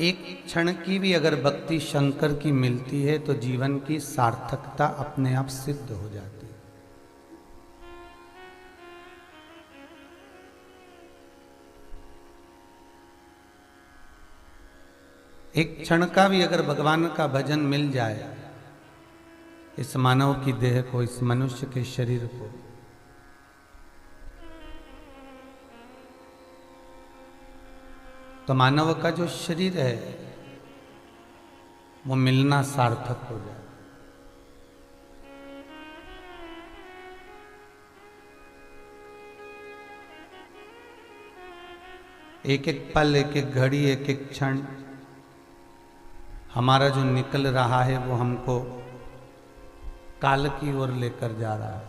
एक क्षण की भी अगर भक्ति शंकर की मिलती है तो जीवन की सार्थकता अपने आप सिद्ध हो जाती है। एक क्षण का भी अगर भगवान का भजन मिल जाए इस मानव की देह को, इस मनुष्य के शरीर को, तो मानव का जो शरीर है वो मिलना सार्थक हो जाए। एक एक पल, एक एक घड़ी, एक एक क्षण हमारा जो निकल रहा है वो हमको काल की ओर लेकर जा रहा है।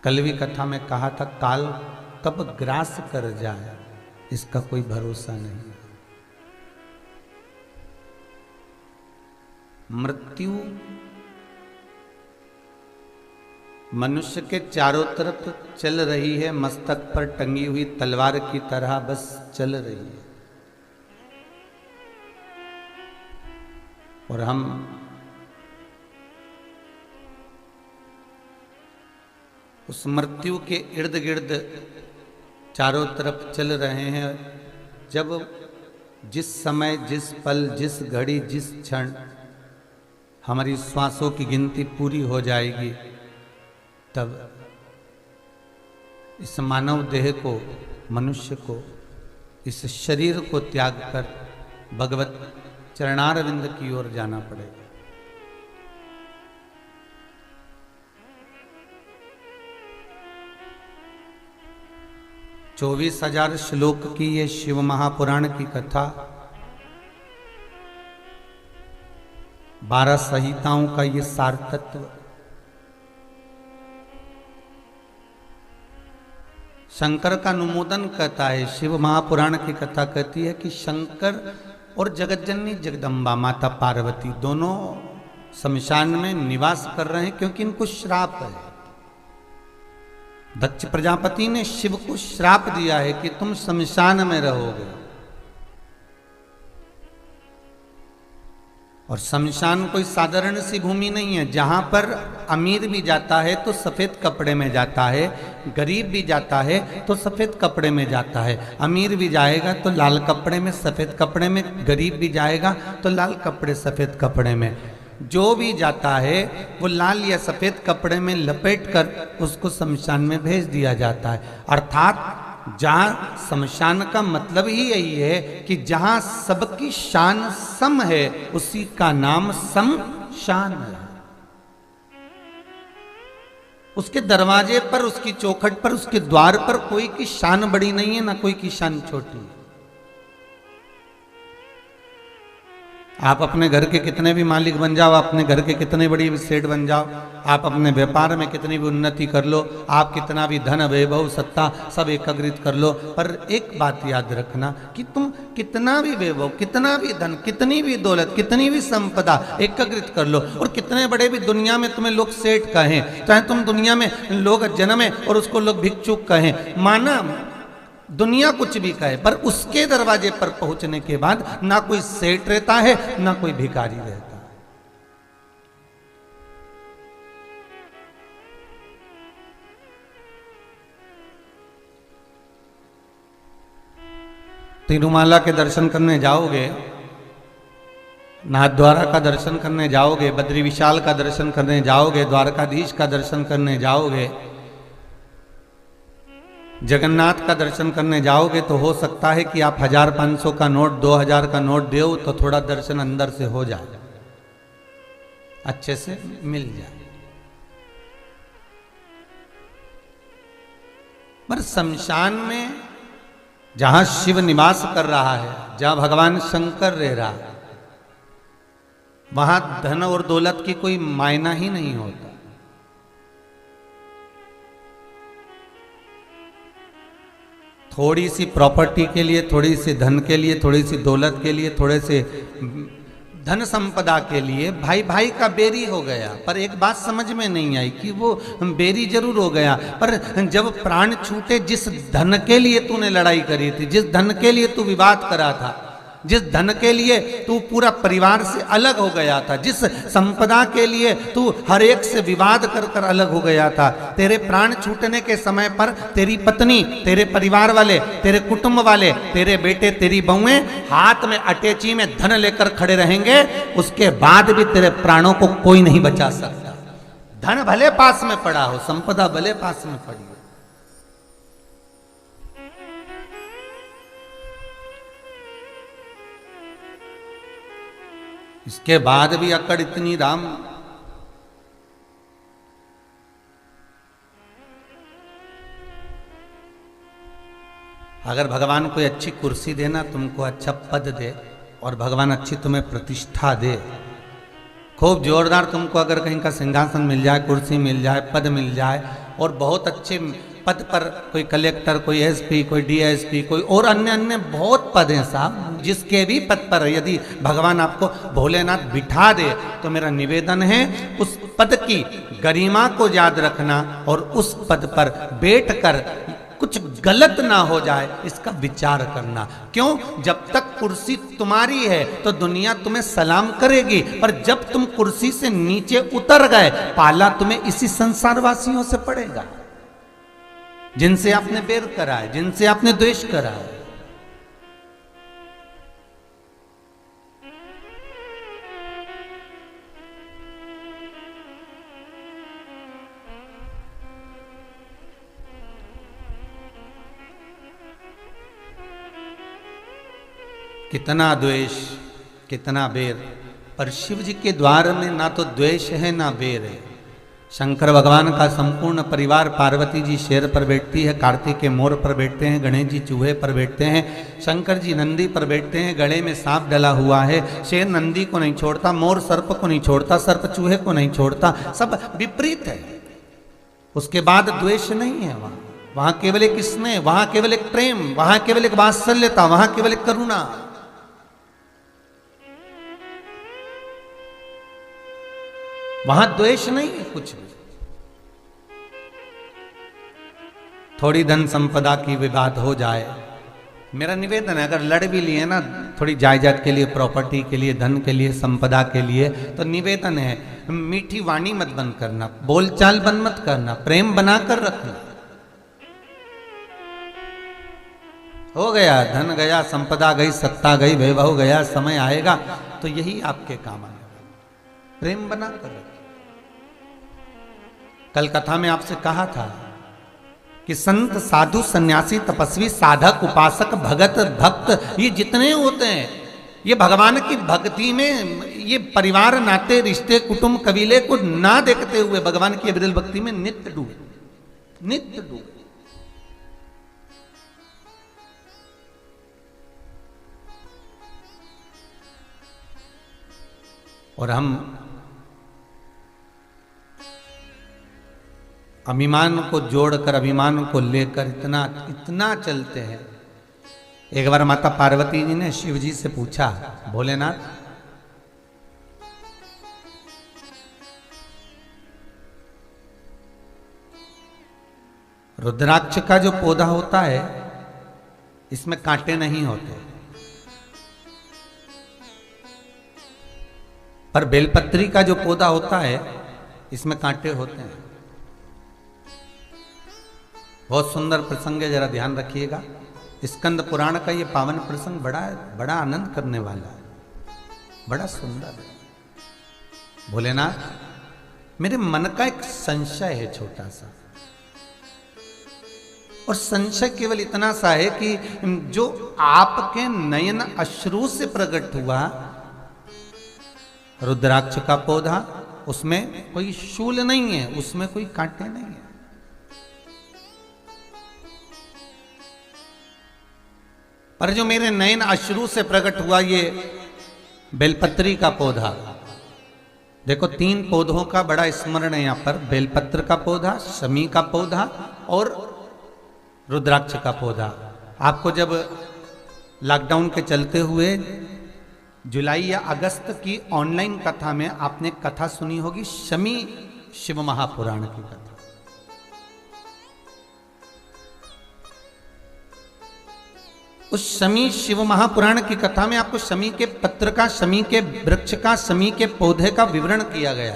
कल भी कथा में कहा था, काल कब ग्रास कर जाए इसका कोई भरोसा नहीं। मृत्यु मनुष्य के चारों तरफ चल रही है, मस्तक पर टंगी हुई तलवार की तरह बस चल रही है, और हम उस मृत्यु के इर्द गिर्द चारों तरफ चल रहे हैं। जब जिस समय, जिस पल, जिस घड़ी, जिस क्षण हमारी श्वासों की गिनती पूरी हो जाएगी, तब इस मानव देह को, मनुष्य को, इस शरीर को त्याग कर भगवत चरणारविंद की ओर जाना पड़ेगा। 24,000 श्लोक की ये शिव महापुराण की कथा, 12 संहिताओं का ये सार तत्व, शंकर का अनुमोदन कहता है। शिव महापुराण की कथा कहती है कि शंकर और जगतजननी जगदम्बा माता पार्वती दोनों शमशान में निवास कर रहे हैं, क्योंकि इनको श्राप है। दक्ष प्रजापति ने शिव को श्राप दिया है कि तुम शमशान में रहोगे, और शमशान कोई साधारण सी भूमि नहीं है। जहां पर अमीर भी जाता है तो सफेद कपड़े में जाता है, गरीब भी जाता है तो सफेद कपड़े में जाता है। अमीर भी जाएगा तो लाल कपड़े में, सफेद कपड़े में, गरीब भी जाएगा तो लाल कपड़े सफेद कपड़े में। जो भी जाता है वो लाल या सफेद कपड़े में लपेट कर उसको शमशान में भेज दिया जाता है। अर्थात जहां शमशान का मतलब ही यही है कि जहां सबकी शान सम है उसी का नाम शमशान है। उसके दरवाजे पर, उसकी चौखट पर, उसके द्वार पर कोई की शान बड़ी नहीं है, ना कोई की शान छोटी है। आप अपने घर के कितने भी मालिक बन जाओ, अपने घर के कितने बड़ी सेठ बन जाओ, आप अपने व्यापार में कितनी भी उन्नति कर लो, आप कितना भी धन, वैभव, सत्ता सब एकत्रित कर लो, पर एक बात याद रखना कि तुम कितना भी वैभव, कितना भी धन, कितनी भी दौलत, कितनी भी संपदा एकत्रित कर लो, और कितने बड़े भी दुनिया में तुम्हें लोग सेठ कहें, चाहे तुम दुनिया में लोग जन्मे और उसको लोग भिक्षुक कहें, माना दुनिया कुछ भी कहे, पर उसके दरवाजे पर पहुंचने के बाद ना कोई सेठ रहता है, ना कोई भिखारी रहता है। तिरुमाला के दर्शन करने जाओगे, नाथद्वारा का दर्शन करने जाओगे, बद्री विशाल का दर्शन करने जाओगे, द्वारकाधीश का दर्शन करने जाओगे, जगन्नाथ का दर्शन करने जाओगे, तो हो सकता है कि आप 1,500 का नोट, 2,000 का नोट दो तो थोड़ा दर्शन अंदर से हो जाए, अच्छे से मिल जाए। पर शमशान में जहां शिव निवास कर रहा है, जहां भगवान शंकर रह रहा है, वहां धन और दौलत की कोई मायना ही नहीं होता। थोड़ी सी प्रॉपर्टी के लिए, थोड़ी सी धन के लिए, थोड़ी सी दौलत के लिए, थोड़े से धन संपदा के लिए भाई भाई का बेरी हो गया। पर एक बात समझ में नहीं आई कि वो बेरी जरूर हो गया, पर जब प्राण छूटे, जिस धन के लिए तूने लड़ाई करी थी, जिस धन के लिए तू विवाद करा था, जिस धन के लिए तू पूरा परिवार से अलग हो गया था, जिस संपदा के लिए तू हर एक से विवाद कर कर अलग हो गया था, तेरे प्राण छूटने के समय पर तेरी पत्नी, तेरे परिवार वाले, तेरे कुटुंब वाले, तेरे बेटे, तेरी बहुएं हाथ में अटैची में धन लेकर खड़े रहेंगे, उसके बाद भी तेरे प्राणों को कोई नहीं बचा सकता। धन भले पास में पड़ा हो, संपदा भले पास में पड़ी हो, इसके बाद भी अकड़ इतनी राम। अगर भगवान कोई अच्छी कुर्सी देना, तुमको अच्छा पद दे, और भगवान अच्छी तुम्हें प्रतिष्ठा दे, खूब जोरदार तुमको अगर कहीं का सिंहासन मिल जाए, कुर्सी मिल जाए, पद मिल जाए, और बहुत अच्छे पद पर कोई कलेक्टर, कोई एसपी, कोई डीएसपी, कोई और अन्य अन्य बहुत पद हैं साहब, जिसके भी पद पर यदि भगवान आपको भोलेनाथ बिठा दे, तो मेरा निवेदन है उस पद की गरिमा को याद रखना और उस पद पर बैठकर कुछ गलत ना हो जाए इसका विचार करना। क्यों? जब तक कुर्सी तुम्हारी है तो दुनिया तुम्हें सलाम करेगी, पर जब तुम कुर्सी से नीचे उतर गए, पाला तुम्हें इसी संसारवासियों से पड़ेगा, जिनसे आपने बैर करा है, जिनसे आपने द्वेष करा है। कितना द्वेष, कितना बैर, पर शिव जी के द्वार में ना तो द्वेष है ना बैर है। शंकर भगवान का संपूर्ण परिवार, पार्वती जी शेर पर बैठती है, कार्तिकेय मोर पर बैठते हैं, गणेश जी चूहे पर बैठते हैं, शंकर जी नंदी पर बैठते हैं, गले में सांप डला हुआ है, शेर नंदी को नहीं छोड़ता, मोर सर्प को नहीं छोड़ता, सर्प चूहे को नहीं छोड़ता, सब विपरीत है। उसके बाद द्वेष नहीं है वहां केवल एक स्नेह, वहां केवल एक प्रेम, वहां केवल एक वात्सल्यता, वहां केवल एक करुणा। वहां द्वेष नहीं है कुछ भी। थोड़ी धन संपदा की विवाद हो जाए, मेरा निवेदन है, अगर लड़ भी लिए ना थोड़ी जायदाद के लिए, प्रॉपर्टी के लिए, धन के लिए, संपदा के लिए, तो निवेदन है मीठी वाणी मत बंद करना, बोलचाल बंद मत करना, प्रेम बनाकर रखना। हो गया, धन गया, संपदा गई, सत्ता गई, वैभव गया, समय आएगा तो यही आपके काम आएगा, प्रेम बनाकर रखना। कल कथा में आपसे कहा था कि संत, साधु, सन्यासी, तपस्वी, साधक, उपासक, भगत, भक्त, ये जितने होते हैं, ये भगवान की भक्ति में, ये परिवार, नाते, रिश्ते, कुटुंब, कबीले को ना देखते हुए भगवान की अविरल भक्ति में नित्य डूबे, नित्य डूबे। और हम अभिमान को जोड़कर, अभिमान को लेकर इतना इतना चलते हैं। एक बार माता पार्वती जी ने शिव जी से पूछा, भोलेनाथ, रुद्राक्ष का जो पौधा होता है इसमें कांटे नहीं होते, पर बेलपत्री का जो पौधा होता है इसमें कांटे होते हैं। बहुत सुंदर प्रसंग है, जरा ध्यान रखिएगा। स्कंद पुराण का ये पावन प्रसंग बड़ा आनंद करने वाला है, बड़ा सुंदर है। भोलेनाथ, मेरे मन का एक संशय है छोटा सा, और संशय केवल इतना सा है कि जो आपके नयन अश्रु से प्रकट हुआ रुद्राक्ष का पौधा, उसमें कोई शूल नहीं है, उसमें कोई कांटे नहीं है, पर जो मेरे नयन अश्रु से प्रकट हुआ ये बेलपत्री का पौधा, देखो 3 पौधों का बड़ा स्मरण है यहाँ पर, बेलपत्र का पौधा, शमी का पौधा और रुद्राक्ष का पौधा। आपको जब लॉकडाउन के चलते हुए जुलाई या अगस्त की ऑनलाइन कथा में आपने कथा सुनी होगी, शमी शिव महापुराण की कथा। उस शमी शिव महापुराण की कथा में आपको शमी के पत्र का, शमी के वृक्ष का, शमी के पौधे का विवरण किया गया।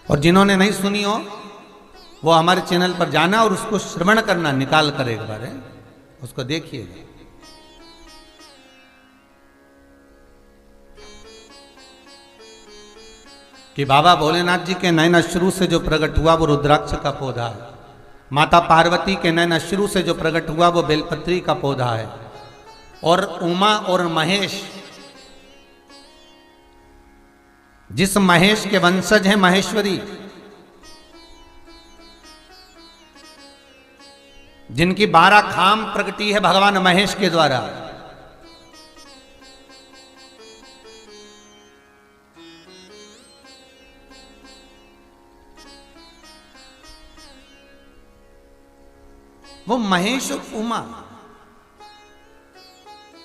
और जिन्होंने नहीं सुनी हो वो हमारे चैनल पर जाना और उसको श्रवण करना, निकाल कर एक बार उसको देखिएगा। कि बाबा भोलेनाथ जी के नयन अश्रु से जो प्रकट हुआ वो रुद्राक्ष का पौधा है। माता पार्वती के नयन अश्रु से जो प्रकट हुआ वो बेलपत्री का पौधा है। और उमा और महेश, जिस महेश के वंशज हैं महेश्वरी, जिनकी 12 खाम प्रगटी है भगवान महेश के द्वारा, वो महेश और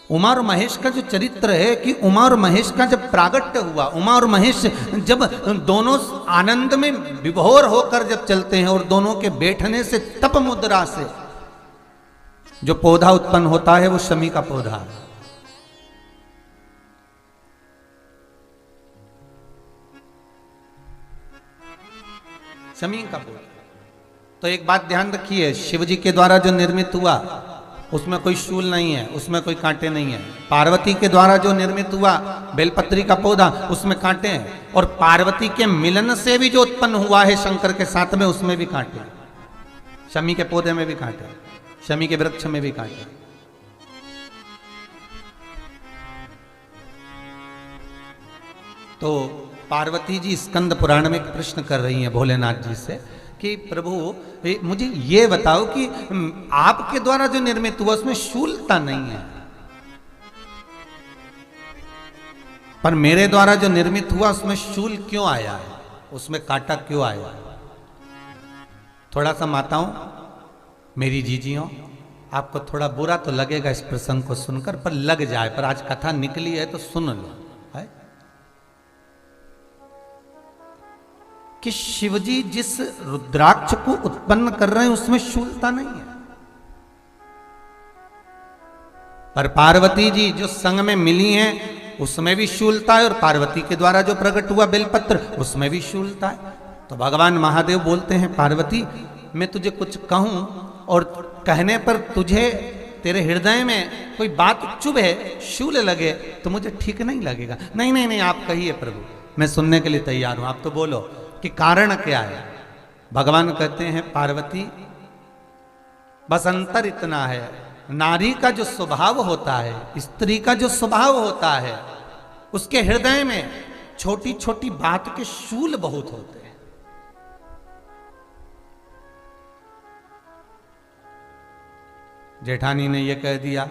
उमा और महेश का जो चरित्र है कि उमा और महेश का जब प्रागट्य हुआ, उमा और महेश जब दोनों आनंद में विभोर होकर जब चलते हैं और दोनों के बैठने से तप मुद्रा से जो पौधा उत्पन्न होता है वो शमी का पौधा है। शमी का पौधा। तो एक बात ध्यान रखिए, शिव जी के द्वारा जो निर्मित हुआ उसमें कोई शूल नहीं है, उसमें कोई कांटे नहीं है। पार्वती के द्वारा जो निर्मित हुआ बेलपत्री का पौधा, उसमें कांटे हैं। और पार्वती के मिलन से भी जो उत्पन्न हुआ है शंकर के साथ में, उसमें भी कांटे। शमी के पौधे में भी कांटे, शमी के वृक्ष में भी कांटे। तो पार्वती जी स्कंद पुराण में एक प्रश्न कर रही हैं भोलेनाथ जी से कि प्रभु मुझे ये बताओ कि आपके द्वारा जो निर्मित हुआ उसमें शूलता नहीं है, पर मेरे द्वारा जो निर्मित हुआ उसमें शूल क्यों आया है, उसमें कांटा क्यों आया है? थोड़ा सा माताओं, मेरी जीजियों, आपको थोड़ा बुरा तो लगेगा इस प्रसंग को सुनकर, पर लग जाए, पर आज कथा निकली है तो सुन लो है? कि शिवजी जिस रुद्राक्ष को उत्पन्न कर रहे हैं उसमें शूलता नहीं है, पर पार्वती जी जो संग में मिली हैं उसमें भी शूलता है, और पार्वती के द्वारा जो प्रकट हुआ बेलपत्र उसमें भी शूलता है। तो भगवान महादेव बोलते हैं, पार्वती मैं तुझे कुछ कहूं और कहने पर तुझे तेरे हृदय में कोई बात चुभे, शूल लगे तो मुझे ठीक नहीं लगेगा। नहीं नहीं नहीं, आप कहिए प्रभु, मैं सुनने के लिए तैयार हूं, आप तो बोलो कि कारण क्या है। भगवान कहते हैं, पार्वती बस अंतर इतना है, नारी का जो स्वभाव होता है, स्त्री का जो स्वभाव होता है, उसके हृदय में छोटी छोटी बात के शूल बहुत होते हैं। जेठानी ने ये कह दिया,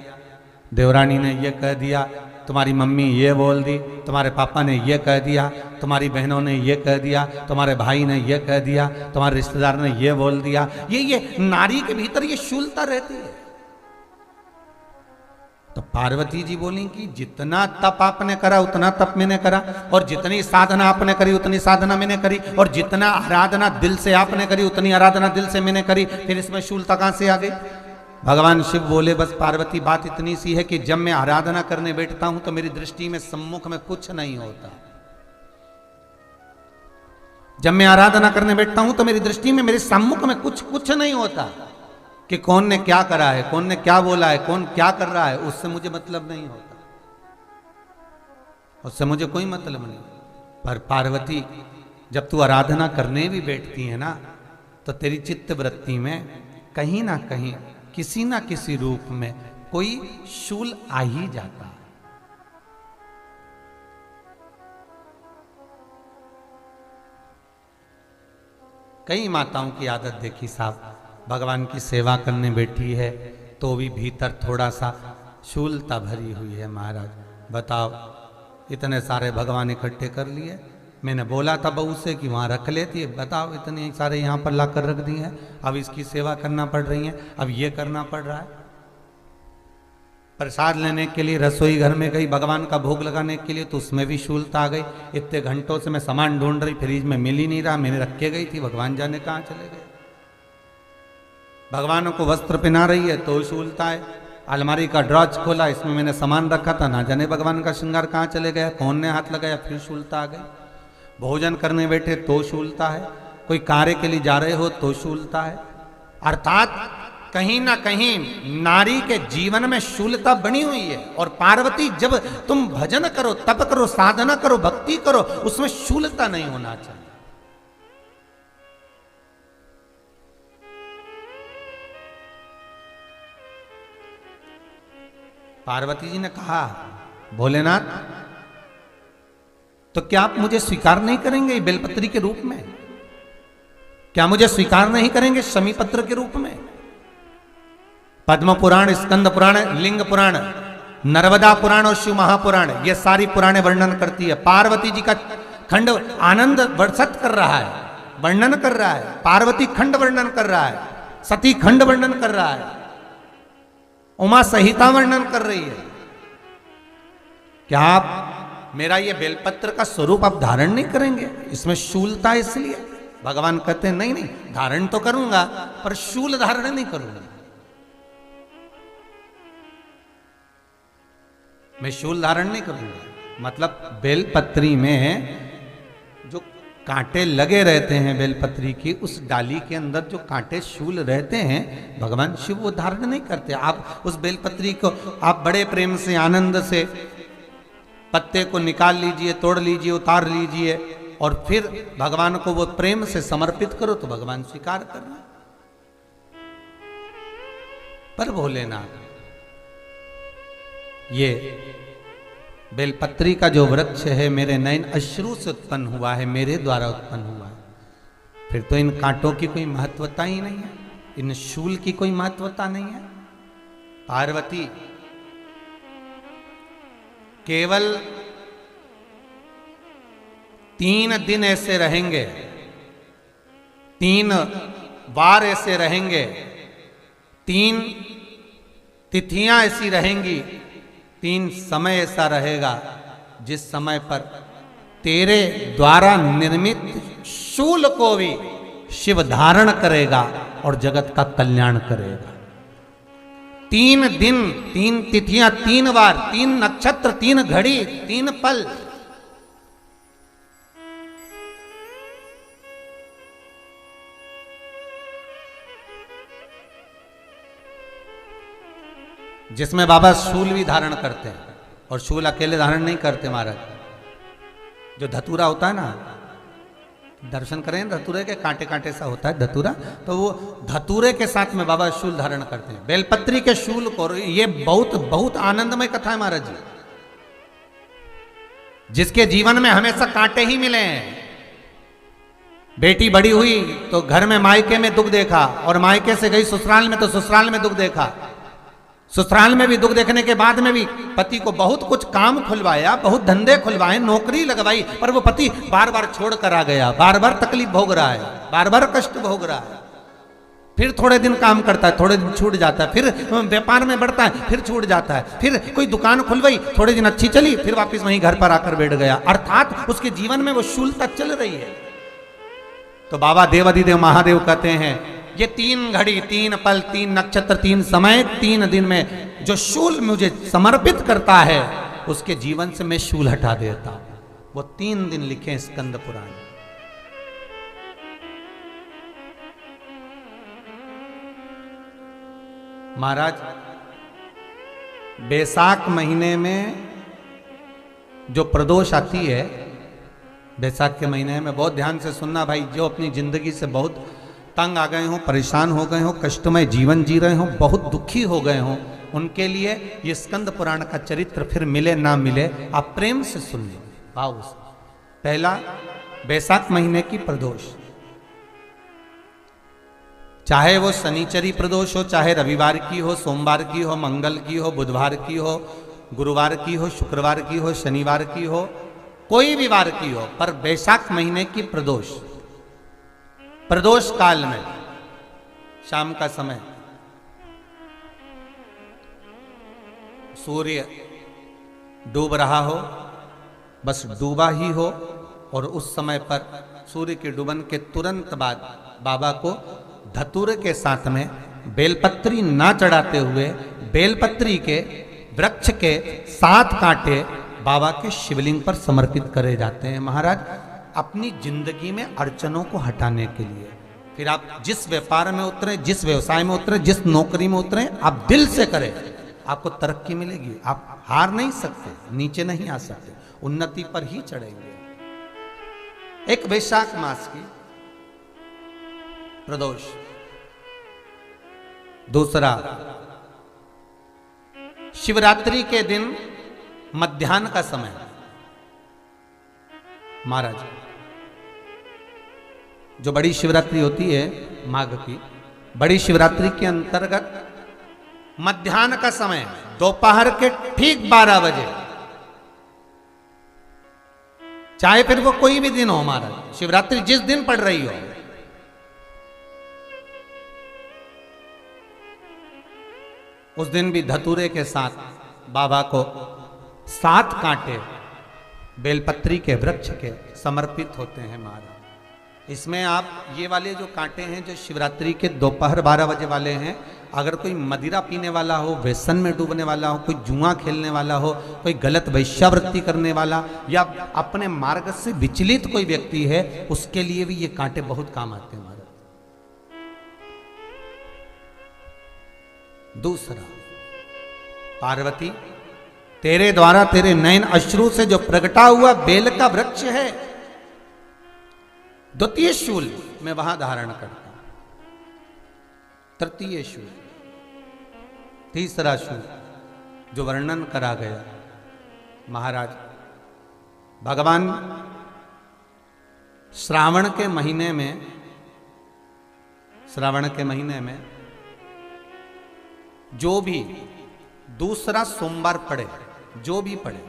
देवरानी ने ये कह दिया, तुम्हारी मम्मी ये बोल दी, तुम्हारे पापा ने ये कह दिया, तुम्हारी बहनों ने ये कह दिया, तुम्हारे भाई ने ये कह दिया, तुम्हारे रिश्तेदार ने ये बोल दिया। ये नारी के भीतर ये शूलता रहती है। तो पार्वती जी बोली कि जितना तप आपने करा उतना तप मैंने करा, और जितनी साधना आपने करी उतनी साधना मैंने करी, और जितना आराधना दिल से आपने करी उतनी आराधना दिल से मैंने करी, फिर इसमें शूलता कहां से आ गई? भगवान शिव बोले, बस पार्वती बात इतनी सी है कि जब मैं आराधना करने बैठता हूं तो मेरी दृष्टि में सम्मुख में कुछ नहीं होता। जब मैं आराधना करने बैठता हूं तो मेरी दृष्टि में, मेरे सम्मुख में कुछ नहीं होता कि कौन ने क्या करा है, कौन ने क्या बोला है, कौन क्या कर रहा है, उससे मुझे मतलब नहीं होता, उससे मुझे कोई मतलब नहीं। पर पार्वती जब तू आराधना करने भी बैठती है ना, तो तेरी चित्त वृत्ति में कहीं ना कहीं किसी ना किसी रूप में कोई शूल आ ही जाता है। कई माताओं की आदत देखी साहब, भगवान की सेवा करने बैठी है तो भी भीतर थोड़ा सा शूलता भरी हुई है। महाराज बताओ, इतने सारे भगवान इकट्ठे कर लिए, मैंने बोला था बहू से कि वहाँ रख लेती है, बताओ इतने सारे यहाँ पर ला कर रख दिए हैं, अब इसकी सेवा करना पड़ रही है, अब ये करना पड़ रहा है। प्रसाद लेने के लिए रसोई घर में गई, भगवान का भोग लगाने के लिए, तो उसमें भी शूलता आ गई। इतने घंटों से मैं सामान ढूंढ रही, फ्रिज में मिल ही नहीं रहा, मैंने रख के गई थी, भगवान जाने कहाँ चले गए। भगवान को वस्त्र पहना रही है तो शूलता है। अलमारी का ड्रॉज खोला, इसमें मैंने सामान रखा था, ना जाने भगवान का श्रृंगार कहाँ चले गया, कौन ने हाथ लगाया, फिर शूलता आ गई। भोजन करने बैठे तो शूलता है, कोई कार्य के लिए जा रहे हो तो शूलता है। अर्थात कहीं ना कहीं नारी के जीवन में शूलता बनी हुई है। और पार्वती, जब तुम भजन करो, तप करो, साधना करो, भक्ति करो, उसमें शूलता नहीं होना चाहिए। पार्वती जी ने कहा, भोलेनाथ तो क्या आप मुझे स्वीकार नहीं करेंगे बेलपत्री के रूप में? क्या मुझे स्वीकार नहीं करेंगे शमीपत्र के रूप में? पद्म पुराण, स्कंद पुराण, लिंग पुराण, नर्मदा पुराण और शिव महापुराण, ये सारी पुराणे वर्णन करती है। पार्वती जी का खंड आनंद वर्षित कर रहा है, वर्णन कर रहा है। पार्वती खंड वर्णन कर रहा है, सती खंड वर्णन कर रहा है, उमा सहिता वर्णन कर रही है। क्या आप मेरा ये बेलपत्र का स्वरूप आप धारण नहीं करेंगे? इसमें शूलता है, इसलिए भगवान कहते हैं नहीं नहीं, धारण तो करूंगा पर शूल धारण नहीं करूंगा। मैं शूल धारण नहीं करूंगा, मतलब बेलपत्री में जो कांटे लगे रहते हैं बेलपत्री की, उस डाली के अंदर जो कांटे शूल रहते हैं, भगवान शिव वो धारण नहीं करते। आप उस बेलपत्री को आप बड़े प्रेम से, आनंद से पत्ते को निकाल लीजिए, तोड़ लीजिए, उतार लीजिए और फिर भगवान को वो प्रेम से समर्पित करो तो भगवान स्वीकार करना। पर भोलेनाथ, ये बेलपत्री का जो वृक्ष है मेरे नयन अश्रु से उत्पन्न हुआ है, मेरे द्वारा उत्पन्न हुआ है, फिर तो इन कांटों की कोई महत्वता ही नहीं है, इन शूल की कोई महत्वता नहीं है। पार्वती केवल 3 दिन ऐसे रहेंगे, 3 बार ऐसे रहेंगे, 3 तिथियां ऐसी रहेंगी, 3 समय ऐसा रहेगा जिस समय पर तेरे द्वारा निर्मित शूल को भी शिव धारण करेगा और जगत का कल्याण करेगा। 3 दिन, 3 तिथियां, 3 बार, 3 नक्षत्र, 3 घड़ी, 3 पल। जिसमें बाबा शूल भी धारण करते हैं, और शूल अकेले धारण नहीं करते महाराज। जो धतूरा होता है ना, दर्शन करें धतूरे के, कांटे कांटे सा होता है धतूरा, तो वो धतूरे के साथ में बाबा शूल धारण करते हैं, बेलपत्री के शूल को। ये बहुत बहुत आनंदमय कथा है महाराज जी। जिसके जीवन में हमेशा कांटे ही मिले हैं। बेटी बड़ी हुई तो घर में मायके में दुख देखा, और मायके से गई ससुराल में तो ससुराल में दुख देखा। ससुराल में भी दुख देखने के बाद में भी पति को बहुत कुछ काम खुलवाया, बहुत धंधे खुलवाए, नौकरी लगवाई, पर वो पति बार बार छोड़ कर आ गया, बार बार तकलीफ भोग रहा है, बार बार कष्ट भोग रहा है। फिर थोड़े दिन काम करता है, थोड़े दिन छूट जाता है, फिर व्यापार में बढ़ता है, फिर छूट जाता है, फिर कोई दुकान खुलवाई, थोड़े दिन अच्छी चली, फिर वापस वहीं घर पर आकर बैठ गया। अर्थात उसके जीवन में वो शूलता चल रही है। तो बाबा देवाधिदेव महादेव कहते हैं, ये 3 घड़ी, 3 पल, 3 नक्षत्र, 3 समय, 3 दिन में जो शूल मुझे समर्पित करता है, उसके जीवन से मैं शूल हटा देता हूं। वो 3 दिन लिखे स्कंद पुराण। महाराज, बैसाख महीने में जो प्रदोष आती है, बैसाख के महीने में बहुत ध्यान से सुनना भाई, जो अपनी जिंदगी से बहुत तंग आ गए हो, परेशान हो गए हो, कष्टमय जीवन जी रहे हो, बहुत दुखी हो गए हो, उनके लिए ये स्कंद पुराण का चरित्र फिर मिले ना मिले, आप प्रेम से सुन लो भाव से। पहला, बैसाख महीने की प्रदोष, चाहे वो शनिचरी प्रदोष हो, चाहे रविवार की हो, सोमवार की हो, मंगल की हो, बुधवार की हो, गुरुवार की हो, शुक्रवार की हो, शनिवार की हो, कोई भी वार की हो, पर बैसाख महीने की प्रदोष, प्रदोष काल में शाम का समय सूर्य डूब रहा हो, बस डूबा ही हो, और उस समय पर सूर्य के डूबन के तुरंत बाद बाबा को धतूरे के साथ में बेलपत्री ना चढ़ाते हुए बेलपत्री के वृक्ष के 7 कांटे बाबा के शिवलिंग पर समर्पित करे जाते हैं महाराज, अपनी जिंदगी में अड़चनों को हटाने के लिए। फिर आप जिस व्यापार में उतरे, जिस व्यवसाय में उतरे, जिस नौकरी में उतरे, आप दिल से करें, आपको तरक्की मिलेगी। आप हार नहीं सकते, नीचे नहीं आ सकते, उन्नति पर ही चढ़ेंगे। एक वैशाख मास की प्रदोष, दूसरा शिवरात्रि के दिन मध्याह्न का समय महाराज, जो बड़ी शिवरात्रि होती है माघ की, बड़ी शिवरात्रि के अंतर्गत मध्याह्न का समय, दोपहर के ठीक 12 बजे, चाहे फिर वो कोई भी दिन हो महाराज, शिवरात्रि जिस दिन पड़ रही हो, उस दिन भी धतूरे के साथ बाबा को 7 कांटे बेलपत्री के वृक्ष के समर्पित होते हैं महाराज। इसमें आप ये वाले जो कांटे हैं, जो शिवरात्रि के दोपहर 12 बजे वाले हैं, अगर कोई मदिरा पीने वाला हो, व्यसन में डूबने वाला हो, कोई जुआ खेलने वाला हो, कोई गलत वैश्यावृत्ति करने वाला, या अपने मार्ग से विचलित कोई व्यक्ति है, उसके लिए भी ये कांटे बहुत काम आते हैं महाराज। दूसरा, पार्वती तेरे द्वारा तेरे नयन अश्रु से जो प्रगटा हुआ बेल का वृक्ष है, द्वितीय शूल मैं वहां धारण करता हूं, तृतीय शूल, तीसरा शूल जो वर्णन करा गया महाराज, भगवान श्रावण के महीने में जो भी दूसरा सोमवार पड़े, जो भी पड़े,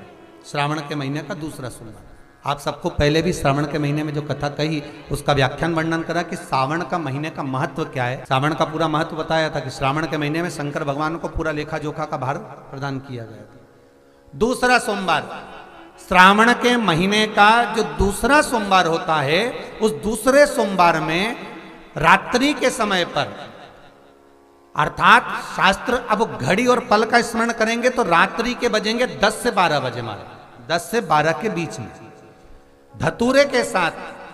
श्रावण के महीने का दूसरा सोमवार, आप सबको पहले भी श्रावण के महीने में जो कथा कही उसका व्याख्यान वर्णन करा कि श्रावण का महीने का महत्व क्या है। श्रावण का पूरा महत्व बताया था कि श्रावण के महीने में शंकर भगवान को पूरा लेखा जोखा का भार प्रदान किया गया था। दूसरा सोमवार, श्रावण के महीने का जो दूसरा सोमवार होता है, उस दूसरे सोमवार में रात्रि के समय पर, अर्थात शास्त्र अब घड़ी और पल का स्मरण करेंगे तो रात्रि के बजेंगे 10 से 12 बजे मारे, 10 से 12 के बीच में धतूरे के साथ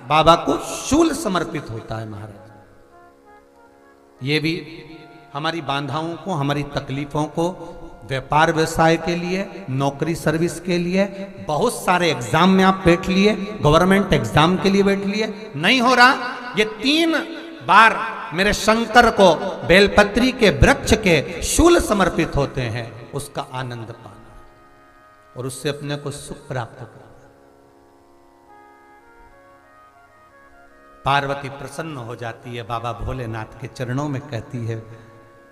बाबा को शूल समर्पित होता है महाराज। ये भी हमारी बाधाओं को, हमारी तकलीफों को, व्यापार व्यवसाय के लिए, नौकरी सर्विस के लिए, बहुत सारे एग्जाम में आप बैठ लिए, गवर्नमेंट एग्जाम के लिए बैठ लिए, नहीं हो रहा, ये 3 बार मेरे शंकर को बेलपत्री के वृक्ष के शूल समर्पित होते हैं, उसका आनंद पाना और उससे अपने को सुख प्राप्त करना। पार्वती प्रसन्न हो जाती है, बाबा भोलेनाथ के चरणों में कहती है,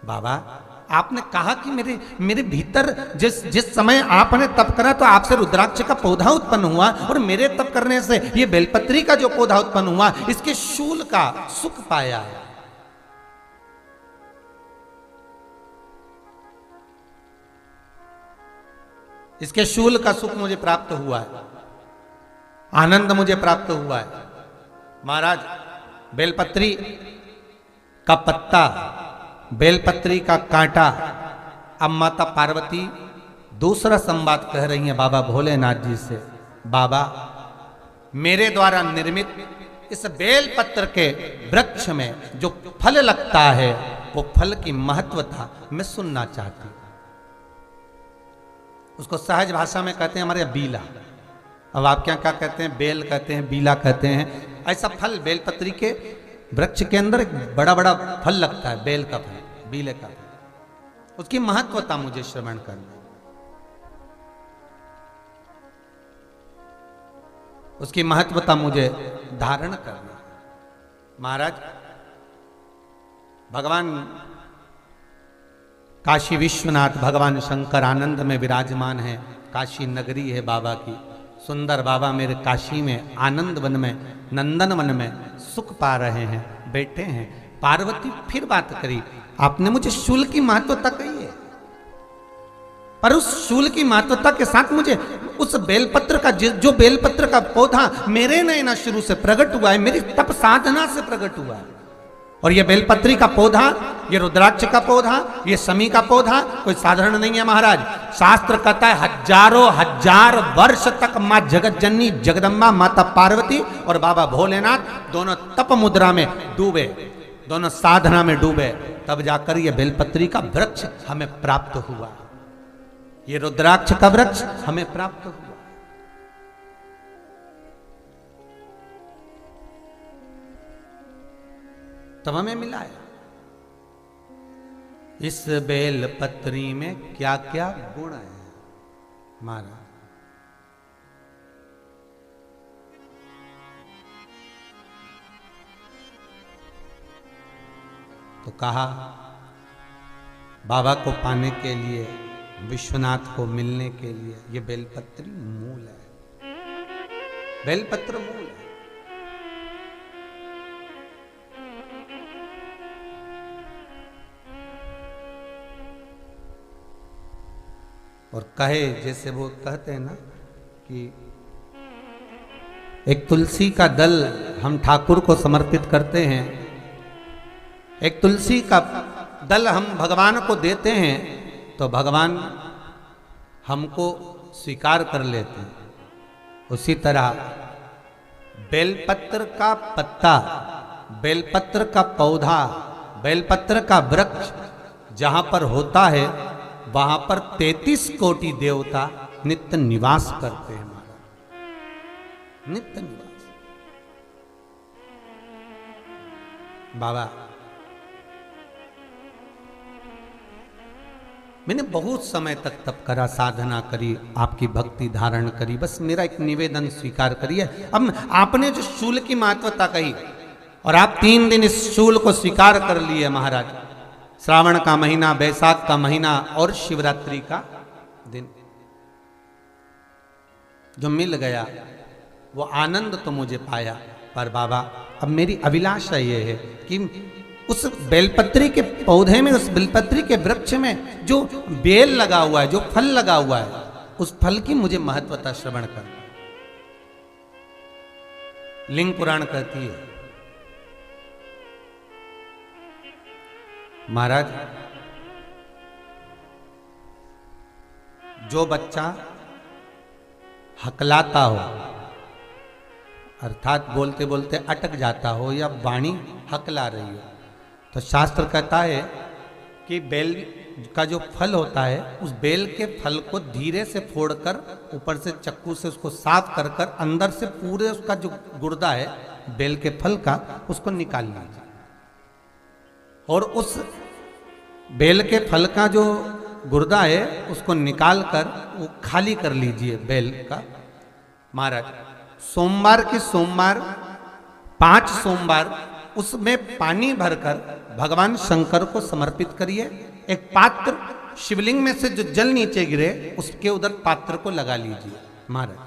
बाबा आपने कहा कि मेरे भीतर जिस समय आपने तप करा तो आपसे रुद्राक्ष का पौधा उत्पन्न हुआ, और मेरे तप करने से ये बेलपत्री का जो पौधा उत्पन्न हुआ, इसके शूल का सुख पाया है। इसके शूल का सुख मुझे प्राप्त हुआ है, आनंद मुझे प्राप्त हुआ है महाराज। बेलपत्री का पत्ता, बेलपत्री का कांटा, अब माता पार्वती दूसरा संवाद कह रही हैं बाबा भोलेनाथ जी से, बाबा मेरे द्वारा निर्मित इस बेलपत्र के वृक्ष में जो फल लगता है, वो फल की महत्वता मैं सुनना चाहती हूं। उसको सहज भाषा में कहते हैं हमारे बीला, अब आप क्या क्या कहते हैं, बेल कहते हैं, बीला कहते हैं। ऐसा फल बेलपत्री के वृक्ष के अंदर एक बड़ा बड़ा फल लगता है, बेल का फल, बीले का फल, उसकी महत्वता मुझे श्रवण करना, उसकी महत्वता मुझे धारण करना। महाराज भगवान काशी विश्वनाथ, भगवान शंकर आनंद में विराजमान है, काशी नगरी है बाबा की, सुंदर बाबा मेरे काशी में आनंद वन में, नंदन वन में सुख पा रहे हैं, बैठे हैं। पार्वती फिर बात करी, आपने मुझे शूल की महत्वता कही है, पर उस शूल की महत्वता के साथ मुझे उस बेलपत्र का जो बेलपत्र का पौधा मेरे नैना शुरू से प्रकट हुआ है, मेरी तप साधना से प्रकट हुआ है। और ये बेलपत्री का पौधा, ये रुद्राक्ष का पौधा, ये शमी का पौधा कोई साधारण नहीं है महाराज। शास्त्र कहता है हजारों हजार वर्ष तक माँ जगत जननी जगदम्बा माता पार्वती और बाबा भोलेनाथ दोनों तप मुद्रा में डूबे, दोनों साधना में डूबे, तब जाकर ये बेलपत्री का वृक्ष हमें प्राप्त हुआ, ये रुद्राक्ष का वृक्ष हमें प्राप्त हुआ। तब हमें मिला है। इस बेलपत्री में क्या क्या गुण है महाराज। तो कहा बाबा को पाने के लिए, विश्वनाथ को मिलने के लिए ये बेलपत्री मूल है, बेलपत्र मूल है। और कहे जैसे वो कहते हैं ना कि एक तुलसी का दल हम ठाकुर को समर्पित करते हैं, एक तुलसी का दल हम भगवान को देते हैं तो भगवान हमको स्वीकार कर लेते हैं। उसी तरह बेलपत्र का पत्ता, बेलपत्र का पौधा, बेलपत्र का वृक्ष जहां पर होता है वहां पर 33 कोटि देवता नित्य निवास करते हैं महाराज, नित्य निवास। बाबा मैंने बहुत समय तक तप करा, साधना करी, आपकी भक्ति धारण करी, बस मेरा एक निवेदन स्वीकार करिए। अब आपने जो शूल की महत्वता कही और आप 3 दिन इस शूल को स्वीकार कर लिए महाराज, श्रावण का महीना, बैसाख का महीना और शिवरात्रि का दिन जो मिल गया वो आनंद तो मुझे पाया। पर बाबा अब मेरी अभिलाषा ये है कि उस बेलपत्री के पौधे में, उस बेलपत्री के वृक्ष में जो बेल लगा हुआ है, जो फल लगा हुआ है, उस फल की मुझे महत्वता श्रवण कर। लिंग पुराण कहती है महाराज जो बच्चा हकलाता हो, अर्थात बोलते बोलते अटक जाता हो या वाणी हकला रही हो, तो शास्त्र कहता है कि बेल का जो फल होता है उस बेल के फल को धीरे से फोड़कर ऊपर से चक्कू से उसको साफ कर कर अंदर से पूरे उसका जो गुर्दा है बेल के फल का उसको निकाल लीजिए। और उस बेल के फल का जो गुर्दा है उसको निकाल कर वो खाली कर लीजिए बेल का। महाराज सोमवार की सोमवार 5 सोमवार उसमें पानी भरकर भगवान शंकर को समर्पित करिए। एक पात्र शिवलिंग में से जो जल नीचे गिरे उसके उधर पात्र को लगा लीजिए। महाराज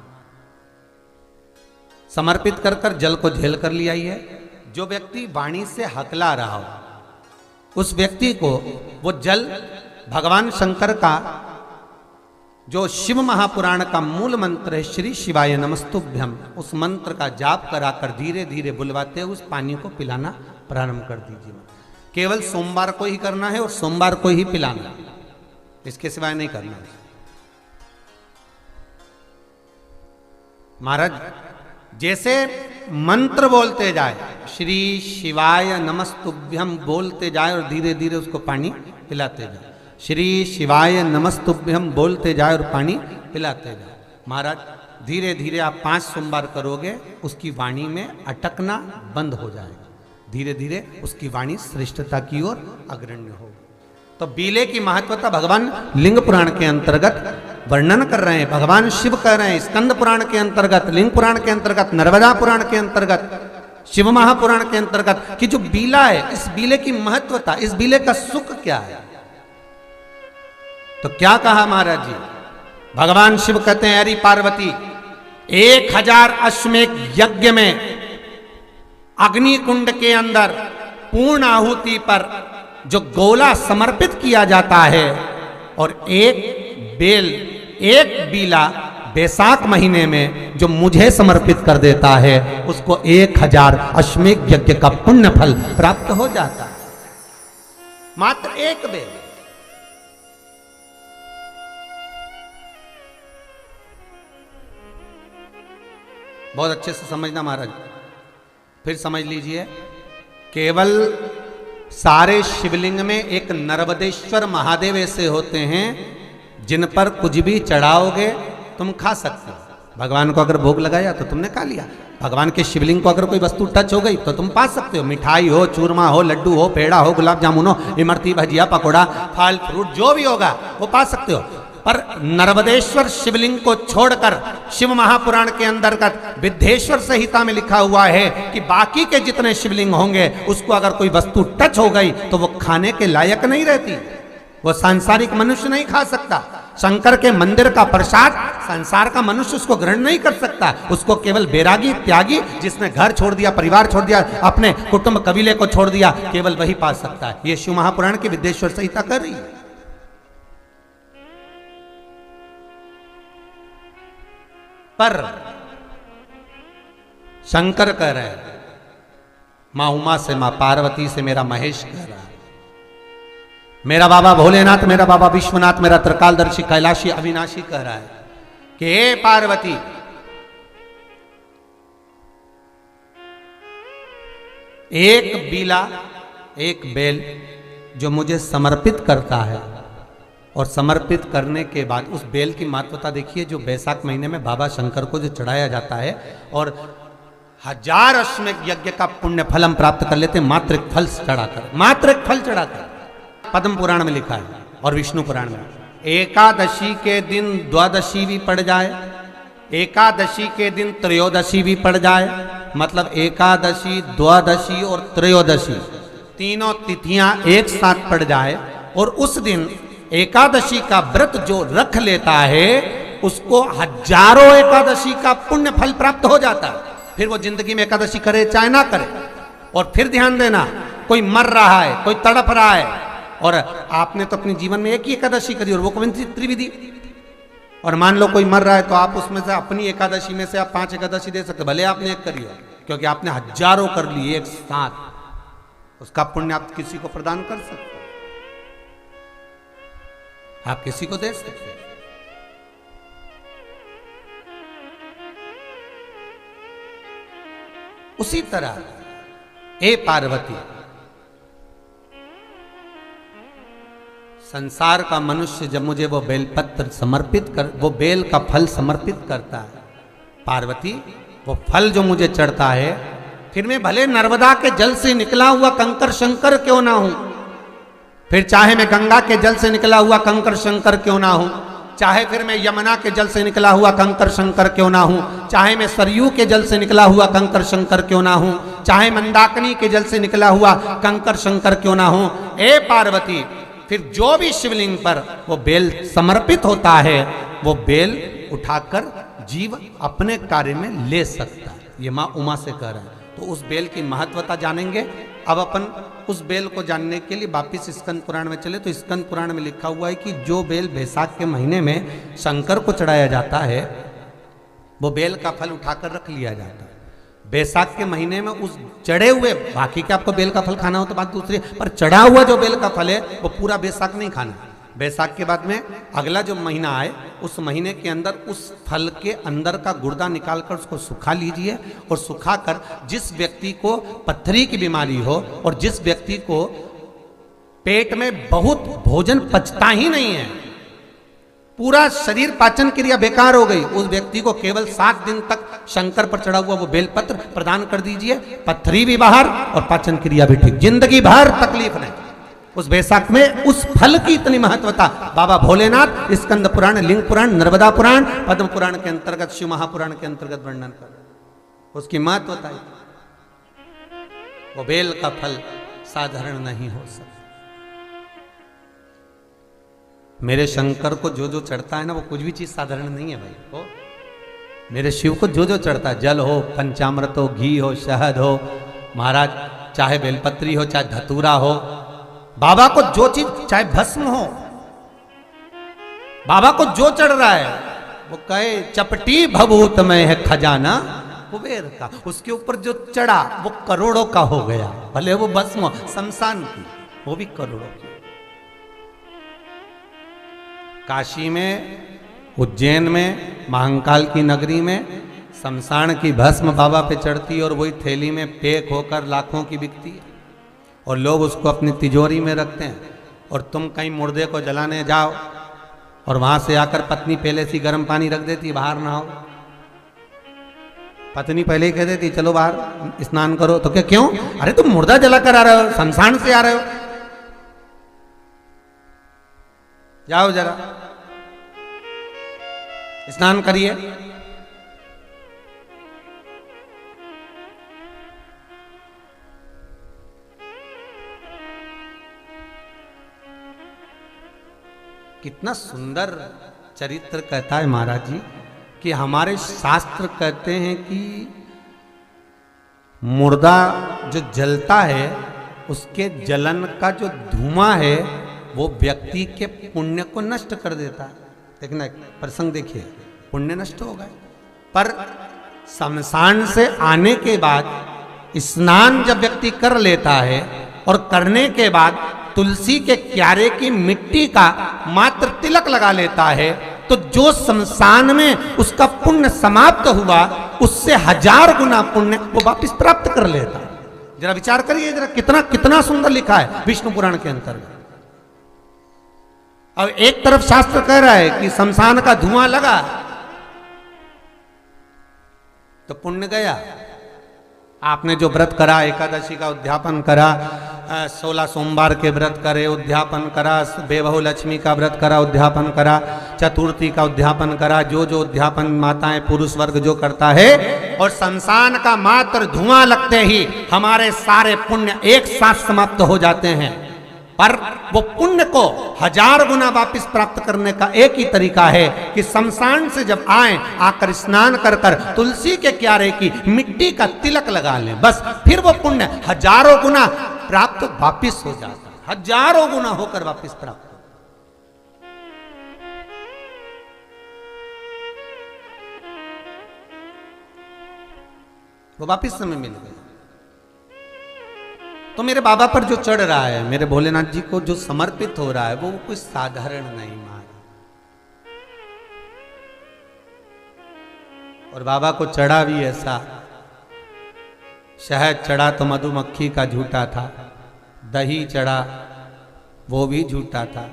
समर्पित कर कर जल को झेल कर ले आइए। जो व्यक्ति वाणी से हकला रहा हो उस व्यक्ति को वो जल भगवान शंकर का जो शिव महापुराण का मूल मंत्र है श्री शिवाय नमस्तुभ्यम, उस मंत्र का जाप कराकर धीरे धीरे बुलवाते हुए उस पानी को पिलाना प्रारंभ कर दीजिए। केवल सोमवार को ही करना है और सोमवार को ही पिलाना, इसके सिवाय नहीं करना। महाराज जैसे मंत्र बोलते जाए, श्री शिवाय नमस्तुभ्यम बोलते जाए और धीरे धीरे उसको पानी पिलाते जाए, श्री शिवाय नमस्तुभ्यम बोलते जाए और पानी पिलाते जाए। महाराज धीरे धीरे आप 5 सोमवार करोगे उसकी वाणी में अटकना बंद हो जाएगा, धीरे धीरे उसकी वाणी श्रेष्ठता की ओर अग्रण्य होगी। तो बीले की महत्वता भगवान लिंग पुराण के अंतर्गत वर्णन कर रहे हैं, भगवान शिव कह रहे हैं। स्कंद पुराण के अंतर्गत, लिंग पुराण के अंतर्गत, नर्मदा पुराण के अंतर्गत, शिव महापुराण के अंतर्गत कि जो बीला है, इस बीले की महत्वता, इस बीले का सुख क्या है। तो क्या कहा महाराज जी, भगवान शिव कहते हैं अरे पार्वती 1000 अश्वमेध यज्ञ में अग्नि कुंड के अंदर पूर्ण आहुति पर जो गोला समर्पित किया जाता है और एक बेल, एक बीला बैसाख महीने में जो मुझे समर्पित कर देता है उसको 1000 अश्वमेध यज्ञ का पुण्य फल प्राप्त हो जाता है। मात्र एक बेल। बहुत अच्छे से समझना महाराज, फिर समझ लीजिए। केवल सारे शिवलिंग में एक नर्मदेश्वर महादेव ऐसे होते हैं जिन पर कुछ भी चढ़ाओगे तुम खा सकते हो। भगवान को अगर भोग लगाया तो तुमने खा लिया। भगवान के शिवलिंग को अगर कोई वस्तु टच हो गई तो तुम पा सकते हो। मिठाई हो, चूरमा हो, लड्डू हो, पेड़ा हो, गुलाब जामुन हो, इमरती, भजिया, पकौड़ा, फल फ्रूट जो भी होगा वो पा सकते हो। पर नर्मदेश्वर शिवलिंग को छोड़कर शिव महापुराण के अंतर्गत विद्धेश्वर संहिता में लिखा हुआ है कि बाकी के जितने शिवलिंग होंगे उसको अगर कोई वस्तु टच हो गई तो वो खाने के लायक नहीं रहती। वो सांसारिक मनुष्य नहीं खा सकता। शंकर के मंदिर का प्रसाद संसार का मनुष्य उसको ग्रहण नहीं कर सकता। उसको केवल बैरागी, त्यागी, जिसने घर छोड़ दिया, परिवार छोड़ दिया, अपने कुटुंब कबीले को छोड़ दिया, केवल वही पा सकता है। ये शिव महापुराण की विद्धेश्वर संहिता कर रही है। पर शंकर कह रहे हैं, मां उमा से, मां पार्वती से मेरा महेश कह रहा है, मेरा बाबा भोलेनाथ, मेरा बाबा विश्वनाथ, मेरा त्रिकालदर्शी कैलाशी अविनाशी कह रहा है कि हे पार्वती, एक बीला, एक बेल जो मुझे समर्पित करता है और समर्पित करने के बाद उस बेल की महत्वता देखिए, जो बैसाख महीने में बाबा शंकर को जो चढ़ाया जाता है और 1000 अश्वमेध यज्ञ का पुण्य फल हम प्राप्त कर लेते हैं मात्र एक फल चढ़ाकर, मात्र एक फल चढ़ाकर। पद्म पुराण में लिखा है और विष्णु पुराण में, एकादशी के दिन द्वादशी भी पड़ जाए, एकादशी के दिन त्रयोदशी भी पड़ जाए, मतलब एकादशी, द्वादशी और त्रयोदशी तीनों तिथियां एक साथ पड़ जाए और उस दिन एकादशी का व्रत जो रख लेता है उसको 1000 एकादशी का पुण्य फल प्राप्त हो जाता है। फिर वो जिंदगी में एकादशी करे चाहे ना करे। और फिर ध्यान देना, कोई मर रहा है, कोई तड़प रहा है और आपने तो अपने जीवन में एक ही एकादशी करी और वो कौन सी त्रिविधि, और मान लो कोई मर रहा है तो आप उसमें से अपनी एकादशी में से आप 5 एकादशी दे सकते, भले आपने एक करी हो, क्योंकि आपने 1000 कर ली एक साथ, उसका पुण्य आप किसी को प्रदान कर सकते, आप किसी को दे सकते। उसी तरह हे पार्वती, संसार का मनुष्य जब मुझे वो बेलपत्र समर्पित कर, वो बेल का फल समर्पित करता है, पार्वती वो फल जो मुझे चढ़ता है, फिर मैं भले नर्मदा के जल से निकला हुआ कंकर शंकर क्यों ना हूं, फिर चाहे मैं गंगा के जल से निकला हुआ कंकर शंकर क्यों ना हूं, चाहे फिर मैं यमुना के जल से निकला हुआ कंकर शंकर क्यों ना हूं, चाहे मैं सरयू के जल से निकला हुआ कंकर शंकर क्यों ना हूं, चाहे मंदाकिनी के जल से निकला हुआ कंकर शंकर क्यों ना हूं, ए पार्वती फिर जो भी शिवलिंग पर वो बेल समर्पित होता है वो बेल उठाकर जीव अपने कार्य में ले सकता है। ये मां उमा से कह रहे हैं। तो उस बेल की महत्वता जानेंगे। अब अपन उस बेल को जानने के लिए वापिस स्कंद पुराण में चले तो स्कंद पुराण में लिखा हुआ है कि जो बेल बैसाख के महीने में शंकर को चढ़ाया जाता है वो बेल का फल उठाकर रख लिया जाता है। बैसाख के महीने में उस चढ़े हुए, बाकी के आपको बेल का फल खाना हो तो बात दूसरी, पर चढ़ा हुआ जो बेल का फल है वो पूरा बैसाख नहीं खाना। बैसाख के बाद में अगला जो महीना आए उस महीने के अंदर उस फल के अंदर का गुर्दा निकालकर उसको सुखा लीजिए और सुखाकर जिस व्यक्ति को पत्थरी की बीमारी हो और जिस व्यक्ति को पेट में बहुत भोजन पचता ही नहीं है, पूरा शरीर पाचन क्रिया बेकार हो गई, उस व्यक्ति को केवल 7 दिन तक शंकर पर चढ़ा हुआ वो बेलपत्र प्रदान कर दीजिए। पत्थरी भी बाहर और पाचन क्रिया भी ठीक, जिंदगी भर तकलीफ नहीं। उस बैसाख में उस फल की इतनी महत्वता बाबा भोलेनाथ स्कंद पुराण, लिंग पुराण, नर्मदा पुराण, पद्म पुराण के अंतर्गत, शिव महापुराण के अंतर्गत वर्णन कर, उसकी महत्वता है। वो बेल का फल साधारण नहीं हो सकता। मेरे शंकर को जो जो चढ़ता है ना वो कुछ भी चीज साधारण नहीं है भाई। हो मेरे शिव को जो जो चढ़ता है, जल हो, पंचामृत हो, घी हो, शहद हो, महाराज चाहे बेलपत्री हो, चाहे धतूरा हो, बाबा को जो चीज, चाहे भस्म हो, बाबा को जो चढ़ रहा है वो कहे चपटी भभूत में है खजाना कुबेर का, उसके ऊपर जो चढ़ा वो करोड़ों का हो गया, भले वो भस्म शमशान की, वो भी करोड़ों की। काशी में, उज्जैन में, महाकाल की नगरी में शमशान की भस्म बाबा पे चढ़ती और वही थैली में पैक होकर लाखों की बिकती है और लोग उसको अपनी तिजोरी में रखते हैं। और तुम कहीं मुर्दे को जलाने जाओ और वहां से आकर पत्नी पहले से गर्म पानी रख देती, बाहर नहाओ। पत्नी पहले ही कह देती चलो बाहर स्नान करो, तो क्या क्यों? अरे तुम मुर्दा जला कर आ रहे हो, शमशान से आ रहे हो, जाओ जरा स्नान करिए। कितना सुंदर चरित्र कहता है महाराज जी कि हमारे शास्त्र कहते हैं कि मुर्दा जो जलता है उसके जलन का जो धुआं है वो व्यक्ति के पुण्य को नष्ट कर देता है। देखना प्रसंग देखिए, पुण्य नष्ट हो गए। पर शमशान से आने के बाद स्नान जब व्यक्ति कर लेता है और करने के बाद तुलसी के क्यारे की मिट्टी का मात्र तिलक लगा लेता है, तो जो शमशान में उसका पुण्य समाप्त हुआ उससे 1000 गुना पुण्य वो वापिस प्राप्त कर लेता है। जरा विचार करिए, जरा कितना कितना सुंदर लिखा है विष्णु पुराण के अंतर्गत। अब एक तरफ शास्त्र कह रहा है कि शमशान का धुआं लगा तो पुण्य गया। आपने जो व्रत करा, एकादशी का उद्यापन करा, 16 सोमवार के व्रत करे, उद्यापन करा, बेबहू लक्ष्मी का व्रत करा, उद्यापन करा, चतुर्थी का उद्यापन करा, जो जो उद्यापन माताएं पुरुष वर्ग जो करता है, और शमशान का मात्र धुआं लगते ही हमारे सारे पुण्य एक साथ समाप्त हो जाते हैं। पर वो पुण्य को 1000 गुना वापिस प्राप्त करने का एक ही तरीका है कि शमशान से जब आए, आकर स्नान कर कर तुलसी के क्यारे की मिट्टी का तिलक लगा लें, बस फिर वो पुण्य 1000 गुना प्राप्त वापिस हो जाता है, 1000 गुना होकर वापिस प्राप्त। वो वापिस समय मिल गया। तो मेरे बाबा पर जो चढ़ रहा है, मेरे भोलेनाथ जी को जो समर्पित हो रहा है, वो कोई साधारण नहीं मारा। और बाबा को चढ़ा भी ऐसा, शहद चढ़ा तो मधुमक्खी का झूठा था, दही चढ़ा वो भी झूठा था,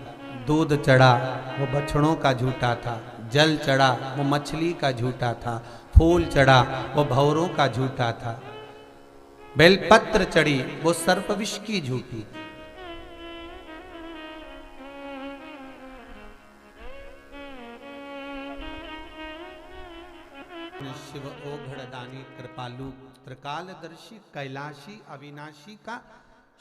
दूध चढ़ा वो बछड़ों का झूठा था, जल चढ़ा वो मछली का झूठा था, फूल चढ़ा वो भंवरों का झूठा था, बेलपत्र चढ़ी वो सर्पविष की झूठी। शिव ओघड़दानी कृपालु त्रिकालदर्शी कैलाशी अविनाशी का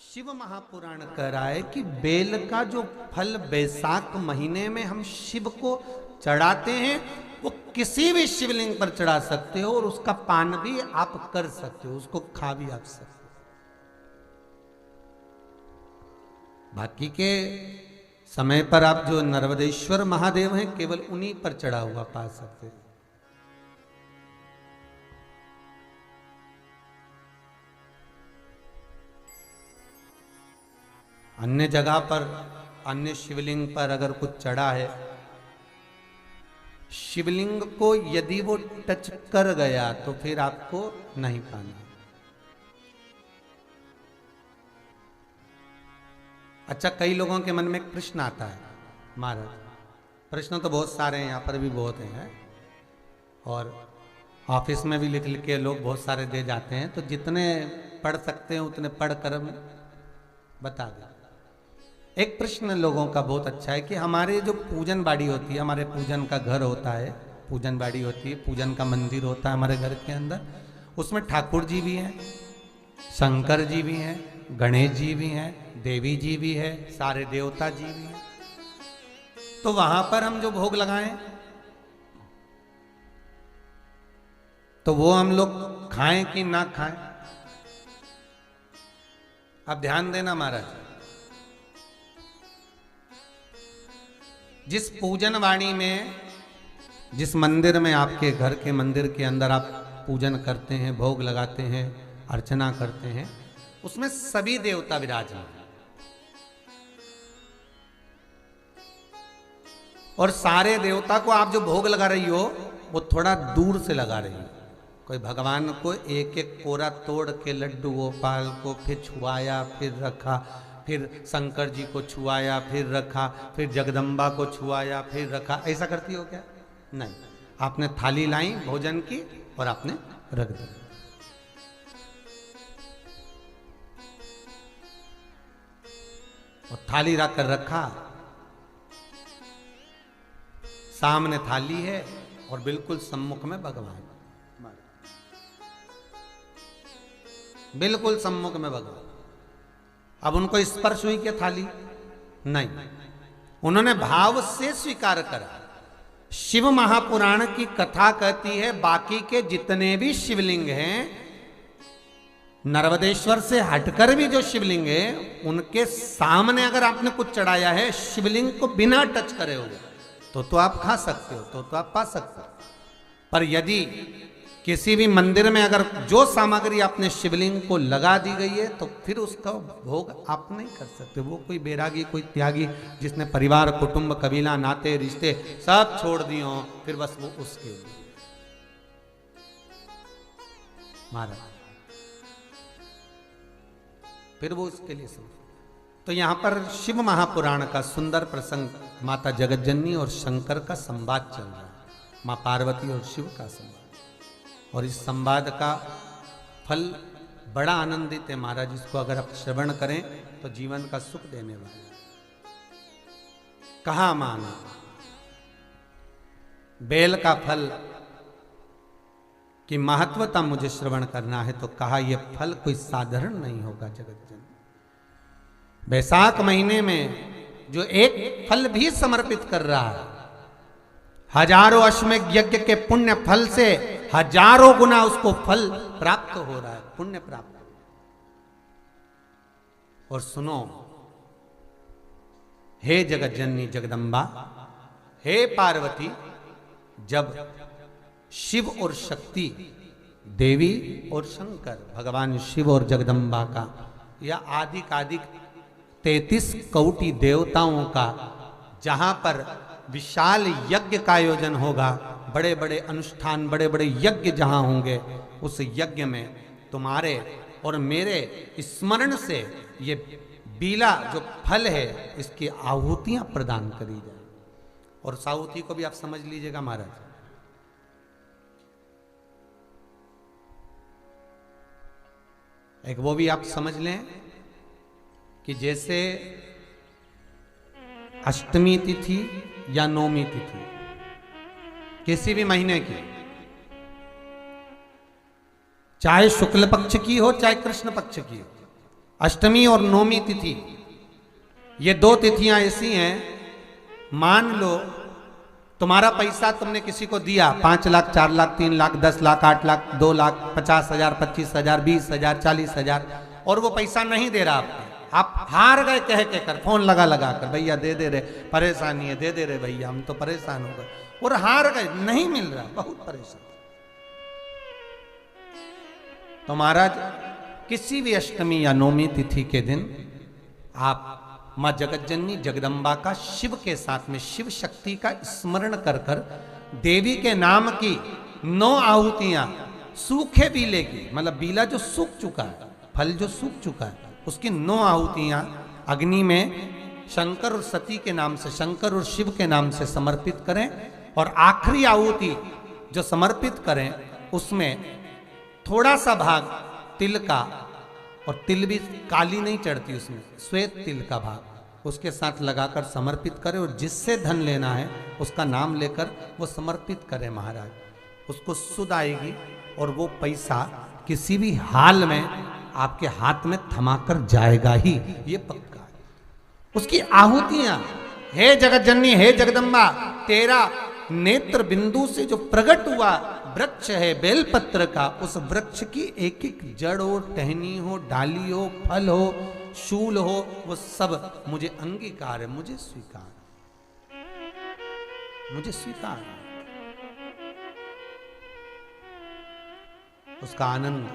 शिव महापुराण कह रहा है कि बेल का जो फल बैसाख महीने में हम शिव को चढ़ाते हैं वो किसी भी शिवलिंग पर चढ़ा सकते हो और उसका पान भी आप कर सकते हो, उसको खा भी आप सकते हो। बाकी के समय पर आप जो नर्मदेश्वर महादेव हैं केवल उन्हीं पर चढ़ा हुआ पा सकते हो। अन्य जगह पर, अन्य शिवलिंग पर अगर कुछ चढ़ा है, शिवलिंग को यदि वो टच कर गया तो फिर आपको नहीं पाना। अच्छा, कई लोगों के मन में एक प्रश्न आता है महाराज, प्रश्न तो बहुत सारे हैं, यहाँ पर भी बहुत हैं और ऑफिस में भी लिख लिख के लोग बहुत सारे दे जाते हैं, तो जितने पढ़ सकते हैं उतने पढ़ कर बता दें। एक प्रश्न लोगों का बहुत अच्छा है कि हमारे जो पूजन बाड़ी होती है, हमारे पूजन का घर होता है, पूजन बाड़ी होती है, पूजन का मंदिर होता है हमारे घर के अंदर, उसमें ठाकुर जी भी हैं, शंकर जी भी हैं, गणेश जी भी हैं, देवी जी भी है, सारे देवता जी भी हैं। तो वहां पर हम जो भोग लगाएं तो वो हम लोग खाएं कि ना खाएं? आप ध्यान देना महाराज, जिस पूजन वाणी में, जिस मंदिर में, आपके घर के मंदिर के अंदर आप पूजन करते हैं, भोग लगाते हैं, अर्चना करते हैं, उसमें सभी देवता विराजमान हैं। और सारे देवता को आप जो भोग लगा रही हो वो थोड़ा दूर से लगा रही हो। कोई भगवान को एक एक कोरा तोड़ के लड्डू गोपाल को फिर छुआया, फिर रखा, फिर शंकर जी को छुआया, फिर रखा, फिर जगदम्बा को छुआया, फिर रखा, ऐसा करती हो क्या? नहीं, आपने थाली लाई भोजन की और आपने रख दी। और थाली रख कर रखा, सामने थाली है और बिल्कुल सम्मुख में भगवान, बिल्कुल सम्मुख में भगवान। अब उनको स्पर्श हुई क्या थाली? नहीं, उन्होंने भाव से स्वीकार करा। शिव महापुराण की कथा कहती है बाकी के जितने भी शिवलिंग हैं, नर्मदेश्वर से हटकर भी जो शिवलिंग है, उनके सामने अगर आपने कुछ चढ़ाया है शिवलिंग को बिना टच करे हुए, तो आप खा सकते हो, तो आप पा सकते हो। पर यदि किसी भी मंदिर में अगर जो सामग्री आपने शिवलिंग को लगा दी गई है, तो फिर उसका भोग आप नहीं कर सकते। वो कोई बैरागी, कोई त्यागी जिसने परिवार, कुटुंब, कबीला, नाते, रिश्ते सब छोड़ दिए हों, फिर बस वो उसके लिए महाराज, फिर वो उसके लिए सब। तो यहां पर शिव महापुराण का सुंदर प्रसंग, माता जगतजननी और शंकर का संवाद चल रहा है, मां पार्वती और शिव का संवाद। और इस संवाद का फल बड़ा आनंदित है महाराज, इसको अगर आप श्रवण करें तो जीवन का सुख देने वाला। कहा माना बेल का फल की महत्वता मुझे श्रवण करना है, तो कहा यह फल कोई साधारण नहीं होगा जगतजननी। बैसाख महीने में जो एक फल भी समर्पित कर रहा है, हजारों अश्वमेध यज्ञ के पुण्य फल से हजारों गुना उसको फल प्राप्त हो रहा है, पुण्य प्राप्त। और सुनो, हे जगतजननी जगदम्बा, हे पार्वती, जब शिव और शक्ति, देवी और शंकर, भगवान शिव और जगदम्बा का या आदिक 33 कोटि देवताओं का जहां पर विशाल यज्ञ का आयोजन होगा, बड़े बड़े अनुष्ठान, बड़े बड़े यज्ञ जहां होंगे, उस यज्ञ में तुम्हारे और मेरे स्मरण से ये बीला जो फल है, इसकी आहुतियां प्रदान करी जाए। और उस आहुति को भी आप समझ लीजिएगा महाराज, एक वो भी आप समझ लें कि जैसे अष्टमी तिथि या नौमी तिथि किसी भी महीने की, चाहे शुक्ल पक्ष की हो चाहे कृष्ण पक्ष की हो, अष्टमी और नौमी तिथि, ये दो तिथियां ऐसी हैं, मान लो तुम्हारा पैसा तुमने किसी को दिया, 5 लाख, 4 लाख, 3 लाख, 10 लाख, 8 लाख, 2 लाख, 50,000, 25,000, 20,000, 40,000, और वो पैसा नहीं दे रहा आपको, आप हार गए कह के कर, फोन लगा कर, भैया दे दे रहे, परेशानी है, दे दे रहे भैया, हम तो परेशान हो गए, और हार गए, नहीं मिल रहा, बहुत परेशान। तो महाराज किसी भी अष्टमी या नौमी तिथि के दिन आप मां जगतजननी जगदम्बा का शिव के साथ में, शिव शक्ति का स्मरण कर कर देवी के नाम की 9 आहुतियां, सूखे बीले की, मतलब बीला जो सूख चुका है, फल जो सूख चुका है, उसकी 9 आहुतियां अग्नि में शंकर और सती के नाम से, शंकर और शिव के नाम से समर्पित करें। और आखिरी आहुति जो समर्पित करें उसमें थोड़ा सा भाग तिल का, और तिल भी काली नहीं चढ़ती उसमें, श्वेत तिल का भाग उसके साथ लगाकर समर्पित करें, और जिससे धन लेना है उसका नाम लेकर वो समर्पित करें महाराज, उसको सुध आएगी और वो पैसा किसी भी हाल में आपके हाथ में थमाकर जाएगा ही, ये पक्का है। उसकी आहुतियां, हे जगतजननी, हे जगदम्बा, तेरा नेत्र बिंदु से जो प्रकट हुआ वृक्ष है बेलपत्र का, उस वृक्ष की एक एक जड़ हो, टहनी हो, डाली हो, फल हो, शूल हो, वो सब मुझे अंगीकार है, मुझे स्वीकार। मुझे स्वीकार है। उसका आनंद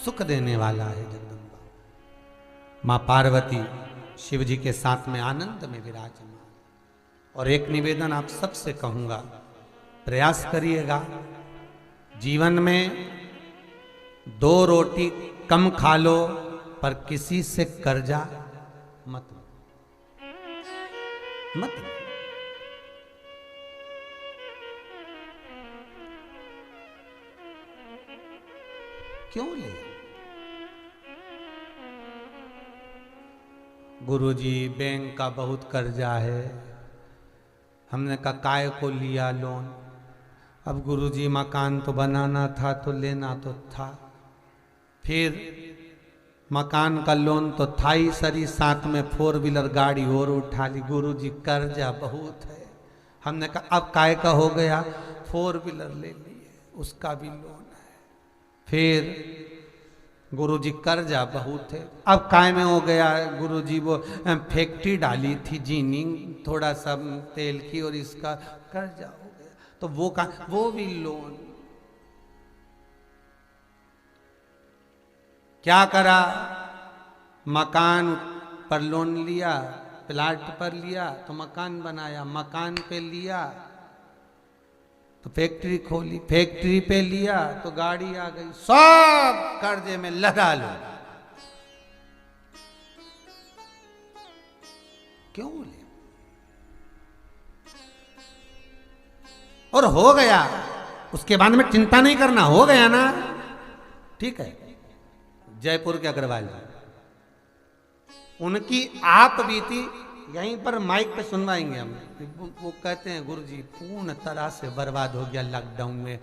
सुख देने वाला है जगदम्बा। मां पार्वती शिव जी के साथ में आनंद में विराजमान। और एक निवेदन आप सबसे कहूंगा, प्रयास करिएगा जीवन में 2 रोटी कम खा लो पर किसी से कर्जा मत लो, मत लो। क्यों ले? गुरुजी बैंक का बहुत कर्जा है। हमने कहा काय को लिया लोन? अब गुरुजी मकान तो बनाना था तो लेना तो था, फिर मकान का लोन तो था ही सरी, साथ में 4 व्हीलर गाड़ी और उठा ली। गुरुजी कर्जा बहुत है। हमने कहा अब काय का हो गया? 4 व्हीलर ले लिए, उसका भी लोन है। फिर गुरुजी कर्जा बहुत है, अब काय में हो गया? गुरुजी वो फैक्ट्री डाली थी जीनिंग, थोड़ा सा तेल की, और इसका कर्जा हो गया, तो वो भी लोन। क्या करा? मकान पर लोन लिया, प्लाट पर लिया तो मकान बनाया, मकान पे लिया तो फैक्ट्री खोली, फैक्ट्री पे लिया तो गाड़ी आ गई, सब कर्जे में लगा लो। क्यों ले? और हो गया, उसके बाद में चिंता नहीं करना, हो गया ना, ठीक है। जयपुर के अग्रवाल जी, उनकी आप बीती यहीं पर माइक पे सुनवाएंगे हम। वो कहते हैं गुरुजी पूर्ण तरह से बर्बाद हो गया लॉकडाउन में,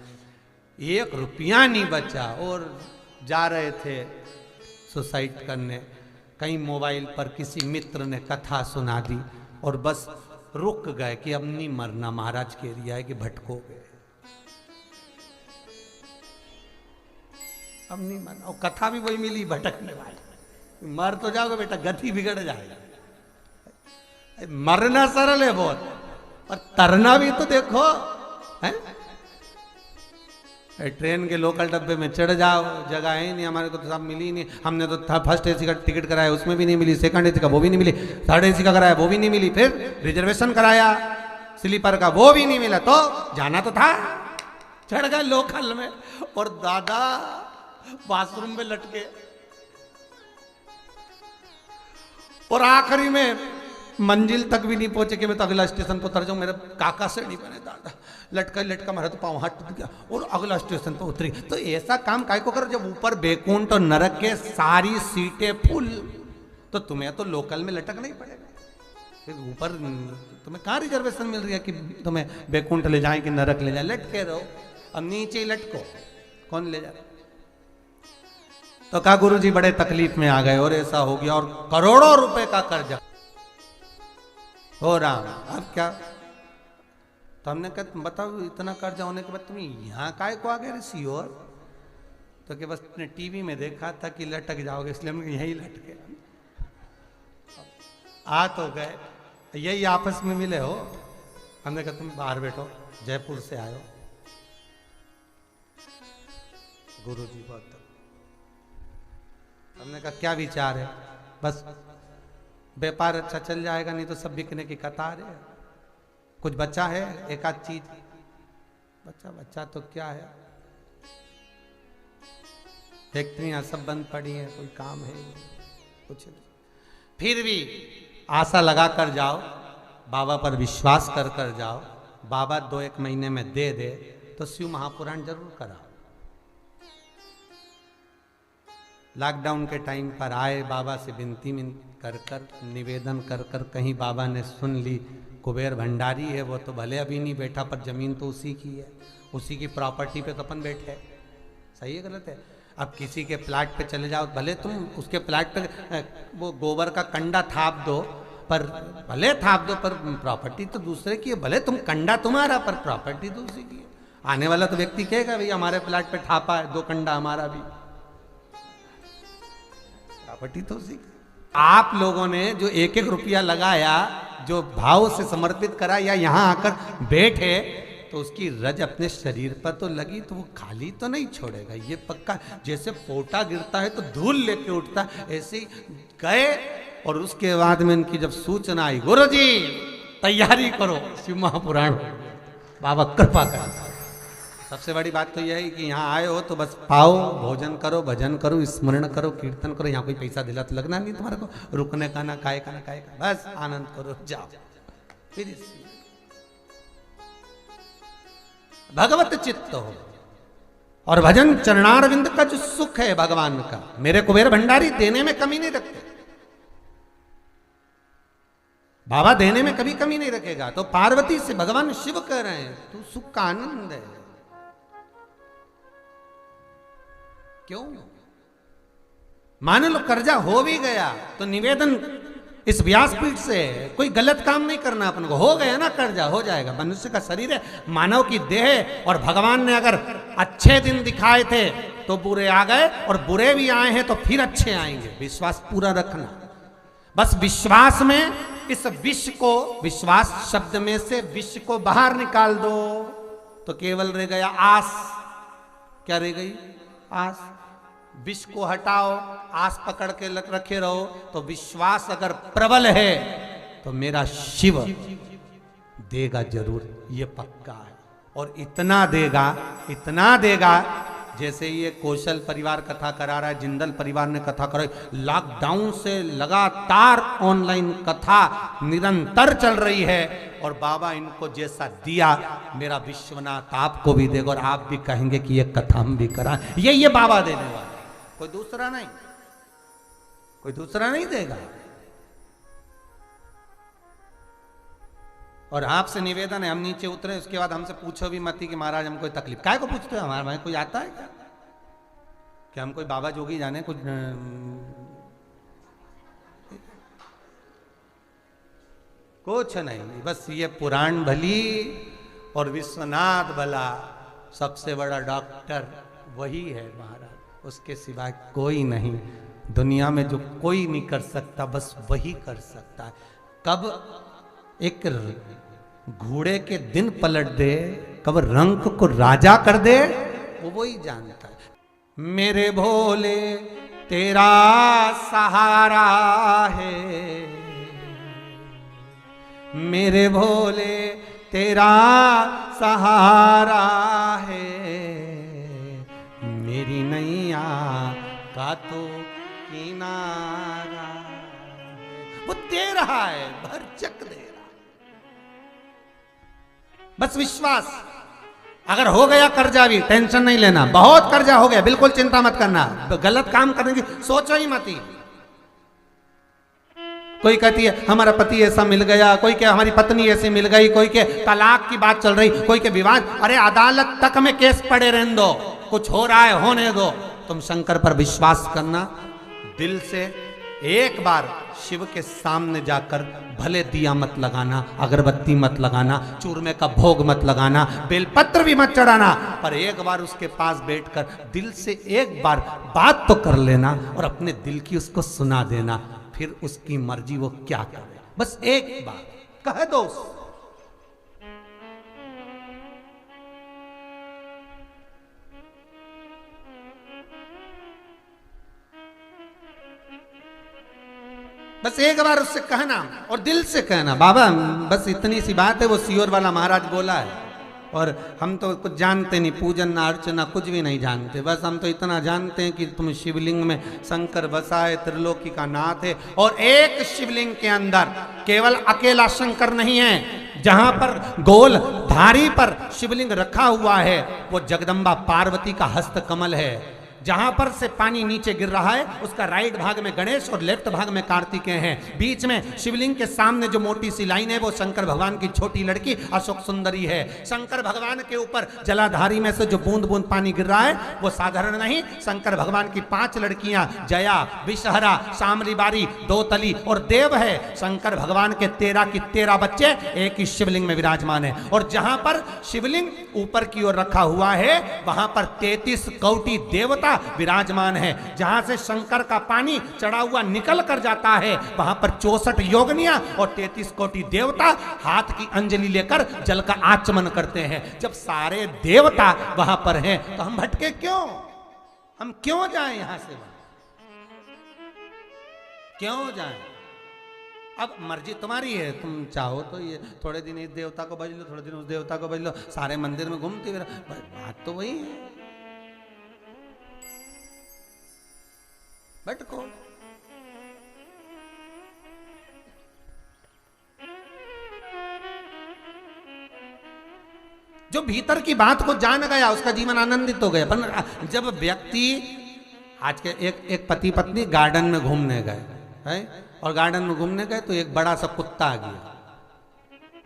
1 रुपया नहीं बचा, और जा रहे थे सुसाइड करने। कहीं मोबाइल पर किसी मित्र ने कथा सुना दी और बस रुक गए कि अब नहीं मरना, महाराज कह दिया है कि भटकोगे, अब नहीं मरना। और कथा भी वही मिली, भटकने वाली। मर तो जाओगे बेटा, गति बिगड़ जाएगा। मरना सरल है बहुत, और तरना भी तो देखो है। ट्रेन के लोकल डब्बे में चढ़ जाओ, जगह ही नहीं, हमारे को तो सब मिली ही नहीं। हमने तो फर्स्ट एसी का टिकट कराया, उसमें भी नहीं मिली, सेकंड एसी का वो भी नहीं मिली, थर्ड एसी का कराया वो भी नहीं मिली, फिर रिजर्वेशन कराया स्लीपर का वो भी नहीं मिला, तो जाना तो था, चढ़ गए लोकल में, और दादा बाथरूम में लटके, और आखिरी में मंजिल तक भी नहीं पहुंचे कि मैं तो अगला स्टेशन पर उतर जाऊं, मेरे काका से नहीं बने दादा, लटका लटका मारा तो पाँव हाथ टूट गया और अगला स्टेशन पर उतरी। तो ऐसा काम काय को कर, जब ऊपर बैकुंठ और नरक के सारी सीटें फुल, तो तुम्हें तो लोकल में लटकना ही पड़ेगा। फिर ऊपर तुम्हें कहाँ रिजर्वेशन मिल रही है कि तुम्हें बैकुंठ ले जाए कि नरक ले जाए? लटके रहो, अब नीचे ही लटको, कौन ले जाए? तो कहा गुरुजी बड़े तकलीफ में आ गए और ऐसा हो गया, और करोड़ों रुपए का कर्जा हो रहा, अब क्या? तो हमने कहा बताओ इतना कर्जा होने के बाद तुम यहाँ काय को आ गए ऋषि? और तो कि बस तुमने टीवी में देखा था कि लटक जाओगे, इसलिए हम यही लटके। आ तो गए, यही आपस में मिले हो। हमने कहा तुम बाहर बैठो, जयपुर से आयो। गुरुजी बहुत, हमने कहा क्या विचार है? बस व्यापार अच्छा चल जाएगा, नहीं तो सब बिकने की कतार है। कुछ बचा है एक आध चीज? बच्चा तो क्या है, फैक्ट्रियां सब बंद पड़ी हैं, कोई काम है कुछ नहीं। फिर भी आशा लगा कर जाओ, बाबा पर विश्वास कर कर जाओ, बाबा 2-1 महीने में दे दे तो शिव महापुराण जरूर कराओ। लॉकडाउन के टाइम पर आए, बाबा से विनती कर कर, निवेदन कर कर, कहीं बाबा ने सुन ली। कुबेर भंडारी है वो, तो भले अभी नहीं बैठा पर जमीन तो उसी की है, उसी की प्रॉपर्टी पे तो अपन बैठे। सही है गलत है? अब किसी के प्लाट पे चले जाओ, भले तुम उसके प्लाट पे वो गोबर का कंडा थाप दो, पर भले थाप दो पर प्रॉपर्टी तो दूसरे की है। भले तुम कंडा तुम्हारा पर प्रॉपर्टी दूसरी की है। आने वाला तो व्यक्ति कहेगा भाई हमारे प्लाट पे थापा है, 2 कंडा हमारा भी, प्रॉपर्टी तो उसी की। आप लोगों ने जो 1-1 रुपया लगाया जो भाव से समर्पित करा या यहाँ आकर बैठे तो उसकी रज अपने शरीर पर तो लगी तो वो खाली तो नहीं छोड़ेगा, ये पक्का। जैसे पोटा गिरता है तो धूल लेके उठता, ऐसे ही गए। और उसके बाद में इनकी जब सूचना आई, गुरुजी तैयारी करो, शिव महापुराण, बाबा कृपा कर। सबसे बड़ी बात तो यह है कि यहाँ आए हो तो बस पाओ, भोजन करो, भजन करो, स्मरण करो, कीर्तन करो। यहाँ कोई पैसा दिला तो लगना नहीं तुम्हारे को, रुकने का ना खाए का ना खाए का, बस आनंद करो, जाओ। फिर भगवत चित्त हो और भजन चरणारविंद का जो सुख है भगवान का। मेरे कुबेर भंडारी देने में कमी नहीं रखते, बाबा देने में कभी कमी नहीं रखेगा। तो पार्वती से भगवान शिव कह रहे हैं तू सुख का आनंद है। क्यों? मान लो कर्जा हो भी गया तो निवेदन इस व्यासपीठ से, कोई गलत काम नहीं करना अपन को। हो गया ना कर्जा, हो जाएगा। मनुष्य का शरीर है, मानव की देह है, और भगवान ने अगर अच्छे दिन दिखाए थे तो बुरे आ गए, और बुरे भी आए हैं तो फिर अच्छे आएंगे। विश्वास पूरा रखना, बस विश्वास में इस विष को, विश्वास शब्द में से विष को बाहर निकाल दो तो केवल रह गया आस। क्या रह गई? आस। विष को हटाओ, आस पकड़ के रखे रहो। तो विश्वास अगर प्रबल है तो मेरा शिव देगा जरूर, ये पक्का है। और इतना देगा, इतना देगा, जैसे ये कौशल परिवार कथा करा रहा है, जिंदल परिवार ने कथा कराई। लॉकडाउन से लगातार ऑनलाइन कथा निरंतर चल रही है, और बाबा इनको जैसा दिया, मेरा विश्वनाथ आपको भी देगा, और आप भी कहेंगे कि ये कथा हम भी करा। ये बाबा देने वाला, कोई दूसरा नहीं, कोई दूसरा नहीं देगा। और आपसे निवेदन है, हम नीचे उतरे उसके बाद हमसे पूछो भी मत कि महाराज हम कोई तकलीफ, काय को पूछते हो? हमारे भाई कोई आता है क्या? क्या हम कोई बाबा जोगी जाने कुछ? कुछ नहीं, बस ये पुराण भली और विश्वनाथ भला, सबसे बड़ा डॉक्टर वही है महाराज, उसके सिवाय कोई नहीं। दुनिया में जो कोई नहीं कर सकता बस वही कर सकता है। कब एक घोड़े के दिन पलट दे, कब रंक को राजा कर दे, वो वही जानता है। मेरे भोले तेरा सहारा है, मेरे भोले तेरा सहारा है, मेरी नैया का तो किनारा है। वो दे रहा है, भरचक दे रहा। बस विश्वास। अगर हो गया कर्जा भी टेंशन नहीं लेना, बहुत कर्जा हो गया बिल्कुल चिंता मत करना, गलत काम करने की सोचो ही मत। कोई कहती है हमारा पति ऐसा मिल गया, कोई के हमारी पत्नी ऐसी मिल गई, कोई के तलाक की बात चल रही, कोई के विवाद, अरे अदालत तक में केस पड़े रहने दो, कुछ हो रहा है होने दो। तुम शंकर पर विश्वास करना दिल से। एक बार शिव के सामने जाकर भले दिया मत लगाना, अगरबत्ती मत लगाना, चूरमे का भोग मत लगाना, बेलपत्र भी मत चढ़ाना, पर एक बार उसके पास बैठकर दिल से एक बार बात तो कर लेना और अपने दिल की उसको सुना देना, फिर उसकी मर्जी वो क्या करे, बस एक बार कह दो। बस एक बार उससे कहना और दिल से कहना, बाबा बस इतनी सी बात है, वो सियोर वाला महाराज बोला है, और हम तो कुछ जानते नहीं, पूजन ना अर्चना कुछ भी नहीं जानते, बस हम तो इतना जानते हैं कि तुम शिवलिंग में शंकर बसा है, त्रिलोकी का नाथ है, और एक शिवलिंग के अंदर केवल अकेला शंकर नहीं है, जहां पर गोल धारी पर शिवलिंग रखा हुआ है वो जगदम्बा पार्वती का हस्त कमल है। जहां पर से पानी नीचे गिर रहा है उसका राइट भाग में गणेश और लेफ्ट भाग में कार्तिकेय हैं। बीच में शिवलिंग के सामने जो मोटी सी लाइन है वो शंकर भगवान की छोटी लड़की अशोक सुंदरी है। शंकर भगवान के ऊपर जलाधारी में से जो बूंद बूंद पानी गिर रहा है वो साधारण नहीं, शंकर भगवान की 5 लड़कियां जया, विषहरा, शामली बारी, दोतली और देव है। शंकर भगवान के 13 की 13 बच्चे एक ही शिवलिंग में विराजमान है। और जहां पर शिवलिंग ऊपर की ओर रखा हुआ है, वहां पर 33 कोटि देवता विराजमान है। जहां से शंकर का पानी चढ़ा हुआ निकल कर जाता है, वहां पर 64 योगनियां और 33 कोटि देवता हाथ की अंजलि लेकर जल का आचमन करते हैं। जब सारे देवता वहां पर हैं तो हम भटके क्यों? हम क्यों जाएं यहां से? क्यों जाएं? अब मर्जी तुम्हारी है, तुम चाहो तो ये थोड़े दिन इस देवता को भज लो, थोड़े दिन उस देवता को भज लो, सारे मंदिर में घूमते हुए, बात तो वही है, भटको। जो भीतर की बात को जान गया उसका जीवन आनंदित हो गया। पर जब व्यक्ति, आज के एक पति पत्नी गार्डन में घूमने गए है, और गार्डन में घूमने गए तो एक बड़ा सा कुत्ता आ गया।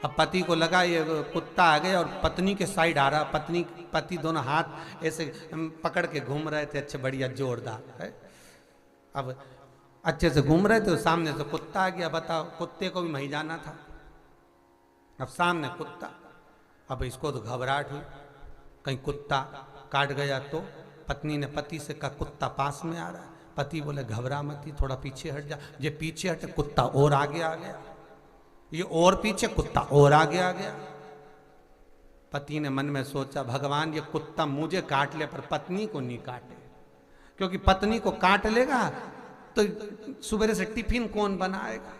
अब पति को लगा ये कुत्ता आ गया और पत्नी के साइड आ रहा, पति दोनों हाथ ऐसे पकड़ के घूम रहे थे, अच्छे बढ़िया जोरदार है। अब अच्छे से घूम रहे थे तो सामने से कुत्ता आ गया। बताओ, कुत्ते को भी वहीं जाना था। अब सामने कुत्ता, अब इसको तो घबराहट हुई, कहीं कुत्ता काट गया तो। पत्नी ने पति से कहा कुत्ता पास में आ रहा है। पति बोले घबरा मत, थोड़ा पीछे हट जा। ये पीछे हटे, कुत्ता और आगे आ गया, ये और पीछे, कुत्ता और आगे आ गया। पति ने मन में सोचा भगवान ये कुत्ता मुझे काट ले पर पत्नी को नहीं काटे, क्योंकि पत्नी को काट लेगा तो सुबह से टिफिन कौन बनाएगा,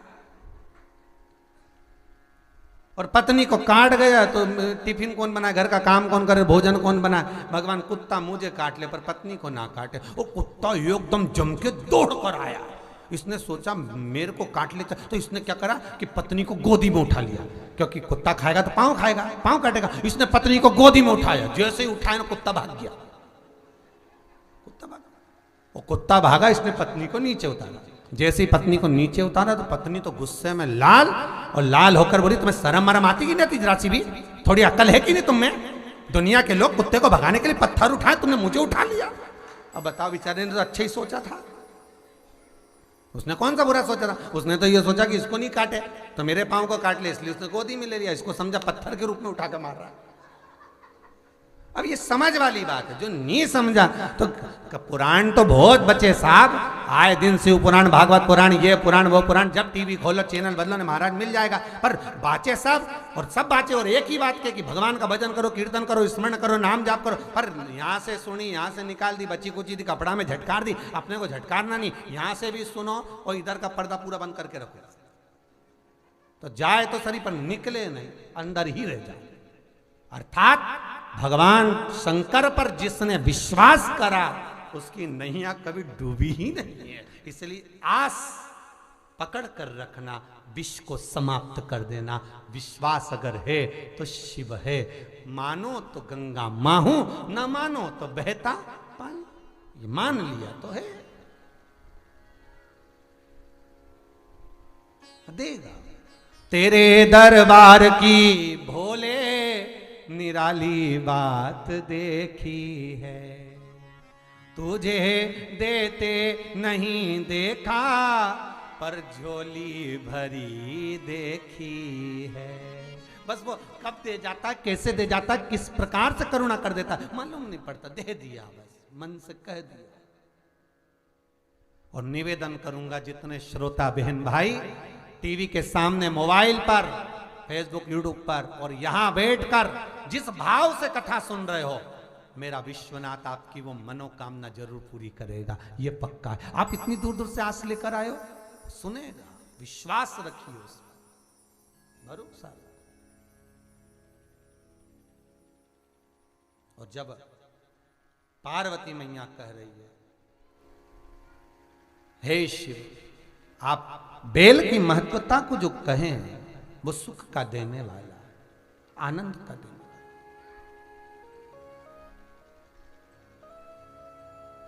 और पत्नी को काट गया तो टिफिन कौन बनाए, घर का काम कौन करे, भोजन कौन बनाए। भगवान कुत्ता मुझे काट ले पर पत्नी को ना काटे। वो कुत्ता एकदम जम के दौड़ कर आया। इसने सोचा मेरे को काट लेता, तो इसने क्या करा कि पत्नी को गोदी में उठा लिया, क्योंकि कुत्ता खाएगा तो पाँव खाएगा, पाँव काटेगा। इसने पत्नी को गोदी में उठाया, जैसे ही उठाया ना कुत्ता भाग गया। कुत्ता भागा, वो कुत्ता भागा, इसने पत्नी को नीचे उतारा। जैसे ही पत्नी को नीचे उतारा तो पत्नी तो गुस्से में लाल, और लाल होकर बोली तुम्हें शर्म मरम आती कि नहीं आती, जरा सी भी थोड़ी अकल है कि नहीं तुम में? दुनिया के लोग कुत्ते को भगाने के लिए पत्थर उठाए, तुमने मुझे उठा लिया। अब बताओ, बेचारे ने तो अच्छा ही सोचा था। उसने कौन सा बुरा सोचा था? उसने तो ये सोचा कि इसको नहीं काटे तो मेरे पाँव को काट ले, इसलिए उसने गोदी में ले लिया। इसको समझा पत्थर के रूप में उठाकर मार रहा है। अब ये समझ वाली बात है। जो नहीं समझा तो पुराण तो बहुत बचे साहब, आए दिन शिव पुराण, भागवत पुराण, ये पुराण वो पुराण, जब टीवी खोलो चैनल बदलो ने महाराज मिल जाएगा। पर बाचे सब, और सब बाचे और एक ही बात के कि भगवान का भजन करो, कीर्तन करो, स्मरण करो, नाम जाप करो। पर यहाँ से सुनी, यहाँ से निकाल दी, बच्ची कुची दी, कपड़ा में झटकार दी, अपने को झटकारना नहीं। यहाँ से भी सुनो और इधर का पर्दा पूरा बंद करके रखो, तो जाए तो सही पर निकले नहीं, अंदर ही रह जाए। अर्थात भगवान शंकर पर जिसने विश्वास करा उसकी नैया कभी डूबी ही नहीं है। इसलिए आस पकड़ कर रखना, विष को समाप्त कर देना। विश्वास अगर है तो शिव है, मानो तो गंगा माहू, न मानो तो बहता पानी। ये मान लिया तो है, देगा। तेरे दरबार की भोले निराली बात देखी है, तुझे देते नहीं देखा पर झोली भरी देखी है। बस वो कब दे जाता, कैसे दे जाता, किस प्रकार से करुणा कर देता मालूम नहीं पड़ता, दे दिया, बस मन से कह दिया। और निवेदन करूंगा जितने श्रोता बहन भाई टीवी के सामने, मोबाइल पर, फेसबुक, यूट्यूब पर और यहां बैठकर जिस भाव से कथा सुन रहे हो, मेरा विश्वनाथ आपकी वो मनोकामना जरूर पूरी करेगा, ये पक्का है। आप इतनी दूर दूर से आस लेकर आए हो, सुनेगा, विश्वास रखिए उसमें, भरोसा। और जब पार्वती मैया कह रही है हे शिव, आप बेल की महत्वता को जो कहें वो सुख का देने वाला, आनंद का देने वाला।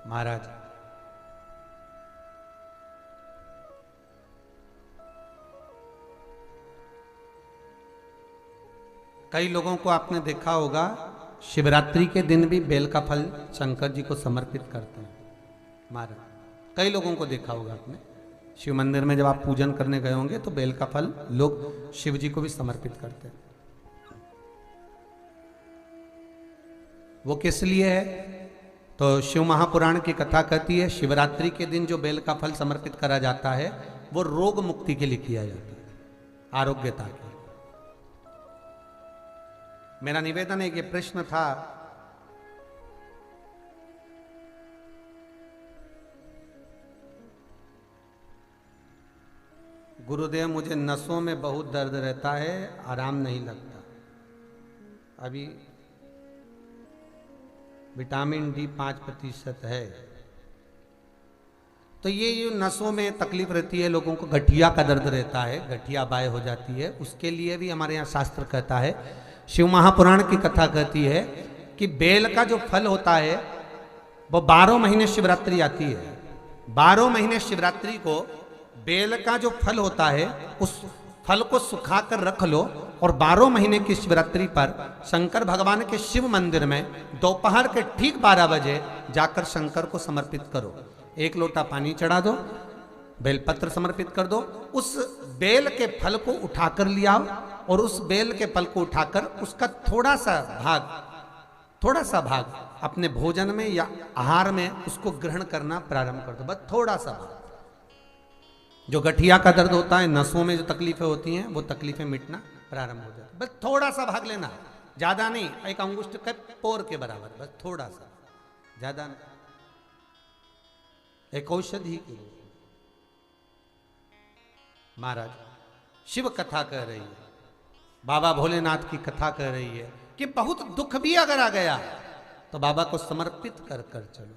महाराज कई लोगों को आपने देखा होगा शिवरात्रि के दिन भी बेल का फल शंकर जी को समर्पित करते हैं। महाराज कई लोगों को देखा होगा आपने, शिव मंदिर में जब आप पूजन करने गए होंगे तो बेल का फल लोग शिव जी को भी समर्पित करते हैं। वो किस लिए है? तो शिव महापुराण की कथा कहती है शिवरात्रि के दिन जो बेल का फल समर्पित करा जाता है वो रोग मुक्ति के लिए किया जाता है, आरोग्यता के। मेरा निवेदन है कि प्रश्न था, गुरुदेव मुझे नसों में बहुत दर्द रहता है, आराम नहीं लगता, अभी विटामिन डी 5% है। तो ये नसों में तकलीफ रहती है, लोगों को गठिया का दर्द रहता है, गठिया बाय हो जाती है, उसके लिए भी हमारे यहाँ शास्त्र कहता है, शिव महापुराण की कथा कहती है कि बेल का जो फल होता है वो 12 महीने शिवरात्रि आती है, 12 महीने शिवरात्रि को बेल का जो फल होता है उस फल को सुखा कर रख लो और 12 महीने की शिवरात्रि पर शंकर भगवान के शिव मंदिर में दोपहर के ठीक 12 बजे जाकर शंकर को समर्पित करो। 1 लोटा पानी चढ़ा दो, बेलपत्र समर्पित कर दो, उस बेल के फल को उठाकर लिया और उस बेल के फल को उठाकर उसका थोड़ा सा भाग अपने भोजन में या आहार में उसको ग्रहण करना प्रारंभ कर दो, बस थोड़ा सा भाग। जो गठिया का दर्द होता है, नसों में जो तकलीफें होती हैं वो तकलीफें मिटना प्रारंभ हो जाती, बस थोड़ा सा भाग लेना, ज्यादा नहीं, 1 अंगुष्ठ के पोर के बराबर, बस थोड़ा सा, ज्यादा नहीं। एक औषधि के रूप में महाराज शिव कथा कह रही है, बाबा भोलेनाथ की कथा कह रही है कि बहुत दुख भी अगर आ गया तो बाबा को समर्पित कर कर चलो,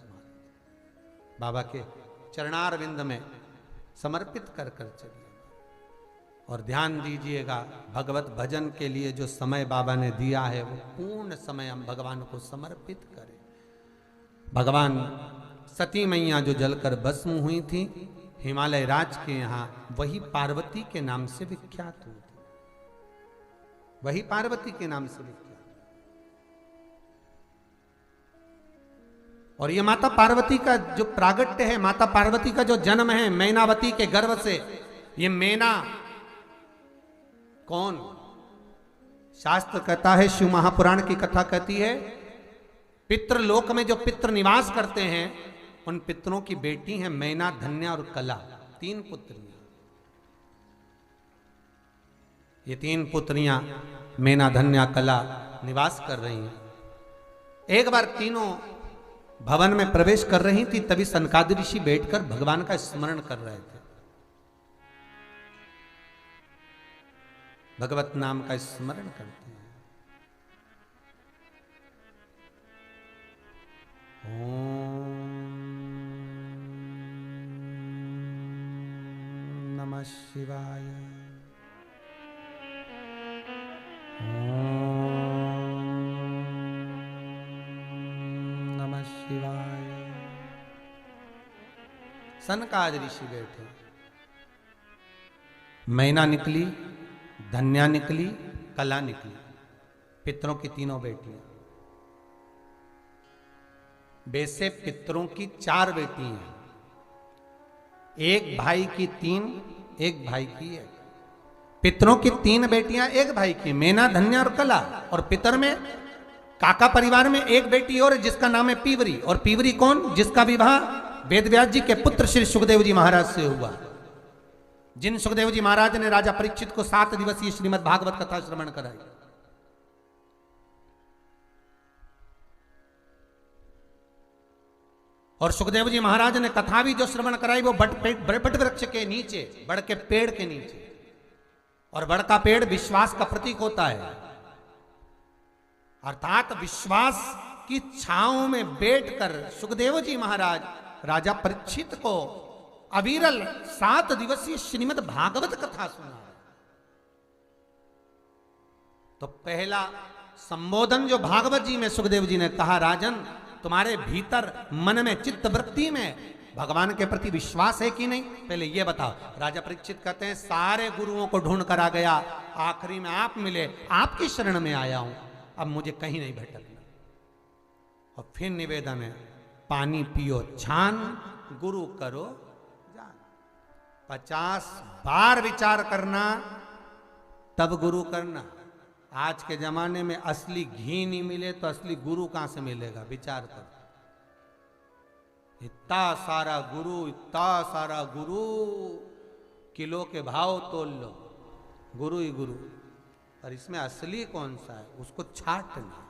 बाबा के चरणारविंद में समर्पित कर कर चलिए। और ध्यान दीजिएगा, भगवत भजन के लिए जो समय बाबा ने दिया है वो पूर्ण समय हम भगवान को समर्पित करें। भगवान सती मैया जो जलकर भस्म हुई थी हिमालय राज के यहाँ, वही पार्वती के नाम से विख्यात हुई थी, वही पार्वती के नाम से विख्यात। और ये माता पार्वती का जो प्रागट्य है, माता पार्वती का जो जन्म है मैनावती के गर्भ से, ये मैना कौन? शास्त्र कहता है, शिव महापुराण की कथा कहती है, पितृलोक में जो पितृ निवास करते हैं उन पितरों की बेटी हैं मैना, धन्या और कला, 3 पुत्रियां। ये 3 पुत्रियां मैना, धन्या, कला निवास कर रही हैं। एक बार तीनों भवन में प्रवेश कर रही थी, तभी सनकादि ऋषि बैठकर भगवान का स्मरण कर रहे थे, भगवत नाम का स्मरण करते हैं। ओम नमः शिवाय। शिवाय। सनकादि ऋषि बैठे, मैना निकली, धन्या निकली, कला निकली, पितरों की तीनों बेटियां। वैसे पितरों की 4 बेटी हैं, एक भाई की 3, एक भाई की 1। पितरों की 3 बेटियां एक भाई की, मैना, धन्या और कला। और पितर में काका परिवार में एक बेटी और जिसका नाम है पीवरी। और पीवरी कौन? जिसका विवाह वेदव्यास जी के पुत्र श्री सुखदेव जी महाराज से हुआ, जिन सुखदेव जी महाराज ने राजा परीक्षित को 7 दिवसीय श्रीमद् भागवत कथा श्रवण कराई। और सुखदेव जी महाराज ने कथा भी जो श्रवण कराई वो बट वृक्ष के नीचे, बड़ के पेड़ के नीचे। और बड़ का पेड़ विश्वास का प्रतीक होता है, अर्थात विश्वास की छांव में बैठकर सुखदेव जी महाराज राजा परीक्षित को अविरल 7 दिवसीय श्रीमद् भागवत कथा सुना। तो पहला संबोधन जो भागवत जी में सुखदेव जी ने कहा, राजन तुम्हारे भीतर मन में चित्त वृत्ति में भगवान के प्रति विश्वास है कि नहीं, पहले ये बताओ। राजा परीक्षित कहते हैं सारे गुरुओं को ढूंढ कर आ गया, आखिरी में आप मिले, आपकी शरण में आया हूं, अब मुझे कहीं नहीं भटकना। और फिर निवेदन है, पानी पियो छान, गुरु करो जान। 50 बार विचार करना तब गुरु करना। आज के जमाने में असली घी नहीं मिले तो असली गुरु कहां से मिलेगा? विचार कर। इतना सारा गुरु, किलो के भाव तोल लो, गुरु ही गुरु। और इसमें असली कौन सा है, उसको छाटना।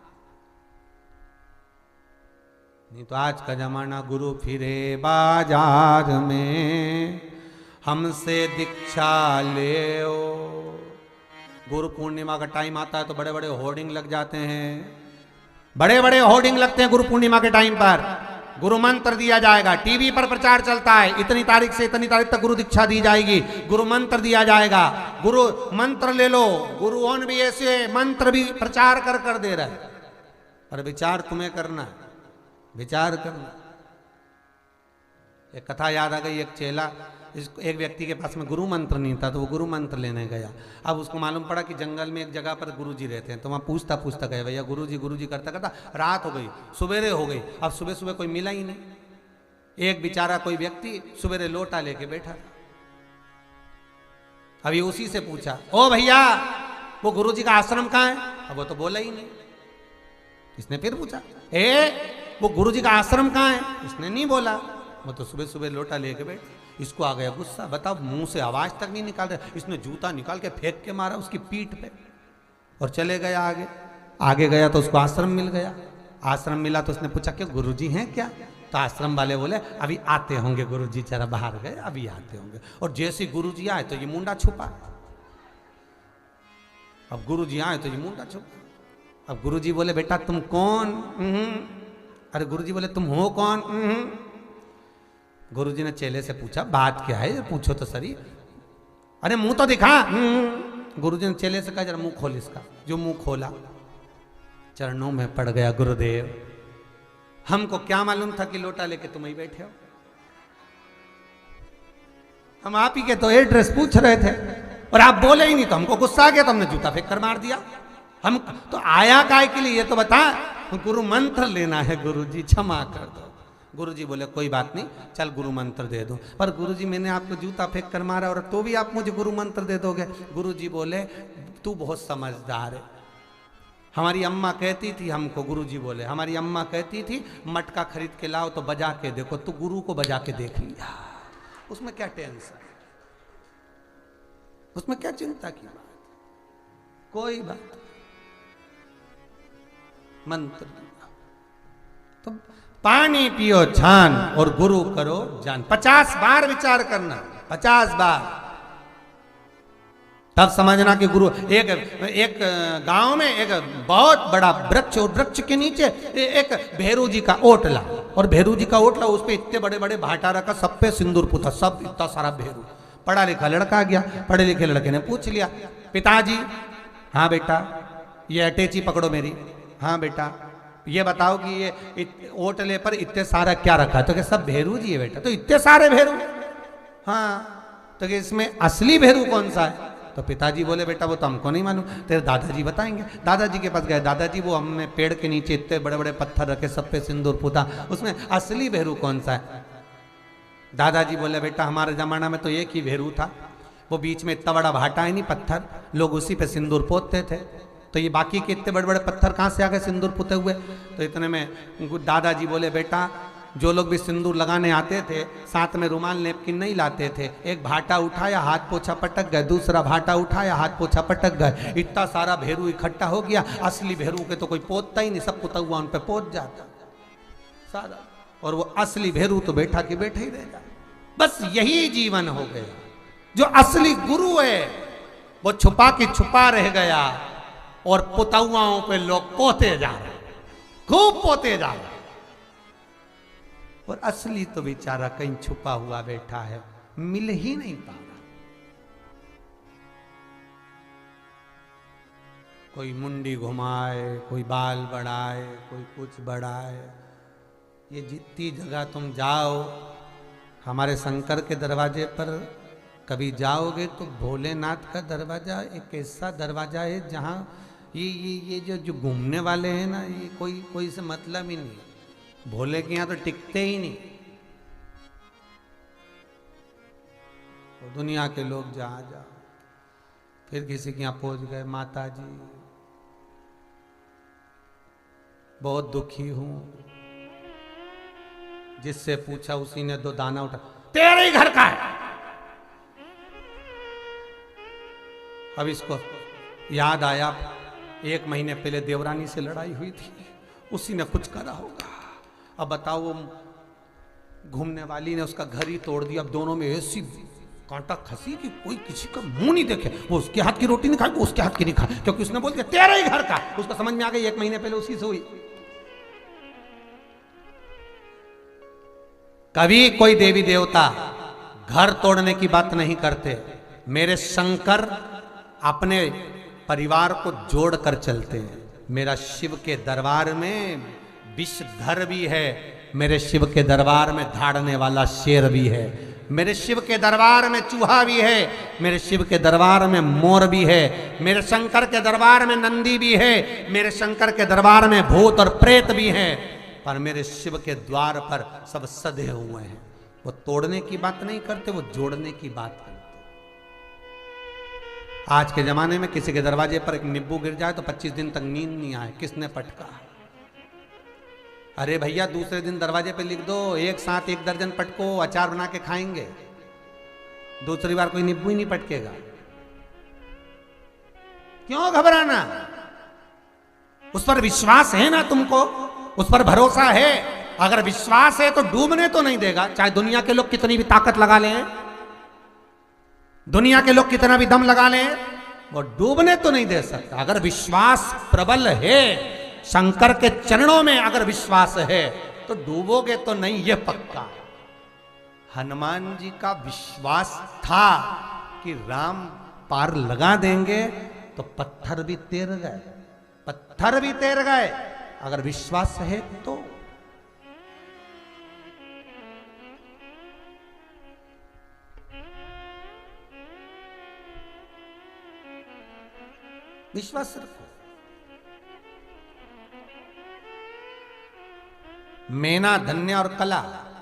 नहीं तो आज का जमाना, गुरु फिरे बाजार में हमसे दीक्षा ले। गुरु पूर्णिमा का टाइम आता है तो बड़े बड़े होर्डिंग लग जाते हैं, बड़े बड़े होर्डिंग लगते हैं गुरु पूर्णिमा के टाइम पर। गुरु मंत्र दिया जाएगा, टीवी पर प्रचार चलता है, इतनी तारीख से इतनी तारीख तक गुरु दीक्षा दी जाएगी, गुरु मंत्र दिया जाएगा, गुरु मंत्र ले लो। गुरुओं ने भी ऐसे मंत्र भी प्रचार कर दे रहा है। पर विचार तुम्हें करना है, विचार करना। एक कथा याद आ गई, एक चेला, एक व्यक्ति के पास में गुरु मंत्र नहीं था तो वो गुरु मंत्र लेने गया। अब उसको मालूम पड़ा कि जंगल में एक जगह पर गुरुजी रहते हैं, तो वहाँ पूछता गया, भैया गुरुजी करता करता रात हो गई, सवेरे हो गई। अब सुबह सुबह कोई मिला ही नहीं। एक बेचारा कोई व्यक्ति सवेरे लोटा लेके बैठा। अभी उसी से पूछा, ओ भैया वो गुरुजी का आश्रम कहाँ है? अब वो तो बोला ही नहीं। इसने फिर पूछा, वो गुरुजी का आश्रम कहाँ है? इसने नहीं बोला। वो तो सुबह सुबह लोटा लेके बैठ। इसको आ गया गुस्सा, बताओ मुंह से आवाज तक नहीं निकाल रहा। इसने जूता निकाल के फेंक के मारा उसकी पीठ पे और चले गया आगे गया तो उसको आश्रम मिल गया। आश्रम मिला तो उसने पूछा कि गुरुजी हैं क्या? तो आश्रम वाले बोले अभी आते होंगे गुरुजी, जरा बाहर गए, अभी आते होंगे। और जैसे गुरुजी आए तो ये मुंडा छुपा। अब गुरुजी आए तो ये मुंडा छुपा। अब गुरुजी बोले बेटा तुम कौन? अरे गुरुजी बोले तुम हो कौन? गुरुजी ने चेले से पूछा बात क्या है, पूछो तो सही। अरे मुंह तो दिखा। गुरुजी ने चेले से कहा जरा मुंह खोल इसका। जो मुंह खोला, चरणों में पड़ गया, गुरुदेव हमको क्या मालूम था कि लोटा लेके तुम ही बैठे हो। हम आप ही के तो एड्रेस पूछ रहे थे और आप बोले ही नहीं, तो हमको गुस्सा आ गया तो हमने जूता फेंक कर मार दिया। हम तो आया काय के लिए ये तो बता। गुरु मंत्र लेना है गुरुजी, क्षमा कर दो। गुरुजी बोले कोई बात नहीं, चल गुरु मंत्र दे दो। पर गुरुजी मैंने आपको जूता फेंक कर मारा और तो भी आप मुझे गुरु मंत्र दे दोगे? गुरुजी बोले तू बहुत समझदार है। हमारी अम्मा कहती थी हमको, गुरुजी बोले हमारी अम्मा कहती थी मटका खरीद के लाओ तो बजा के देखो, तू गुरु को बजा के देख लिया, उसमें क्या टेंशन, उसमें क्या चिंता की बात, कोई बात। मंत्र तो पानी पियो छान और गुरु करो जान। 50 बार विचार करना, 50 बार, तब समझना कि गुरु। एक गांव में एक बहुत बड़ा वृक्ष, और वृक्ष के नीचे एक भेरू जी का ओटला, और भेरू जी का ओटला, उस पे इतने बड़े बड़े भाटा रखा, सब पे सिंदूर पुता, सब इतना सारा भेरू। पढ़ा लिखा लड़का आ गया, पढ़े लिखे लड़के ने पूछ लिया, पिताजी हाँ बेटा, ये अटैची पकड़ो मेरी, हाँ बेटा ये बताओ कि ये ओटले पर इतने सारा क्या रखा है? तो क्या सब भेरू जी है बेटा? तो इतने सारे भेरू? हाँ। तो क्या इसमें असली भेरू कौन सा है? तो पिताजी बोले बेटा वो तो हमको नहीं मालूम, तेरे दादाजी बताएंगे। दादाजी के पास गए, दादाजी वो हमने पेड़ के नीचे इतने बड़े बड़े पत्थर रखे, सब पे सिंदूर पुता, उसमें असली भेरू कौन सा है? दादाजी बोले बेटा हमारे जमाना में तो एक ही भेरू था, वो बीच में इतना बड़ा भाटा है नहीं पत्थर, लोग उसी पे सिंदूर पोतते थे। तो ये बाकी के इतने बड़े बड़े पत्थर कहाँ से आ गए सिंदूर पुते हुए? तो इतने में दादाजी बोले बेटा जो लोग भी सिंदूर लगाने आते थे साथ में रुमाल नैपकिन नहीं लाते थे। एक भाटा उठाया हाथ पोछा पटक गए, दूसरा भाटा उठाया हाथ पोछा पटक गए, इतना सारा भेरू इकट्ठा हो गया। असली भेरू के तो कोई पोतता ही नहीं, सब पुता हुआ उन पे पोत जाता सारा, और वो असली भेरू तो बैठा के बैठा ही रहेगा। बस यही जीवन हो गया। जो असली गुरु है वो छुपा के छुपा रह गया और पुतौआओं पे लोग पोते जा रहे, खूब पोते जा रहे, और असली तो बेचारा कहीं छुपा हुआ बैठा है, मिल ही नहीं पा रहा। कोई मुंडी घुमाए, कोई बाल बढ़ाए, कोई कुछ बढ़ाए। ये जितनी जगह तुम जाओ, हमारे शंकर के दरवाजे पर कभी जाओगे तो भोलेनाथ का दरवाजा एक ऐसा दरवाजा है जहाँ ये जो घूमने वाले हैं ना, ये कोई से मतलब ही नहीं। भोले के यहाँ तो टिकते ही नहीं। तो दुनिया के लोग जहाँ जाओ, फिर किसी के यहाँ पहुँच गए, माता जी बहुत दुखी हूं। जिससे पूछा उसी ने 2 दाना उठा, तेरे ही घर का है। अब इसको याद आया 1 महीने पहले देवरानी से लड़ाई हुई थी, उसी ने कुछ करा होगा। अब बताओ, वो घूमने वाली ने उसका घर ही तोड़ दिया। अब दोनों में ऐसी कांटा खसी कि कोई किसी का मुंह नहीं देखे। वो उसके हाथ की रोटी नहीं खाए, वो उसके हाथ की नहीं खाए, क्योंकि उसने बोल दिया तेरा ही घर का। उसको समझ में आ गई 1 महीने पहले उसी से हुई। कभी कोई देवी देवता घर तोड़ने की बात नहीं करते। मेरे शंकर अपने परिवार को जोड़ कर चलते हैं। मेरा शिव के दरबार में विषधर भी है, मेरे शिव के दरबार में धाड़ने वाला शेर भी है, मेरे शिव के दरबार में चूहा भी है, मेरे शिव के दरबार में मोर भी है, मेरे शंकर के दरबार में नंदी भी है, मेरे शंकर के दरबार में भूत और प्रेत भी है। पर मेरे शिव के द्वार पर सब सधे हुए हैं। वो तोड़ने की बात नहीं करते, वो जोड़ने की बात करते। आज के जमाने में किसी के दरवाजे पर एक नींबू गिर जाए तो 25 दिन तक नींद नहीं आए, किसने पटका। अरे भैया दूसरे दिन दरवाजे पे लिख दो, एक साथ 1 दर्जन पटको, अचार बना के खाएंगे। दूसरी बार कोई नींबू ही नहीं पटकेगा। क्यों घबराना? उस पर विश्वास है ना तुमको, उस पर भरोसा है। अगर विश्वास है तो डूबने तो नहीं देगा। चाहे दुनिया के लोग कितनी भी ताकत लगा लें, दुनिया के लोग कितना भी दम लगा लें, वो डूबने तो नहीं दे सकता। अगर विश्वास प्रबल है, शंकर के चरणों में अगर विश्वास है तो डूबोगे तो नहीं, ये पक्का। हनुमान जी का विश्वास था कि राम पार लगा देंगे, तो पत्थर भी तैर गए, पत्थर भी तैर गए। अगर विश्वास है तो विश्वास रखो। मेना, धन्या और कला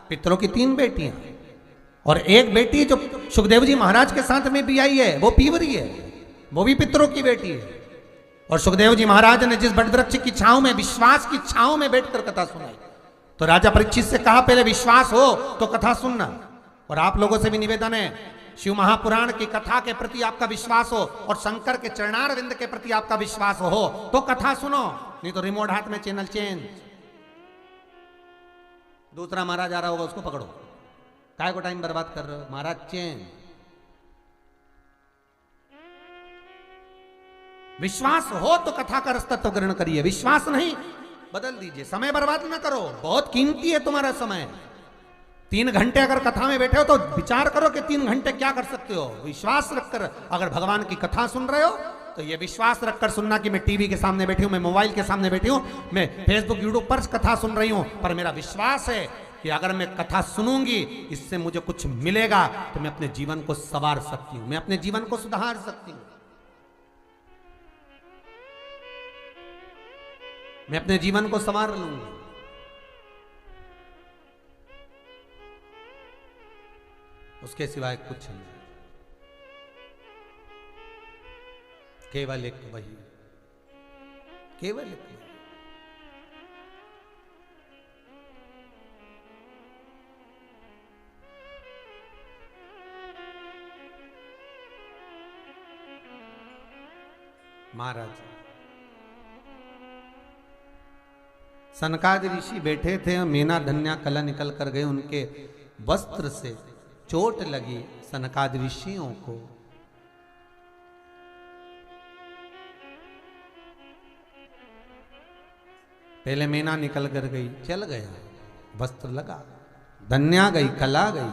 पितरों की 3 बेटियां, और एक बेटी जो सुखदेव जी महाराज के साथ में भी आई है, वो पीवरी है, वो भी पितरों की बेटी है। और सुखदेव जी महाराज ने जिस वटवृक्ष की छांव में, विश्वास की छांव में बैठकर कथा सुनाई, तो राजा परीक्षित से कहा पहले विश्वास हो तो कथा सुनना। और आप लोगों से भी निवेदन है, शिव महापुराण की कथा के प्रति आपका विश्वास हो और शंकर के चरणारविंद के प्रति आपका विश्वास हो तो कथा सुनो, नहीं तो रिमोट हाथ में चैनल चेंज। दूसरा महाराज आ रहा होगा उसको पकड़ो, काय को टाइम बर्बाद कर रहे हो, महाराज चेंज। विश्वास हो तो कथा का रस्तत्व ग्रहण करिए, विश्वास नहीं बदल दीजिए। समय बर्बाद ना करो, बहुत कीमती है तुम्हारा समय। 3 घंटे अगर कथा में बैठे हो तो विचार करो कि 3 घंटे क्या कर सकते हो। विश्वास रखकर अगर भगवान की कथा सुन रहे हो तो ये विश्वास रखकर सुनना कि मैं टीवी के सामने बैठी हूं, मैं मोबाइल के सामने बैठी हूं, मैं फेसबुक यूट्यूब पर कथा सुन रही हूं, पर मेरा विश्वास है कि अगर मैं कथा सुनूंगी इससे मुझे कुछ मिलेगा तो मैं अपने जीवन को संवार सकती हूं, मैं अपने जीवन को सुधार सकती हूं, मैं अपने जीवन को संवार लूंगी। उसके सिवाय कुछ नहीं, केवल एक वही, केवल एक वही। महाराज सनकादि ऋषि बैठे थे, मेना धन्या कला निकल कर गए, उनके वस्त्र से चोट लगी सनकादि ऋषियों को। पहले मेना निकल कर गई, चल गया, वस्त्र लगा, धन्या गई, कला गई।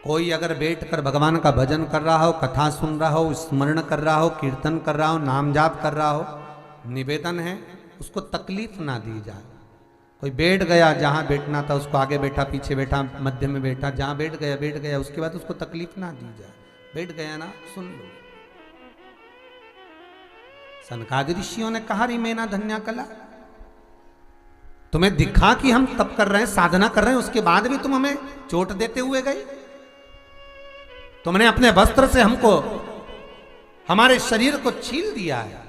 कोई अगर बैठकर भगवान का भजन कर रहा हो, कथा सुन रहा हो, स्मरण कर रहा हो, कीर्तन कर रहा हो, नाम जाप कर रहा हो, निवेदन है उसको तकलीफ ना दी जाए। कोई बैठ गया जहां बैठना था, उसको आगे बैठा, पीछे बैठा, मध्य में बैठा, जहां बैठ गया, उसके बाद उसको तकलीफ ना दी जाए। बैठ गया ना, सुन लो। सनकादि ऋषियों ने कहा री मेना धन्या कला, तुम्हें दिखा कि हम तप कर रहे हैं, साधना कर रहे हैं, उसके बाद भी तुम हमें चोट देते हुए गए। तुमने अपने वस्त्र से हमको, हमारे शरीर को छील दिया है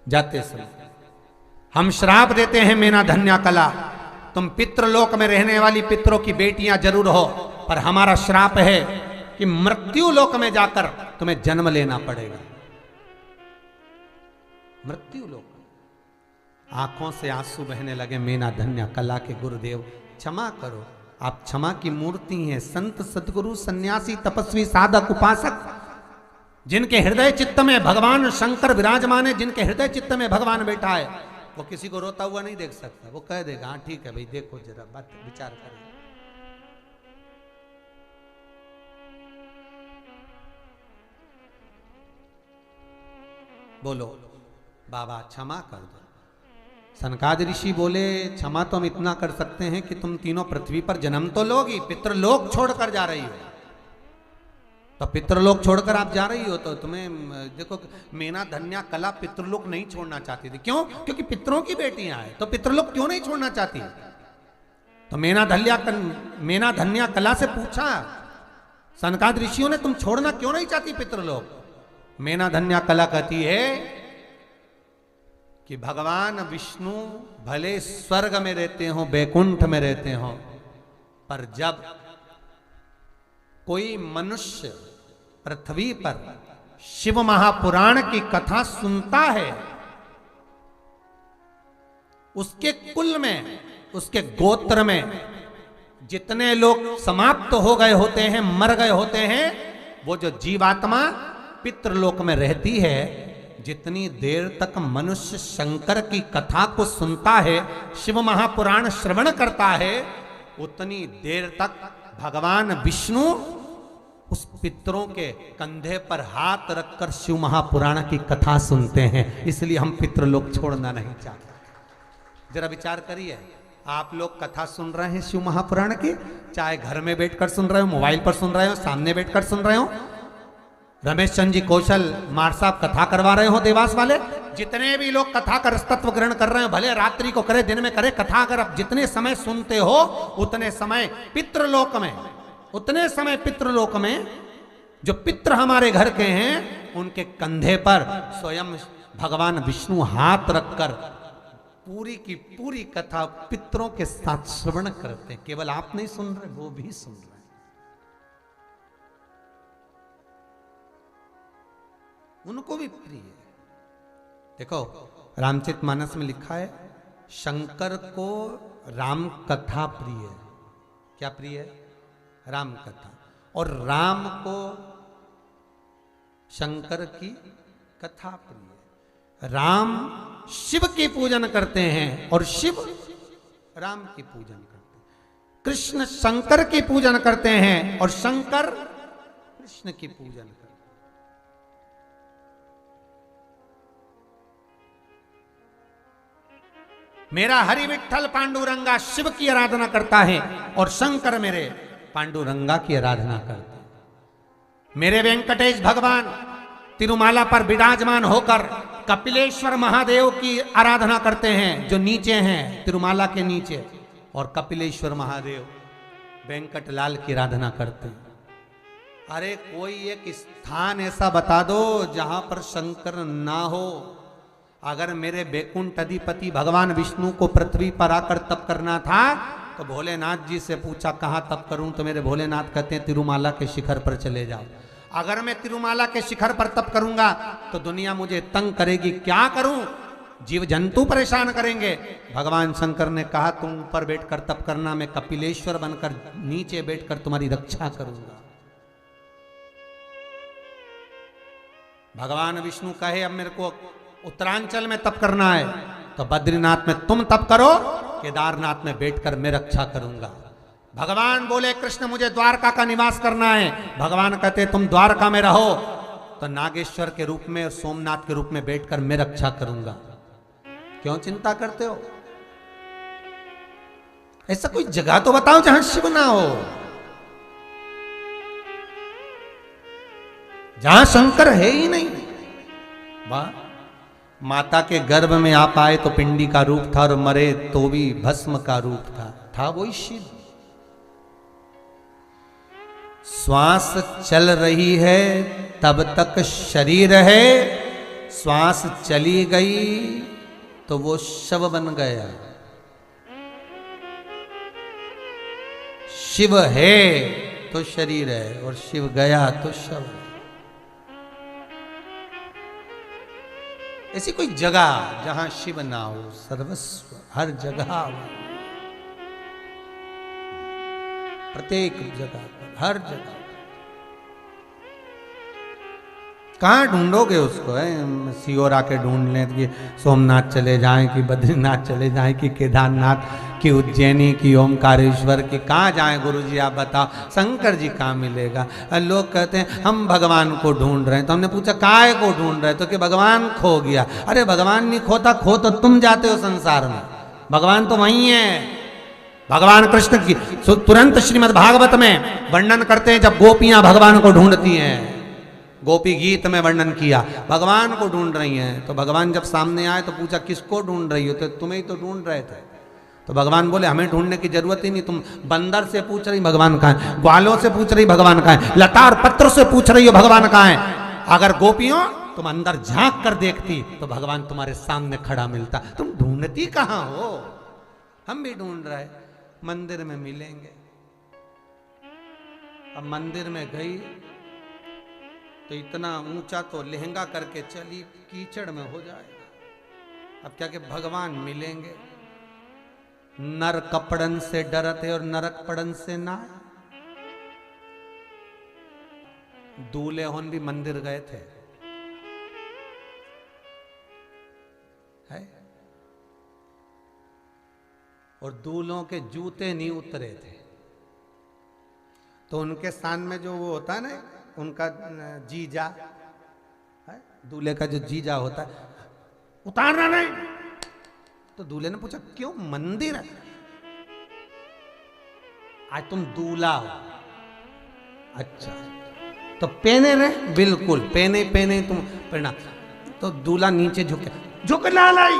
जाते समय। हम श्राप देते हैं मेना धन्या कला, तुम पितृलोक में रहने वाली पितरों की बेटियां जरूर हो, पर हमारा श्राप है कि मृत्यु लोक में जाकर तुम्हें जन्म लेना पड़ेगा। मृत्यु लोक। आंखों से आंसू बहने लगे मेना धन्या कला के गुरुदेव, क्षमा करो, आप क्षमा की मूर्ति हैं। संत सदगुरु सन्यासी तपस्वी साधक उपासक जिनके हृदय चित्त में भगवान शंकर विराजमान है, जिनके हृदय चित्त में भगवान बैठा है, वो किसी को रोता हुआ नहीं देख सकता। वो कह देगा हाँ ठीक है भाई, देखो जरा बात विचार करें। बोलो बाबा क्षमा कर दो। सनकादिक ऋषि बोले क्षमा तो हम इतना कर सकते हैं कि तुम तीनों पृथ्वी पर जन्म तो लोगी, पितृलोक छोड़कर जा रही हो, तो पितृलोक छोड़कर आप जा रही हो तो तुम्हें देखो मेना धन्या कला पितृलोक नहीं छोड़ना चाहती थी। क्यों? क्योंकि पितरों की बेटियां हैं, तो पितृलोक क्यों नहीं छोड़ना चाहती? तो मेना धन्या कला से पूछा सनकादिक ऋषियों ने, तुम छोड़ना क्यों नहीं चाहती पितृलोक? मेना धन्या कला कहती है कि भगवान विष्णु भले स्वर्ग में रहते हो, बैकुंठ में रहते हो, पर जब कोई मनुष्य पृथ्वी पर शिव महापुराण की कथा सुनता है, उसके कुल में, उसके गोत्र में जितने लोग समाप्त हो गए होते हैं, मर गए होते हैं, वो जो जीवात्मा पितृलोक में रहती है, जितनी देर तक मनुष्य शंकर की कथा को सुनता है, शिव महापुराण श्रवण करता है, उतनी देर तक भगवान विष्णु उस पितरों के कंधे पर हाथ रखकर शिव महापुराण की कथा सुनते हैं। इसलिए हम पितृलोक छोड़ना नहीं चाहते। जरा विचार करिए, आप लोग कथा सुन रहे हैं शिव महापुराण की, चाहे घर में बैठकर सुन रहे हो, मोबाइल पर सुन रहे हो, सामने बैठकर सुन रहे हो, रमेश चंद्र जी कौशल मार साहब कथा करवा रहे हो, देवास वाले, जितने भी लोग कथा का तत्व ग्रहण कर रहे हो, भले रात्रि को करे दिन में करे, कथा अगर आप जितने समय सुनते हो उतने समय पितृलोक में, उतने समय पितृलोक में जो पितृ हमारे घर के हैं, उनके कंधे पर स्वयं भगवान विष्णु हाथ रखकर पूरी की पूरी कथा पितरों के साथ श्रवण करते हैं। केवल आप नहीं सुन रहे, वो भी सुन रहे हैं। उनको भी प्रिय है। देखो रामचरितमानस में लिखा है, शंकर को राम कथा प्रिय है। क्या प्रिय है? राम कथा। और राम को शंकर की कथा प्रिय है। राम शिव की पूजन करते हैं और शिव राम की पूजन करते हैं। कृष्ण शंकर की पूजन करते हैं और शंकर कृष्ण की पूजन करते हैं। मेरा हरि विठ्ठल पांडुरंगा शिव की आराधना करता है और शंकर मेरे पांडुरंगा की आराधना करते हैं। मेरे वेंकटेश भगवान तिरुमाला पर विराजमान होकर कपिलेश्वर महादेव की आराधना करते हैं, जो नीचे हैं तिरुमाला के नीचे, और कपिलेश्वर महादेव वेंकटलाल की आराधना करते हैं। अरे कोई एक स्थान ऐसा बता दो जहां पर शंकर ना हो। अगर मेरे बैकुंठ अधिपति भगवान विष्णु को पृथ्वी पर आकर तप करना था तो भोलेनाथ जी से पूछा कहाँ तप करूं, तो मेरे भोलेनाथ कहते हैं तिरुमाला के शिखर पर चले जाओ। अगर मैं तिरुमाला के शिखर पर तप करूंगा तो दुनिया मुझे तंग करेगी, क्या करूं, जीव जंतु परेशान करेंगे। भगवान शंकर ने कहा तुम ऊपर बैठकर तप करना, मैं कपिलेश्वर बनकर नीचे बैठकर तुम्हारी रक्षा करूंगा। भगवान विष्णु कहे अब मेरे को उत्तरांचल में तप करना है, तो बद्रीनाथ में तुम तप करो, केदारनाथ में बैठकर मैं रक्षा करूंगा। भगवान बोले कृष्ण मुझे द्वारका का निवास करना है। भगवान कहते तुम द्वारका में रहो, तो नागेश्वर के रूप में और सोमनाथ के रूप में बैठकर मैं रक्षा करूंगा। क्यों चिंता करते हो? ऐसा कोई जगह तो बताओ जहां शिव ना हो, जहां शंकर है ही नहीं। वाह, माता के गर्भ में आप आए तो पिंडी का रूप था और मरे तो भी भस्म का रूप था वही शिव। श्वास चल रही है तब तक शरीर है, श्वास चली गई तो तो वो शव बन गया। शिव है तो शरीर है और शिव गया तो शव है। ऐसी कोई जगह जहां शिव ना हो, सर्वस्व हर जगह, प्रत्येक जगह पर, हर जगह। कहाँ ढूंढोगे उसको? है सियोर आके ढूंढ लें कि सोमनाथ चले जाएं, कि बद्रीनाथ चले जाएं, कि केदारनाथ, कि उज्जैनी, कि ओमकारेश्वर, कि कहाँ जाएं गुरुजी आप बताओ? शंकर जी कहाँ मिलेगा? लोग कहते हैं हम भगवान को ढूंढ रहे हैं। तो हमने पूछा काय को ढूंढ रहे? तो कि भगवान खो गया। अरे भगवान नहीं खोता, खो तो तुम जाते हो संसार में, भगवान तो वही है। भगवान कृष्ण की तुरंत श्रीमद् भागवत में वर्णन करते हैं जब गोपियां भगवान को ढूंढती हैं। गोपी गीत में वर्णन किया, भगवान को ढूंढ रही हैं। तो भगवान जब सामने आए तो पूछा किसको ढूंढ रही हो? तो तुम्हें ही तो ढूंढ रहे थे। तो भगवान बोले हमें ढूंढने की जरूरत ही नहीं, तुम बंदर से पूछ रही भगवान कहाँ है, ग्वालों से पूछ रही भगवान कहाँ है, लता और पत्र से पूछ रही हो भगवान कहाँ है। अगर गोपियों तुम अंदर झांक कर देखती तो भगवान तुम्हारे सामने खड़ा मिलता। तुम ढूंढती कहाँ हो? हम भी ढूंढ रहे, मंदिर में मिलेंगे। अब मंदिर में गई तो इतना ऊंचा तो लहंगा करके चली, कीचड़ में हो जाएगा। अब क्या कि भगवान मिलेंगे। नर कपड़न से डरते और नरक पड़न से ना। दूल्हे होन भी मंदिर गए थे, है? और दूल्हों के जूते नहीं उतरे थे। तो उनके स्थान में जो वो होता है ना, उनका जीजा है, दूल्हे का जो जीजा होता है, उतारना नहीं। तो दूल्हे ने पूछा क्यों? मंदिर है, आज तुम दूल्हा हो। अच्छा तो पहने रहे, बिल्कुल पहने पहने तुम पहना। तो दूल्हा नीचे झुकना लाई।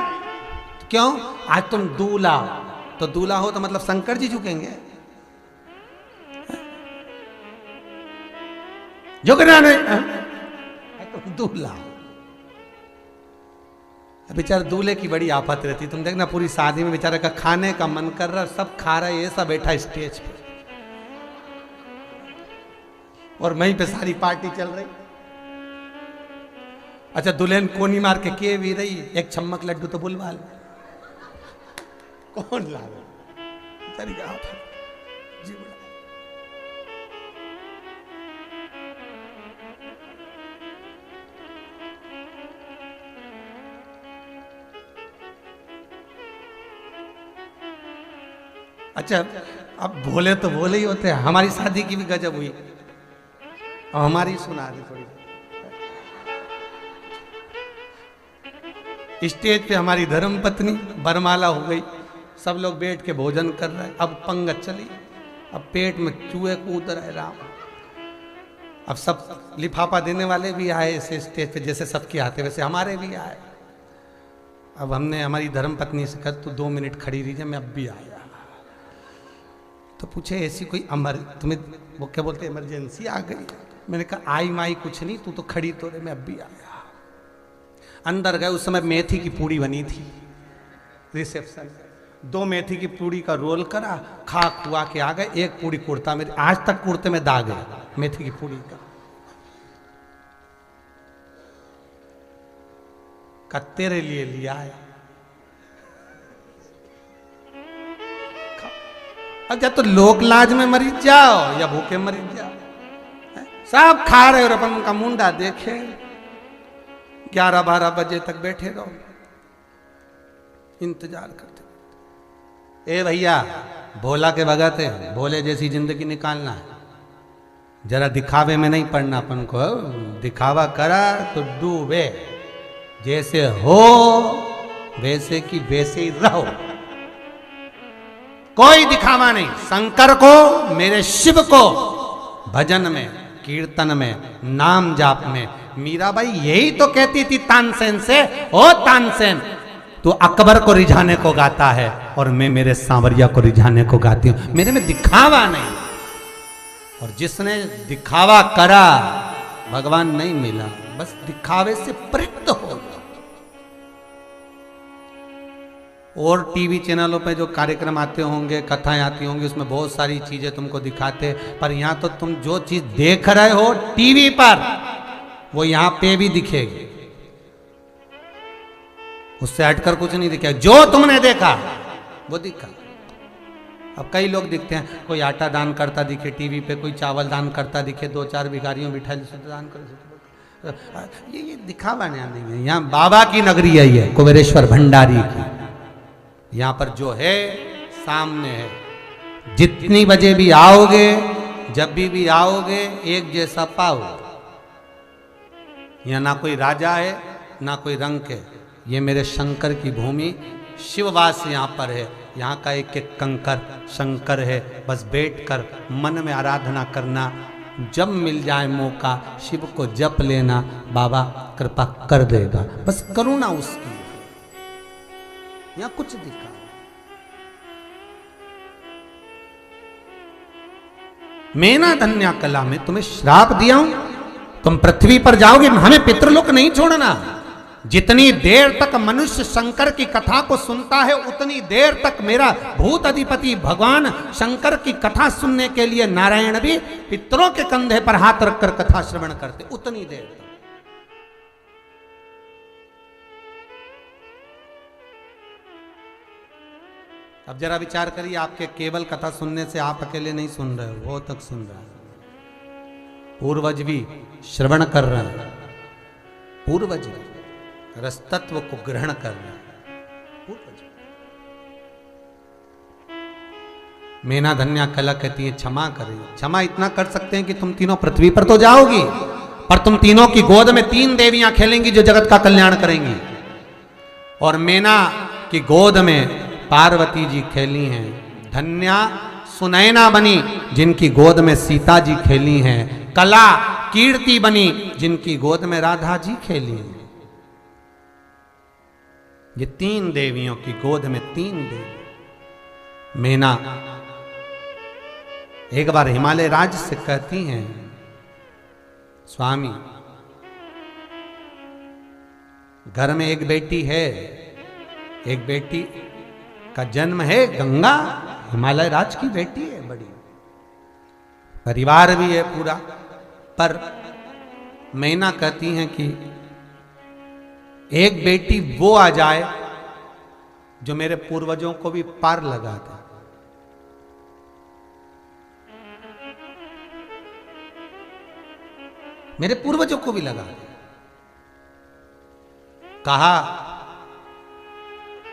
क्यों? आज तुम दूल्हा हो। तो दूल्हा हो तो मतलब शंकर जी झुकेंगे? झुकना नहीं, तुम दूल्हा। बेचारा दूल्हे की बड़ी आफत रहती। तुम देखना पूरी शादी में बेचारे का खाने का मन कर रहा, सब खा रहा है, ये सब बैठा स्टेज पे और वहीं पे सारी पार्टी चल रही। अच्छा दुल्हन कोनी मार के भी रही, एक छम्मक लड्डू तो बुलवा ले। कौन ला बेचारी का आफत जी। अच्छा अब भोले तो भोले ही होते हैं। हमारी शादी की भी गजब हुई, और हमारी सुना दी थोड़ी। स्टेज पे हमारी धर्म पत्नी बरमाला हो गई, सब लोग बैठ के भोजन कर रहे हैं। अब पंगत चली, अब पेट में चूहे कूद रहे राम। अब सब लिफाफा देने वाले भी आए ऐसे स्टेज पे, जैसे सबके आते वैसे हमारे भी आए। अब हमने हमारी धर्म पत्नी से कहा तू 2 मिनट खड़ी रही, मैं अब भी आया। तो पूछे ऐसी कोई तुम्हें वो क्या बोलते इमरजेंसी आ गई? मैंने कहा आई माई कुछ नहीं, तू तो खड़ी तो रहे, मैं अब भी आया। अंदर गए, उस समय मेथी की पूड़ी बनी थी रिसेप्शन। 2 मेथी की पूड़ी का रोल करा, खा खुआ के आ गए। एक पूड़ी कुर्ता मेरे आज तक कुर्ते में दाग है मेथी की पूड़ी का तेरे लिए लिया है। अब या तो लोक लाज में मरी जाओ या भूखे मरी जाओ। सब खा रहे और अपन का मुंडा देखे। 11-12 बजे तक बैठे रहो, इंतजार करते। ए भैया भोला के भगत है, भोले जैसी जिंदगी निकालना है, जरा दिखावे में नहीं पड़ना अपन को। दिखावा करा तो डूबे, जैसे हो वैसे की वैसे ही रहो, कोई दिखावा नहीं। शंकर को, मेरे शिव को भजन में, कीर्तन में, नाम जाप में। मीराबाई यही तो कहती थी तानसेन से, ओ तानसेन तू अकबर को रिझाने को गाता है और मैं मेरे सांवरिया को रिझाने को गाती हूं, मेरे में दिखावा नहीं। और जिसने दिखावा करा भगवान नहीं मिला, बस दिखावे से प्रयुक्त हो। और टीवी चैनलों पे जो कार्यक्रम आते होंगे, कथाएं आती होंगी, उसमें बहुत सारी चीजें तुमको दिखाते, पर यहाँ तो तुम जो चीज देख रहे हो टीवी पर वो यहाँ पे भी दिखेगी, उससे हटकर कुछ नहीं दिखेगा। जो तुमने देखा वो दिखा। अब कई लोग दिखते हैं, कोई आटा दान करता दिखे टीवी पे, कोई चावल दान करता दिखे, 2-4 भिखारियों बिठा दान कर, ये दिखावा नहीं है। यहाँ बाबा की नगरी है, ये कुबेरेश्वर भंडारी की। यहाँ पर जो है सामने है। जितनी बजे भी आओगे, जब भी आओगे, एक जैसा पाओगे। यहाँ ना कोई राजा है ना कोई रंक है, ये मेरे शंकर की भूमि, शिववास यहाँ पर है। यहाँ का एक एक कंकर शंकर है। बस बैठकर मन में आराधना करना, जब मिल जाए मौका शिव को जप लेना, बाबा कृपा कर देगा। बस करुणा उसकी। यहाँ कुछ दिखा। मैना धन्या कला में तुम्हें श्राप दिया हूं, तुम पृथ्वी पर जाओगे, हमें पितृलोक नहीं छोड़ना। जितनी देर तक मनुष्य शंकर की कथा को सुनता है, उतनी देर तक मेरा भूत अधिपति भगवान शंकर की कथा सुनने के लिए नारायण भी पितरों के कंधे पर हाथ रखकर कथा श्रवण करते, उतनी देर तक। अब जरा विचार करिए, आपके केवल कथा सुनने से आप अकेले नहीं सुन रहे हो, वो तक सुन रहे हैं, पूर्वज भी श्रवण कर रहे हैं, पूर्वज भी रसतत्व को ग्रहण कर रहे हैं, पूर्वज। मैना धन्या कला कहती है क्षमा करें। क्षमा इतना कर सकते हैं कि तुम तीनों पृथ्वी पर तो जाओगी, पर तुम तीनों की गोद में 3 देवियां खेलेंगी जो जगत का कल्याण करेंगी। और मैना की गोद में पार्वती जी खेली हैं, धन्या सुनैना बनी जिनकी गोद में सीता जी खेली हैं, कला कीर्ति बनी जिनकी गोद में राधा जी खेली हैं। ये 3 देवियों की गोद में 3 देवी। मैना एक बार हिमालय राज से कहती हैं, स्वामी घर में एक बेटी है, एक बेटी का जन्म है, गंगा हिमालय राज की बेटी है, बड़ी परिवार भी है पूरा, पर मैना कहती हैं कि एक बेटी वो आ जाए जो मेरे पूर्वजों को भी पार लगा दे। मेरे पूर्वजों को भी लगा दे। कहा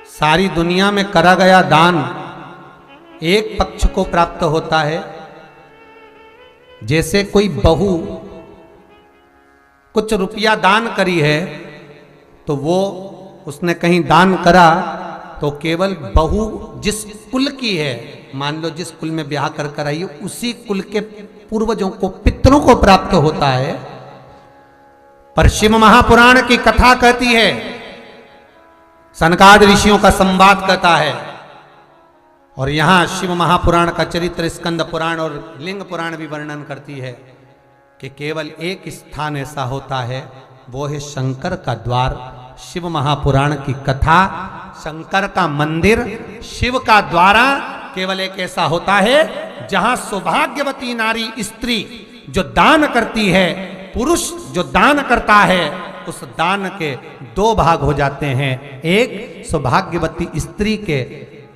सारी दुनिया में करा गया दान एक पक्ष को प्राप्त होता है। जैसे कोई बहू कुछ रुपया दान करी है तो वो उसने कहीं दान करा तो केवल बहू जिस कुल की है, मान लो जिस कुल में ब्याह कर आई है, उसी कुल के पूर्वजों को, पितरों को प्राप्त होता है। पर शिव महापुराण की कथा कहती है, सनकादि ऋषियों का संवाद कहता है, और यहां शिव महापुराण का चरित्र स्कंद पुराण और लिंग पुराण भी वर्णन करती है कि केवल एक स्थान ऐसा होता है, वो है शंकर का द्वार। शिव महापुराण की कथा, शंकर का मंदिर, शिव का द्वारा केवल एक ऐसा होता है जहां सौभाग्यवती नारी स्त्री जो दान करती है, पुरुष जो दान करता है, उस दान के 2 भाग हो जाते हैं। एक सौभाग्यवती स्त्री के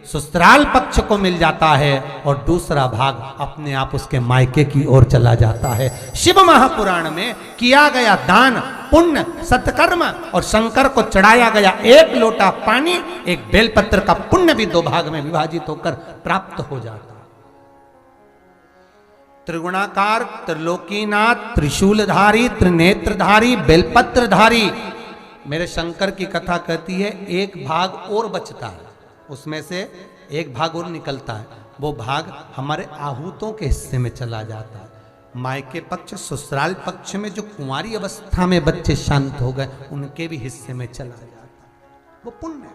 ससुराल पक्ष को मिल जाता है और दूसरा भाग अपने आप उसके मायके की ओर चला जाता है। शिव महापुराण में किया गया दान, पुण्य, सत्कर्म और शंकर को चढ़ाया गया 1 लोटा पानी, एक बेलपत्र का पुण्य भी 2 भाग में विभाजित होकर प्राप्त हो जाता है। त्रिगुणाकार, त्रिलोकीनाथ, त्रिशूलधारी, त्रिनेत्रधारी, बेलपत्रधारी मेरे शंकर की कथा कहती है, एक भाग और बचता है, उसमें से एक भाग और निकलता है। वो भाग हमारे आहूतों के हिस्से में चला जाता है। मायके पक्ष, ससुराल पक्ष में जो कुंवारी अवस्था में बच्चे शांत हो गए, उनके भी हिस्से में चला जाता है। वो पुण्य,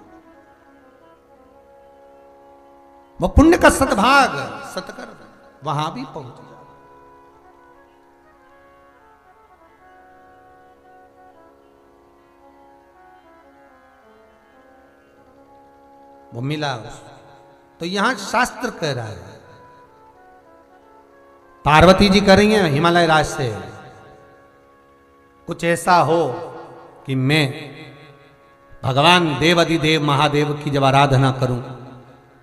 वो पुण्य का सद्भाग, सत्कर्म वहां भी पहुंच जाता है। वो मिला। तो यहां शास्त्र कह रहा है, पार्वती जी कर रही हैं हिमालय राज से, कुछ ऐसा हो कि मैं भगवान देवाधिदेव महादेव की जब आराधना करूं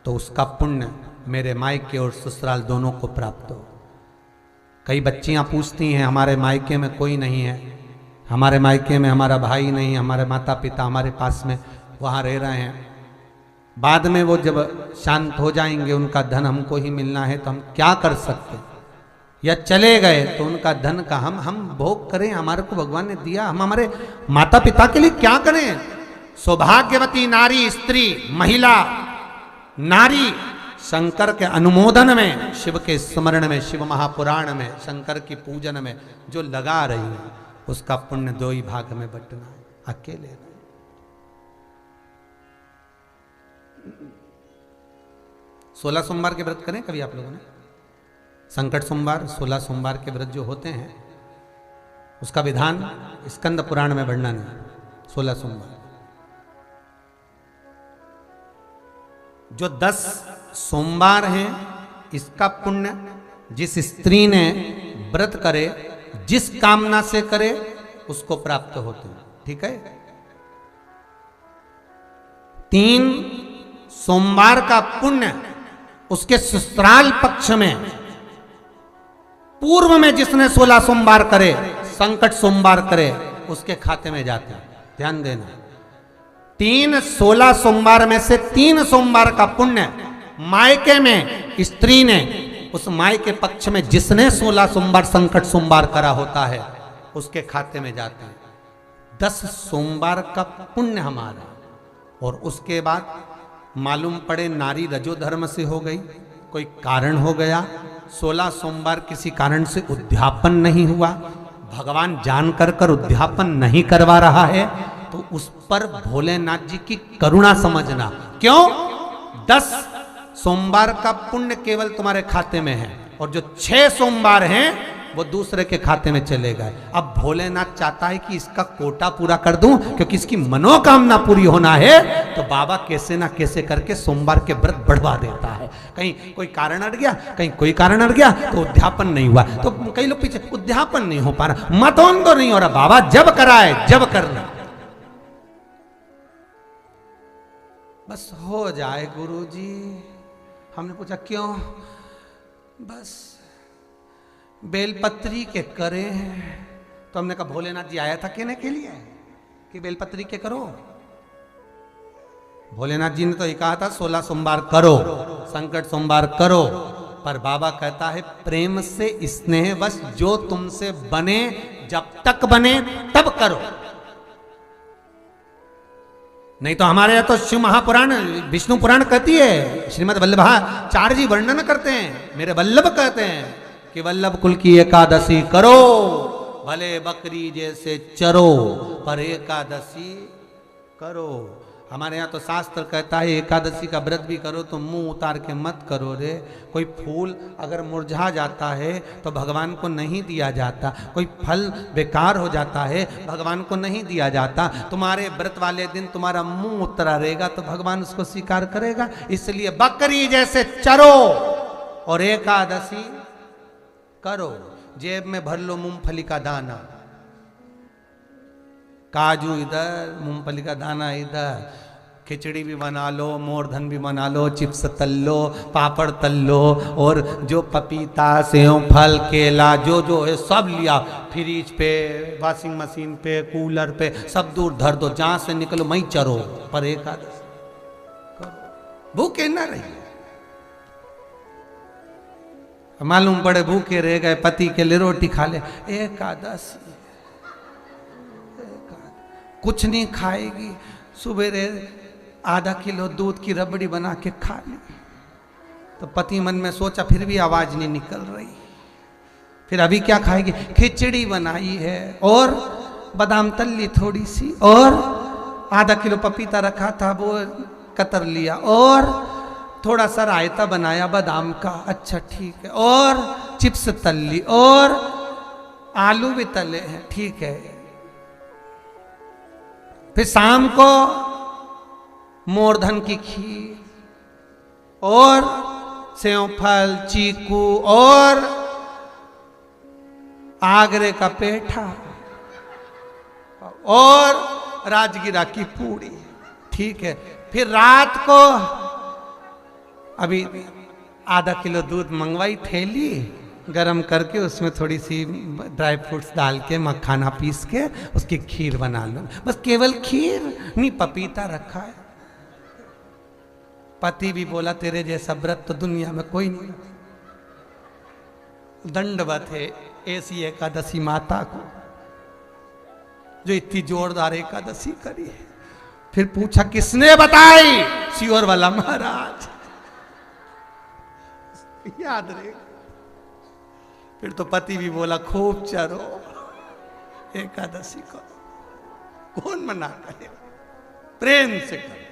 तो उसका पुण्य मेरे मायके और ससुराल दोनों को प्राप्त हो। कई बच्चियां पूछती हैं हमारे मायके में कोई नहीं है, हमारे मायके में हमारा भाई नहीं, हमारे माता पिता हमारे पास में वहाँ रह रहे हैं, बाद में वो जब शांत हो जाएंगे उनका धन हमको ही मिलना है तो हम क्या कर सकते, या चले गए तो उनका धन का हम भोग करें, हमारे को भगवान ने दिया, हम हमारे माता पिता के लिए क्या करें। सौभाग्यवती नारी, स्त्री, महिला, नारी शंकर के अनुमोदन में, शिव के स्मरण में, शिव महापुराण में, शंकर की पूजन में जो लगा रही है उसका पुण्य दो ही भाग में बंटना है, अकेले नहीं। 16 सोमवार के व्रत करें कभी आप लोगों ने? संकट सोमवार, 16 सोमवार के व्रत जो होते हैं उसका विधान स्कंद पुराण में वर्णन है। 16 सोमवार जो 10 सोमवार हैं इसका पुण्य जिस स्त्री ने व्रत करे, जिस कामना से करे उसको प्राप्त होते हैं। ठीक है। 3 सोमवार का पुण्य उसके ससुराल पक्ष में, पूर्व में जिसने 16 सोमवार करे, संकट सोमवार करे, उसके खाते में जाते हैं। ध्यान देना, 3 16 सोमवार में से 3 सोमवार का पुण्य मायके में स्त्री ने, उस मायके पक्ष में जिसने 16 सोमवार संकट सोमवार करा होता है उसके खाते में जाते हैं। 10 सोमवार का पुण्य हमारा, और उसके बाद मालूम पड़े नारी रजोधर्म से हो गई, कोई कारण हो गया, 16 सोमवार किसी कारण से उद्यापन नहीं हुआ, भगवान जान कर उद्यापन नहीं करवा रहा है, तो उस पर भोलेनाथ जी की करुणा समझना। क्यों? 10 सोमवार का पुण्य केवल तुम्हारे खाते में है, और जो 6 सोमवार हैं वो दूसरे के खाते में चले गए। अब भोलेनाथ चाहता है कि इसका कोटा पूरा कर दूं, क्योंकि इसकी मनोकामना पूरी होना है, तो बाबा कैसे ना कैसे करके सोमवार के व्रत बढ़वा देता है। कहीं कोई कारण अड़ गया, कहीं कोई कारण अड़ गया, तो उद्यापन नहीं हुआ, तो कई लोग पीछे उद्यापन नहीं हो पा रहा, मतोन तो नहीं हो रहा। बाबा जब कराए जब करना, बस हो जाए गुरुजी। हमने पूछा क्यों? बस बेलपत्री के करे हैं। तो हमने कहा भोलेनाथ जी आया था कहने के लिए कि बेलपत्री के करो? भोलेनाथ जी ने तो ये कहा था 16 सोमवार करो, संकट सोमवार करो, पर बाबा कहता है प्रेम से स्नेह बस जो तुमसे बने, जब तक बने तब करो। नहीं तो हमारे यहाँ तो शिव महापुराण, विष्णु पुराण कहती है, श्रीमद् वल्लभाचार्य जी वर्णन करते हैं, मेरे वल्लभ कहते हैं कि वल्लभ कुल की एकादशी करो, भले बकरी जैसे चरो, पर एकादशी करो। हमारे यहाँ तो शास्त्र कहता है एकादशी का व्रत भी करो तो मुंह उतार के मत करो रे। कोई फूल अगर मुरझा जाता है तो भगवान को नहीं दिया जाता, कोई फल बेकार हो जाता है भगवान को नहीं दिया जाता। तुम्हारे व्रत वाले दिन तुम्हारा मुंह उतरा रहेगा तो भगवान उसको स्वीकार करेगा। इसलिए बकरी जैसे चरो और एकादशी करो। जेब में भर लो मूंगफली का दाना, काजू इधर, मूंगफली का दाना इधर, खिचड़ी भी बना लो, मोरधन भी बना लो, चिप्स तल लो, पापड़ तल लो, और जो पपीता सेव फल केला जो जो है सब लिया, फ्रिज पे, वॉशिंग मशीन पे, कूलर पे सब दूर धर दो, जहां से निकलो मई चरो, पर एकादशी करो। भूखे न रहिए। मालूम पड़े भूखे रह गए, पति के लिए रोटी खा ले, एकादशी कुछ नहीं खाएगी, सुबह आधा किलो दूध की रबड़ी बना के खा ली। तो पति मन में सोचा फिर भी आवाज नहीं निकल रही, फिर अभी क्या खाएगी? खिचड़ी बनाई है और बादाम तल्ली थोड़ी सी, और आधा किलो पपीता रखा था वो कतर लिया, और थोड़ा सा रायता बनाया बादाम का, अच्छा ठीक है, और चिप्स तल ली, और आलू भी तले हैं, ठीक है। फिर शाम को मोरधन की खीर, और सेवफल, चीकू और आगरे का पेठा और राजगिरा की पूड़ी। ठीक है, फिर रात को अभी आधा किलो दूध मंगवाई, थैली गरम करके उसमें थोड़ी सी ड्राई फ्रूट्स डाल के मखाना पीस के उसकी खीर बना लो। बस केवल खीर नहीं, पपीता रखा है। पति भी बोला तेरे जैसा व्रत तो दुनिया में कोई नहीं। दंडवत है ऐसी एकादशी माता को जो इतनी जोरदार एकादशी करी है। फिर पूछा किसने बताई? सियोर वाला महाराज। याद रहे। फिर तो पति भी बोला खूब चरो, एकादशी को कौन मना करे, प्रेम से करो।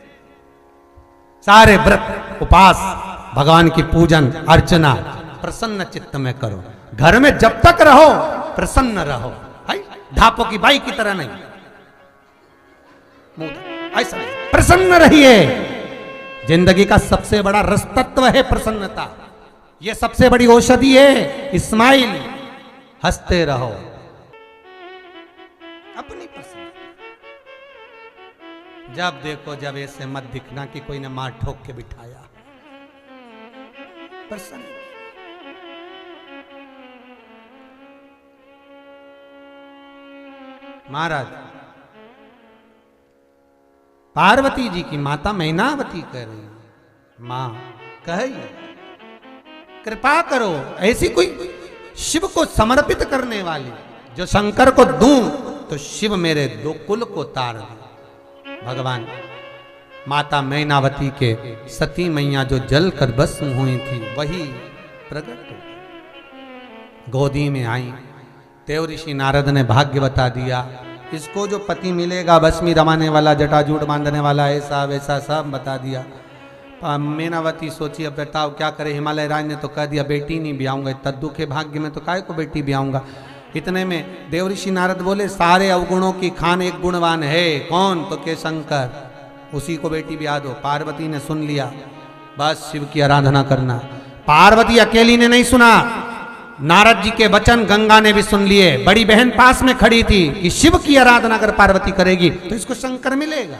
सारे व्रत उपास भगवान की पूजन अर्चना प्रसन्न चित्त में करो। घर में जब तक रहो प्रसन्न रहो, ढापों की बाई की तरह नहीं, ऐसा प्रसन्न रहिए। जिंदगी का सबसे बड़ा रस तत्व है प्रसन्नता। यह सबसे बड़ी औषधि है। स्माइल, हंसते रहो। अपनी प्रसन्नता जब देखो जब ऐसे मत दिखना कि कोई ने मार ठोक के बिठाया। प्रसन्न। महाराज पार्वती जी की माता मैनावती कह रही, मां कहिए कृपा करो ऐसी कोई शिव को समर्पित करने वाली, जो शंकर को दूं तो शिव मेरे दो कुल को तार दे। भगवान माता मैनावती के सती मैया जो जल कर भस्म हुई थी वही प्रकट हो गोदी में आई। देव ऋषि नारद ने भाग्य बता दिया, इसको जो पति मिलेगा भस्मी रमाने वाला, जटाजूट बांधने वाला, ऐसा वैसा सब बता दिया। मैनावती सोची अब बताओ क्या करे। हिमालय राज ने तो कह दिया बेटी नहीं ब्याऊंगा, तद्दू के भाग्य में तो काय को बेटी ब्याऊंगा। इतने में देव ऋषि नारद बोले सारे अवगुणों की खान एक गुणवान है, कौन? तो के शंकर, उसी को बेटी ब्याह दो। पार्वती ने सुन लिया, बस शिव की आराधना करना। पार्वती अकेली ने नहीं सुना, नारद जी के वचन गंगा ने भी सुन लिए। बड़ी बहन पास में खड़ी थी कि शिव की आराधना अगर पार्वती करेगी तो इसको शंकर मिलेगा,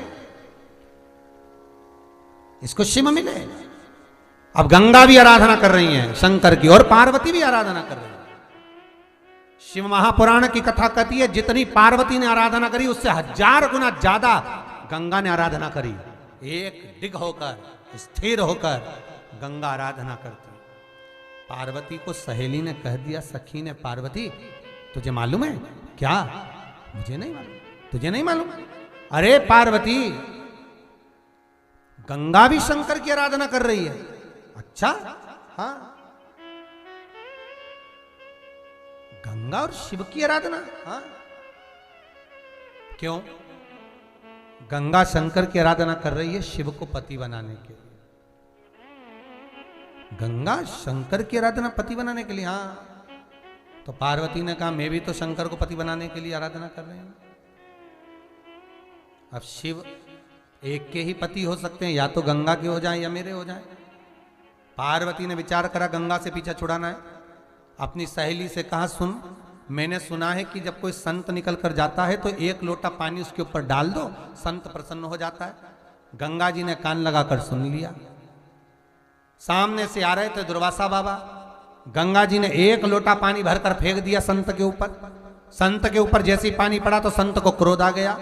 इसको शिव मिलेगा। अब गंगा भी आराधना कर रही है शंकर की और पार्वती भी आराधना कर रही है। शिव महापुराण की कथा कहती है जितनी पार्वती ने आराधना करी उससे 1000 गुना ज्यादा गंगा ने आराधना करी। एक डिग होकर स्थिर होकर गंगा आराधना करती। पार्वती को सहेली ने कह दिया, सखी ने, पार्वती तुझे मालूम है क्या? मुझे नहीं मालूम। तुझे नहीं मालूम? अरे पार्वती गंगा भी शंकर की आराधना कर रही है। अच्छा, हाँ, गंगा और शिव की आराधना? हाँ, क्यों? गंगा शंकर की आराधना कर रही है शिव को पति बनाने के लिए। गंगा शंकर की आराधना पति बनाने के लिए? हाँ। तो पार्वती ने कहा मैं भी तो शंकर को पति बनाने के लिए आराधना कर रही हूं। अब शिव एक के ही पति हो सकते हैं, या तो गंगा के हो जाए या मेरे हो जाए। पार्वती ने विचार करा गंगा से पीछा छुड़ाना है। अपनी सहेली से कहा, सुन, मैंने सुना है कि जब कोई संत निकल कर जाता है तो 1 लोटा पानी उसके ऊपर डाल दो, संत प्रसन्न हो जाता है। गंगा जी ने कान लगाकर सुन लिया। सामने से आ रहे थे दुर्वासा बाबा। गंगा जी ने 1 लोटा पानी भरकर फेंक दिया संत के ऊपर। संत के ऊपर जैसे ही पानी पड़ा तो संत को क्रोध आ गया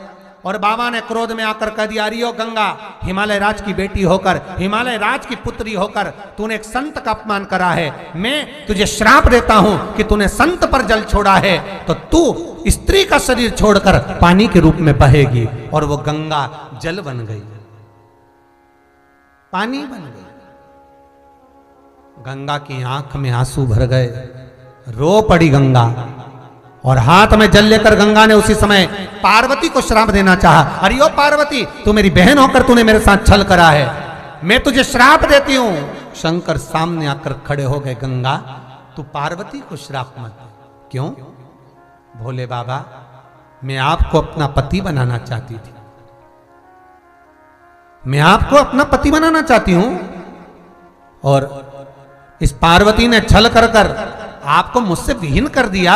और बाबा ने क्रोध में आकर कह दिया, अरियो गंगा, हिमालय राज की बेटी होकर, हिमालय राज की पुत्री होकर तूने एक संत का अपमान करा है। मैं तुझे श्राप देता हूं कि तूने संत पर जल छोड़ा है तो तू स्त्री का शरीर छोड़कर पानी के रूप में बहेगी। और वो गंगा जल बन गई, पानी बन गई। गंगा की आंख में आंसू भर गए, रो पड़ी गंगा और हाथ में जल लेकर गंगा ने उसी समय पार्वती को श्राप देना चाहा। अरे ओ पार्वती, तू मेरी बहन होकर तूने मेरे साथ छल करा है, मैं तुझे श्राप देती हूं। शंकर सामने आकर खड़े हो गए, गंगा तू पार्वती को श्राप मत दे। क्यों? भोले बाबा, मैं आपको अपना पति बनाना चाहती थी, मैं आपको अपना पति बनाना चाहती हूं। और इस पार्वती ने छल कर कर आपको मुझसे विहीन कर दिया,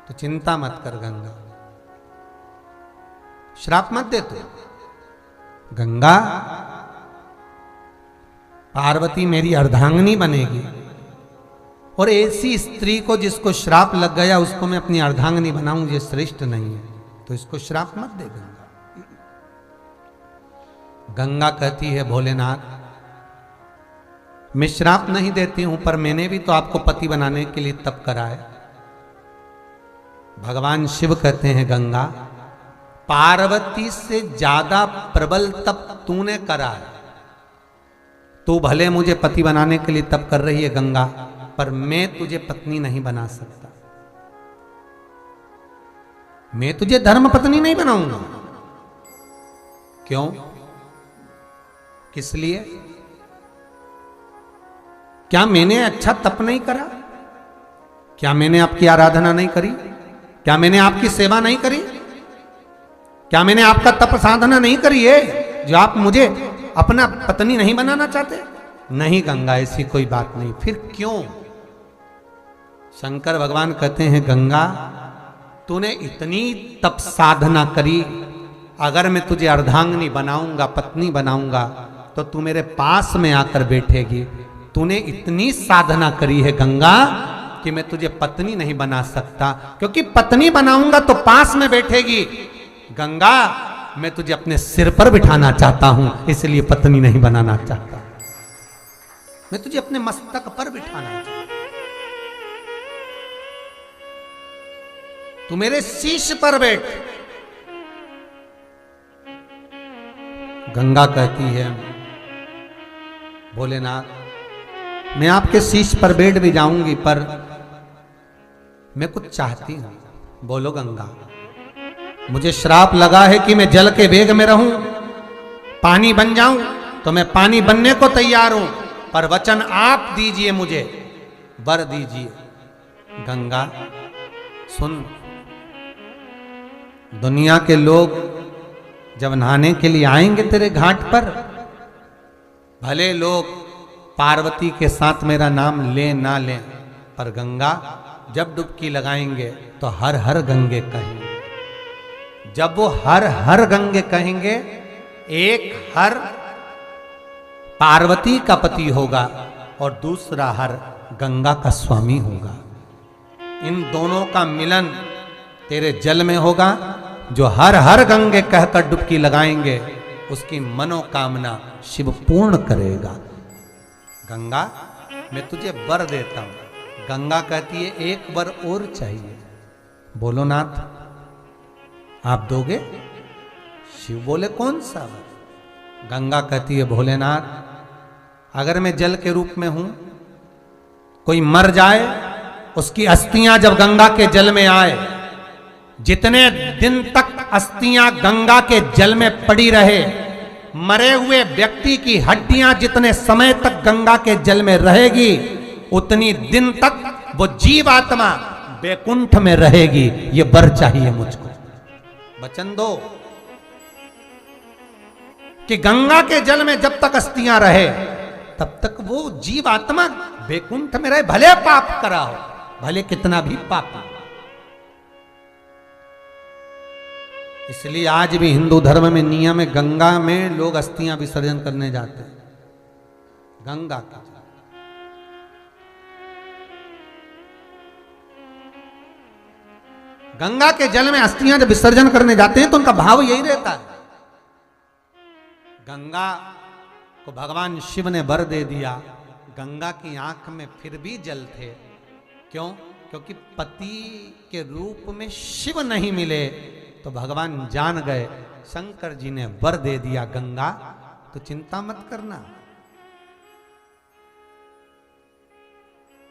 तो चिंता मत कर गंगा, श्राप मत दे तू। गंगा, पार्वती मेरी अर्धांगिनी बनेगी, और ऐसी स्त्री को जिसको श्राप लग गया उसको मैं अपनी अर्धांगिनी बनाऊं, ये श्रेष्ठ नहीं है, तो इसको श्राप मत दे गंगा। गंगा कहती है भोलेनाथ, मैं श्राप नहीं देती हूं, पर मैंने भी तो आपको पति बनाने के लिए तप करा है। भगवान शिव कहते हैं गंगा, पार्वती से ज्यादा प्रबल तप तूने करा है। तू भले मुझे पति बनाने के लिए तप कर रही है गंगा, पर मैं तुझे पत्नी नहीं बना सकता। मैं तुझे धर्म पत्नी नहीं बनाऊंगा। क्यों? किस लिए? क्या मैंने अच्छा तप नहीं करा? क्या मैंने आपकी आराधना नहीं करी? क्या मैंने आपकी सेवा नहीं करी? क्या मैंने आपका तप साधना नहीं करी है, जो आप मुझे अपना पत्नी नहीं बनाना चाहते? नहीं गंगा, ऐसी कोई बात नहीं। फिर क्यों? शंकर भगवान कहते हैं गंगा, तूने इतनी तप साधना करी, अगर मैं तुझे अर्धांगिनी बनाऊंगा, पत्नी बनाऊंगा, तो तू मेरे पास में आकर बैठेगी। तूने इतनी साधना करी है गंगा कि मैं तुझे पत्नी नहीं बना सकता, क्योंकि पत्नी बनाऊंगा तो पास में बैठेगी। गंगा, मैं तुझे अपने सिर पर बिठाना चाहता हूं, इसलिए पत्नी नहीं बनाना चाहता। मैं तुझे अपने मस्तक पर बिठाना चाहता हूं, तू मेरे शीश पर बैठ। गंगा कहती है भोलेनाथ, मैं आपके शीश पर बैठ भी जाऊंगी, पर मैं कुछ चाहती हूं। बोलो गंगा। मुझे श्राप लगा है कि मैं जल के वेग में रहूं, पानी बन जाऊं, तो मैं पानी बनने को तैयार हूं, पर वचन आप दीजिए, मुझे वर दीजिए। गंगा सुन, दुनिया के लोग जब नहाने के लिए आएंगे तेरे घाट पर, भले लोग पार्वती के साथ मेरा नाम ले ना लें, पर गंगा जब डुबकी लगाएंगे तो हर हर गंगे कहेंगे। जब वो हर हर गंगे कहेंगे, एक हर पार्वती का पति होगा और दूसरा हर गंगा का स्वामी होगा। इन दोनों का मिलन तेरे जल में होगा। जो हर हर गंगे कहकर डुबकी लगाएंगे, उसकी मनोकामना शिव पूर्ण करेगा। गंगा, मैं तुझे वर देता हूं। गंगा कहती है एक वर और चाहिए। बोलो नाथ, आप दोगे? शिव बोले कौन सा वर? गंगा कहती है भोलेनाथ, अगर मैं जल के रूप में हूं, कोई मर जाए, उसकी अस्थियां जब गंगा के जल में आए, जितने दिन तक अस्थियां गंगा के जल में पड़ी रहे, मरे हुए व्यक्ति की हड्डियां जितने समय तक गंगा के जल में रहेगी, उतनी दिन तक वो जीवात्मा बैकुंठ में रहेगी। ये वर चाहिए मुझको। वचन दो कि गंगा के जल में जब तक अस्थियां रहे, तब तक वो जीवात्मा बैकुंठ में रहे, भले पाप करा हो, भले कितना भी पाप। इसलिए आज भी हिंदू धर्म में नियम है, गंगा में लोग अस्थियां विसर्जन करने जाते हैं। गंगा का गंगा के जल में अस्थियां जब विसर्जन करने जाते हैं तो उनका भाव यही रहता है। गंगा को भगवान शिव ने वर दे दिया। गंगा की आंख में फिर भी जल थे। क्यों? क्योंकि पति के रूप में शिव नहीं मिले, तो भगवान जान गए, शंकर जी ने वर दे दिया गंगा, तो चिंता मत करना।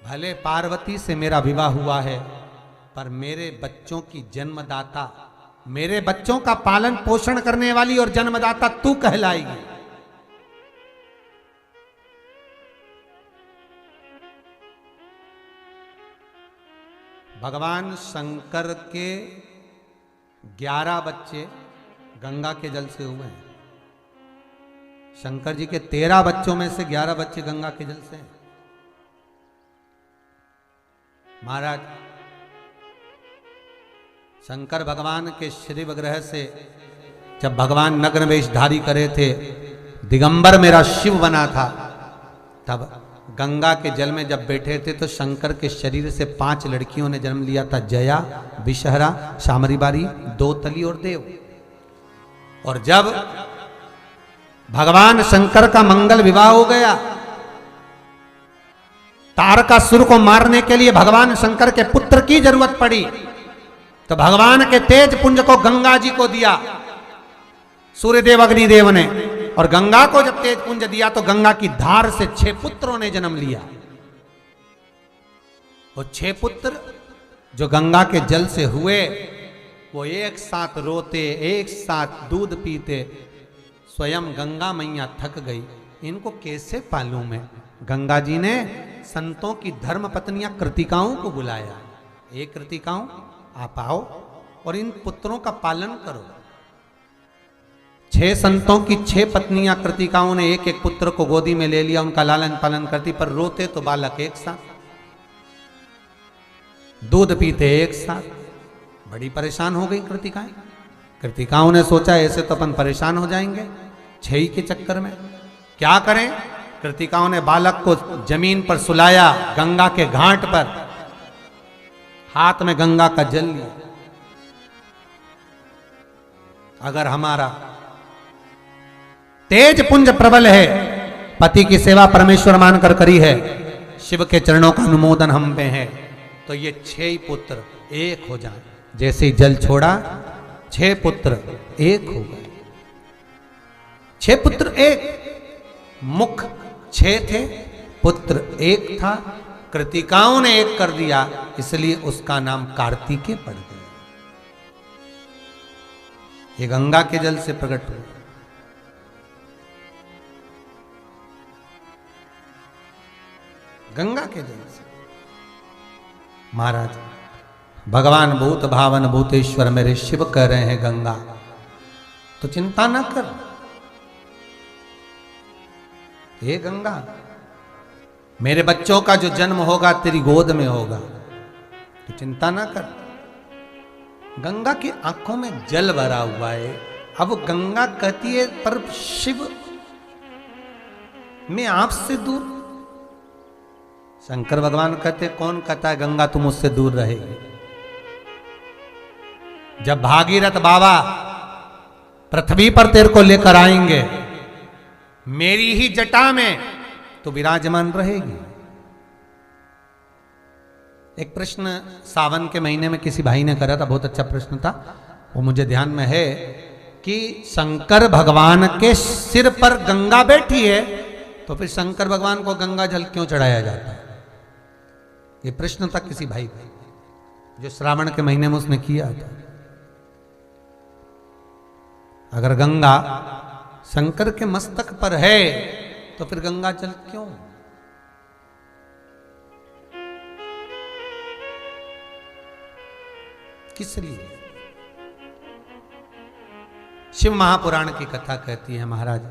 भले पार्वती से मेरा विवाह हुआ है, पर मेरे बच्चों की जन्मदाता, मेरे बच्चों का पालन पोषण करने वाली और जन्मदाता तू कहलाएगी। भगवान शंकर के 11 बच्चे गंगा के जल से हुए हैं। शंकर जी के 13 बच्चों में से 11 बच्चे गंगा के जल से हैं। महाराज शंकर भगवान के श्री विग्रह से जब भगवान नग्न वेशधारी करे थे, दिगंबर मेरा शिव बना था, तब गंगा के जल में जब बैठे थे तो शंकर के शरीर से 5 लड़कियों ने जन्म लिया था, जया, विषहरा, शामरी बारी, दोतली और देव। और जब भगवान शंकर का मंगल विवाह हो गया, तारकासुर को मारने के लिए भगवान शंकर के पुत्र की जरूरत पड़ी, तो भगवान के तेज पुंज को गंगा जी को दिया सूर्यदेव अग्निदेव ने। और गंगा को जब तेज पुंज दिया तो गंगा की धार से 6 पुत्रों ने जन्म लिया। वो 6 पुत्र जो गंगा के जल से हुए, वो एक साथ रोते, एक साथ दूध पीते। स्वयं गंगा मैया थक गई, इनको कैसे पालूं मैं। गंगा जी ने संतों की धर्म पत्नियां कृतिकाओं को बुलाया, ए कृतिकाओं आप आओ और इन पुत्रों का पालन करो। 6 संतों की 6 पत्नियां कृतिकाओं ने एक एक पुत्र को गोदी में ले लिया, उनका लालन पालन करती, पर रोते तो बालक एक साथ, दूध पीते एक साथ। बड़ी परेशान हो गई कृतिकाएं। कृतिकाओं ने सोचा ऐसे तो अपन परेशान हो जाएंगे 6 के चक्कर में, क्या करें। कृतिकाओं ने बालक को जमीन पर सुलाया, गंगा के घाट पर, हाथ में गंगा का जल लिया। अगर हमारा तेज पुंज प्रबल है, पति की सेवा परमेश्वर मानकर करी है, शिव के चरणों का अनुमोदन हम पे है, तो ये 6 पुत्र एक हो जाए। जैसे ही जल छोड़ा 6 पुत्र एक हो गए। 6 पुत्र एक, मुख 6 थे, पुत्र एक था, कृतिकाओं ने एक कर दिया, इसलिए उसका नाम कार्तिकेय पड़ गया। ये गंगा के जल से प्रकट हुआ। गंगा के जल से। महाराज भगवान भूत भावन भूतेश्वर मेरे शिव कह रहे हैं गंगा, तो चिंता ना कर। हे गंगा, मेरे बच्चों का जो जन्म होगा तेरी गोद में होगा, तो चिंता ना कर। गंगा की आंखों में जल भरा हुआ है। अब गंगा कहती है पर शिव मैं आपसे दूर। शंकर भगवान कहते कौन कहता है गंगा तुम मुझसे दूर रहेगी। जब भागीरथ बाबा पृथ्वी पर तेरे को लेकर आएंगे मेरी ही जटा में, तो विराजमान रहेगी। एक प्रश्न सावन के महीने में किसी भाई ने करा था, बहुत अच्छा प्रश्न था, वो मुझे ध्यान में है कि शंकर भगवान के सिर पर गंगा बैठी है, तो फिर शंकर भगवान को गंगा जल क्यों चढ़ाया जाता है। ये प्रश्न था किसी भाई का, जो श्रावण के महीने में उसने किया था। अगर गंगा शंकर के मस्तक पर है तो फिर गंगा जल क्यों। किस लिए। शिव महापुराण की कथा कहती है महाराज,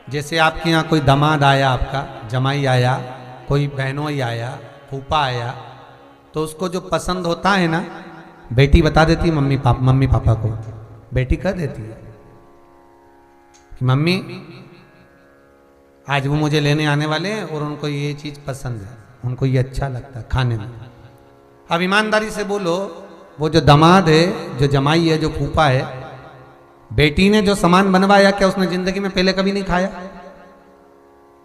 जैसे आपके यहां कोई दामाद आया, आपका जमाई आया, कोई बहनोई आया, फूफा आया, तो उसको जो पसंद होता है ना, बेटी बता देती मम्मी पापा को, बेटी कह देती है कि मम्मी आज वो मुझे लेने आने वाले हैं और उनको ये चीज पसंद है, उनको ये अच्छा लगता है खाने में। अब ईमानदारी से बोलो, वो जो दामाद है, जो जमाई है, जो फूफा है, बेटी ने जो सामान बनवाया क्या उसने जिंदगी में पहले कभी नहीं खाया।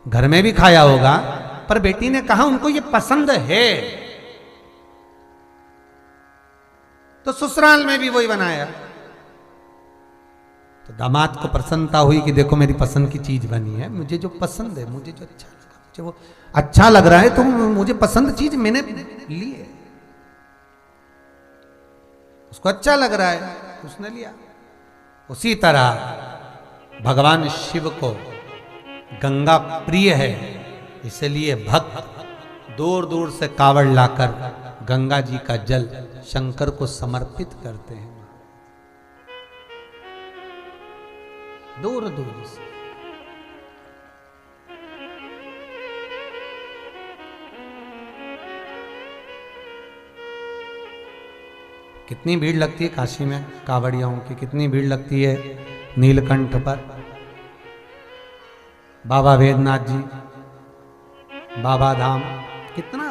घर में भी खाया होगा, पर बेटी ने कहा उनको ये पसंद है, तो ससुराल में भी वही बनाया। तो दामाद को प्रसन्नता हुई कि देखो मेरी पसंद की चीज बनी है, मुझे जो पसंद है, मुझे जो अच्छा लगा, मुझे वो अच्छा लग रहा है, तो मुझे पसंद चीज मैंने ली है, उसको अच्छा लग रहा है, उसने लिया। उसी तरह भगवान शिव को गंगा प्रिय है, इसलिए भक्त दूर दूर से कावड़ लाकर गंगा जी का जल शंकर को समर्पित करते हैं। दूर दूर से। कितनी भीड़ लगती है काशी में कांवड़ियाओं की, कितनी भीड़ लगती है नीलकंठ पर। बाबा वेदनाथ जी, बाबा धाम, कितना।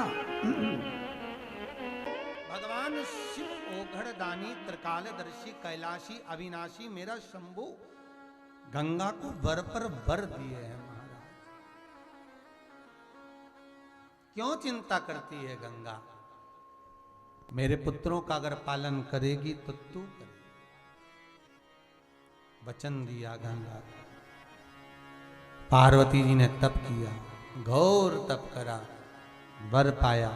भगवान शिव ओघड़ दानी त्रिकालदर्शी कैलाशी अविनाशी मेरा शंभु गंगा को वर पर वर दिए हैं महाराज। क्यों चिंता करती है गंगा? मेरे पुत्रों का अगर पालन करेगी तो तू करे। वचन दिया गंगा। पार्वती जी ने तप किया, घोर तप करा, वर पाया।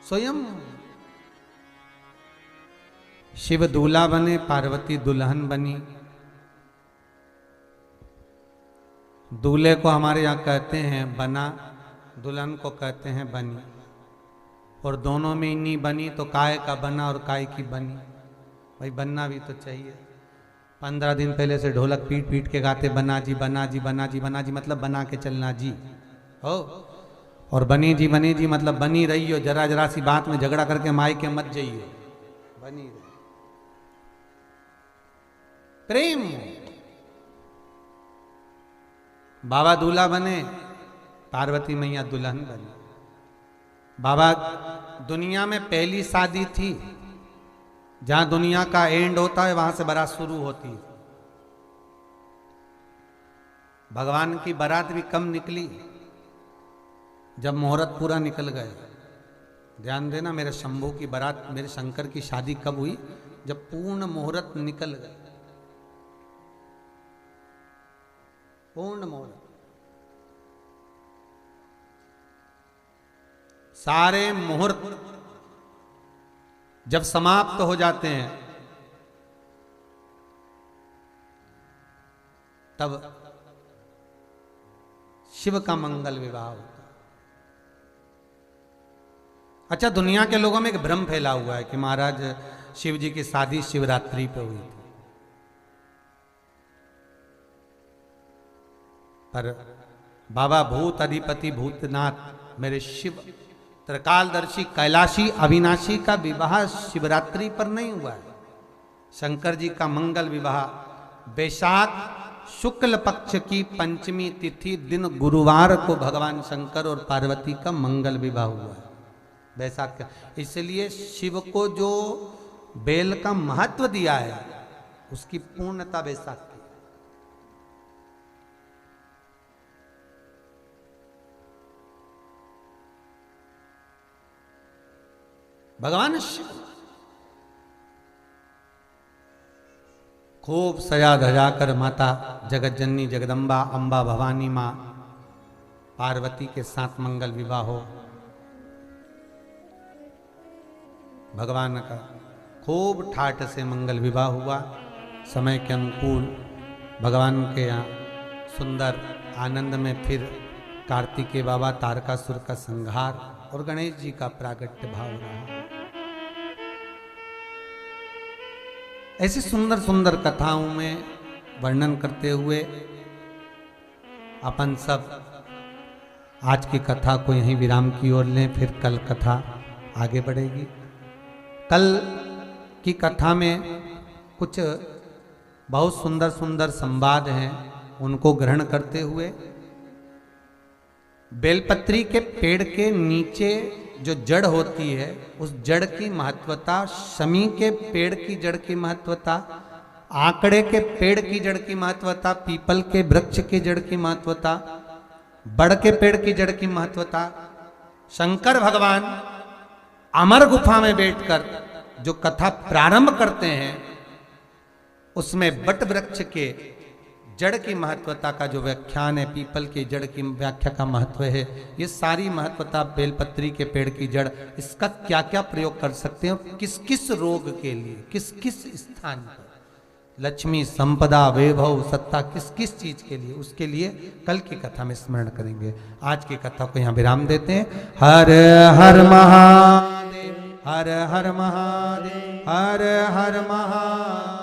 स्वयं शिव दूल्हा बने, पार्वती दुल्हन बनी। दूल्हे को हमारे यहाँ कहते हैं बना, दुल्हन को कहते हैं बनी। और दोनों में इन्हीं बनी तो काय का बना और काय की बनी। भाई बनना भी तो चाहिए। 15 दिन पहले से ढोलक पीट पीट के गाते बना जी बना जी बना जी बना जी, मतलब बना के चलना जी हो। और बनी जी मतलब बनी रही हो, जरा जरा सी बात में झगड़ा करके माई के मत जाइए, बनी रही। प्रेम। बाबा दूल्हा बने, पार्वती मैया दुल्हन बनी। बाबा दुनिया में पहली शादी थी जहां दुनिया का एंड होता है, वहां से बारात शुरू होती है। भगवान की बारात भी कम निकली जब मुहूर्त पूरा निकल गए। ध्यान देना, मेरे शंभू की बारात, मेरे शंकर की शादी कब हुई? जब पूर्ण मुहूर्त निकल गए। पूर्ण मुहूर्त। सारे मुहूर्त जब समाप्त हो जाते हैं तब शिव का मंगल विवाह होता है। अच्छा, दुनिया के लोगों में एक भ्रम फैला हुआ है कि महाराज शिव जी की शादी शिवरात्रि पे हुई थी, पर बाबा भूत अधिपति भूतनाथ मेरे शिव त्रिकालदर्शी कैलाशी अविनाशी का विवाह शिवरात्रि पर नहीं हुआ है। शंकर जी का मंगल विवाह वैशाख शुक्ल पक्ष की पंचमी तिथि दिन गुरुवार को भगवान शंकर और पार्वती का मंगल विवाह हुआ है, वैशाख का। इसलिए शिव को जो बेल का महत्व दिया है उसकी पूर्णता वैशाख। भगवान शिव खूब सजा धजा कर माता जगत जननी जगदम्बा अम्बा भवानी माँ पार्वती के साथ मंगल विवाह हो। भगवान का खूब ठाठ से मंगल विवाह हुआ। समय के अनुकूल भगवान के यहाँ सुंदर आनंद में फिर कार्तिकेय बाबा तारकासुर का संहार और गणेश जी का प्रागट्य भाव रहा। ऐसी सुंदर सुंदर कथाओं में वर्णन करते हुए अपन सब आज की कथा को यहीं विराम की ओर लें, फिर कल कथा आगे बढ़ेगी। कल की कथा में कुछ बहुत सुंदर सुंदर संवाद हैं, उनको ग्रहण करते हुए बेलपत्री के पेड़ के नीचे जो जड़ होती है उस जड़ की महत्वता, शमी के पेड़ की जड़ की महत्वता, आंकड़े के पेड़ की जड़ की महत्वता, पीपल के वृक्ष की जड़ की महत्वता, बड़ के पेड़ की जड़ की महत्वता, शंकर भगवान अमर गुफा में बैठकर जो कथा प्रारंभ करते हैं उसमें बट वृक्ष के जड़ की महत्वता का जो व्याख्यान है, पीपल की जड़ की व्याख्या का महत्व है, ये सारी महत्वता बेलपत्री के पेड़ की जड़, इसका क्या क्या प्रयोग कर सकते हैं, किस किस रोग के लिए, किस किस स्थान पर, लक्ष्मी संपदा वैभव सत्ता किस किस चीज के लिए, उसके लिए कल की कथा में स्मरण करेंगे। आज की कथा को यहाँ विराम देते हैं। हर हर महादेव, हर हर महादेव, हर हर महादेव।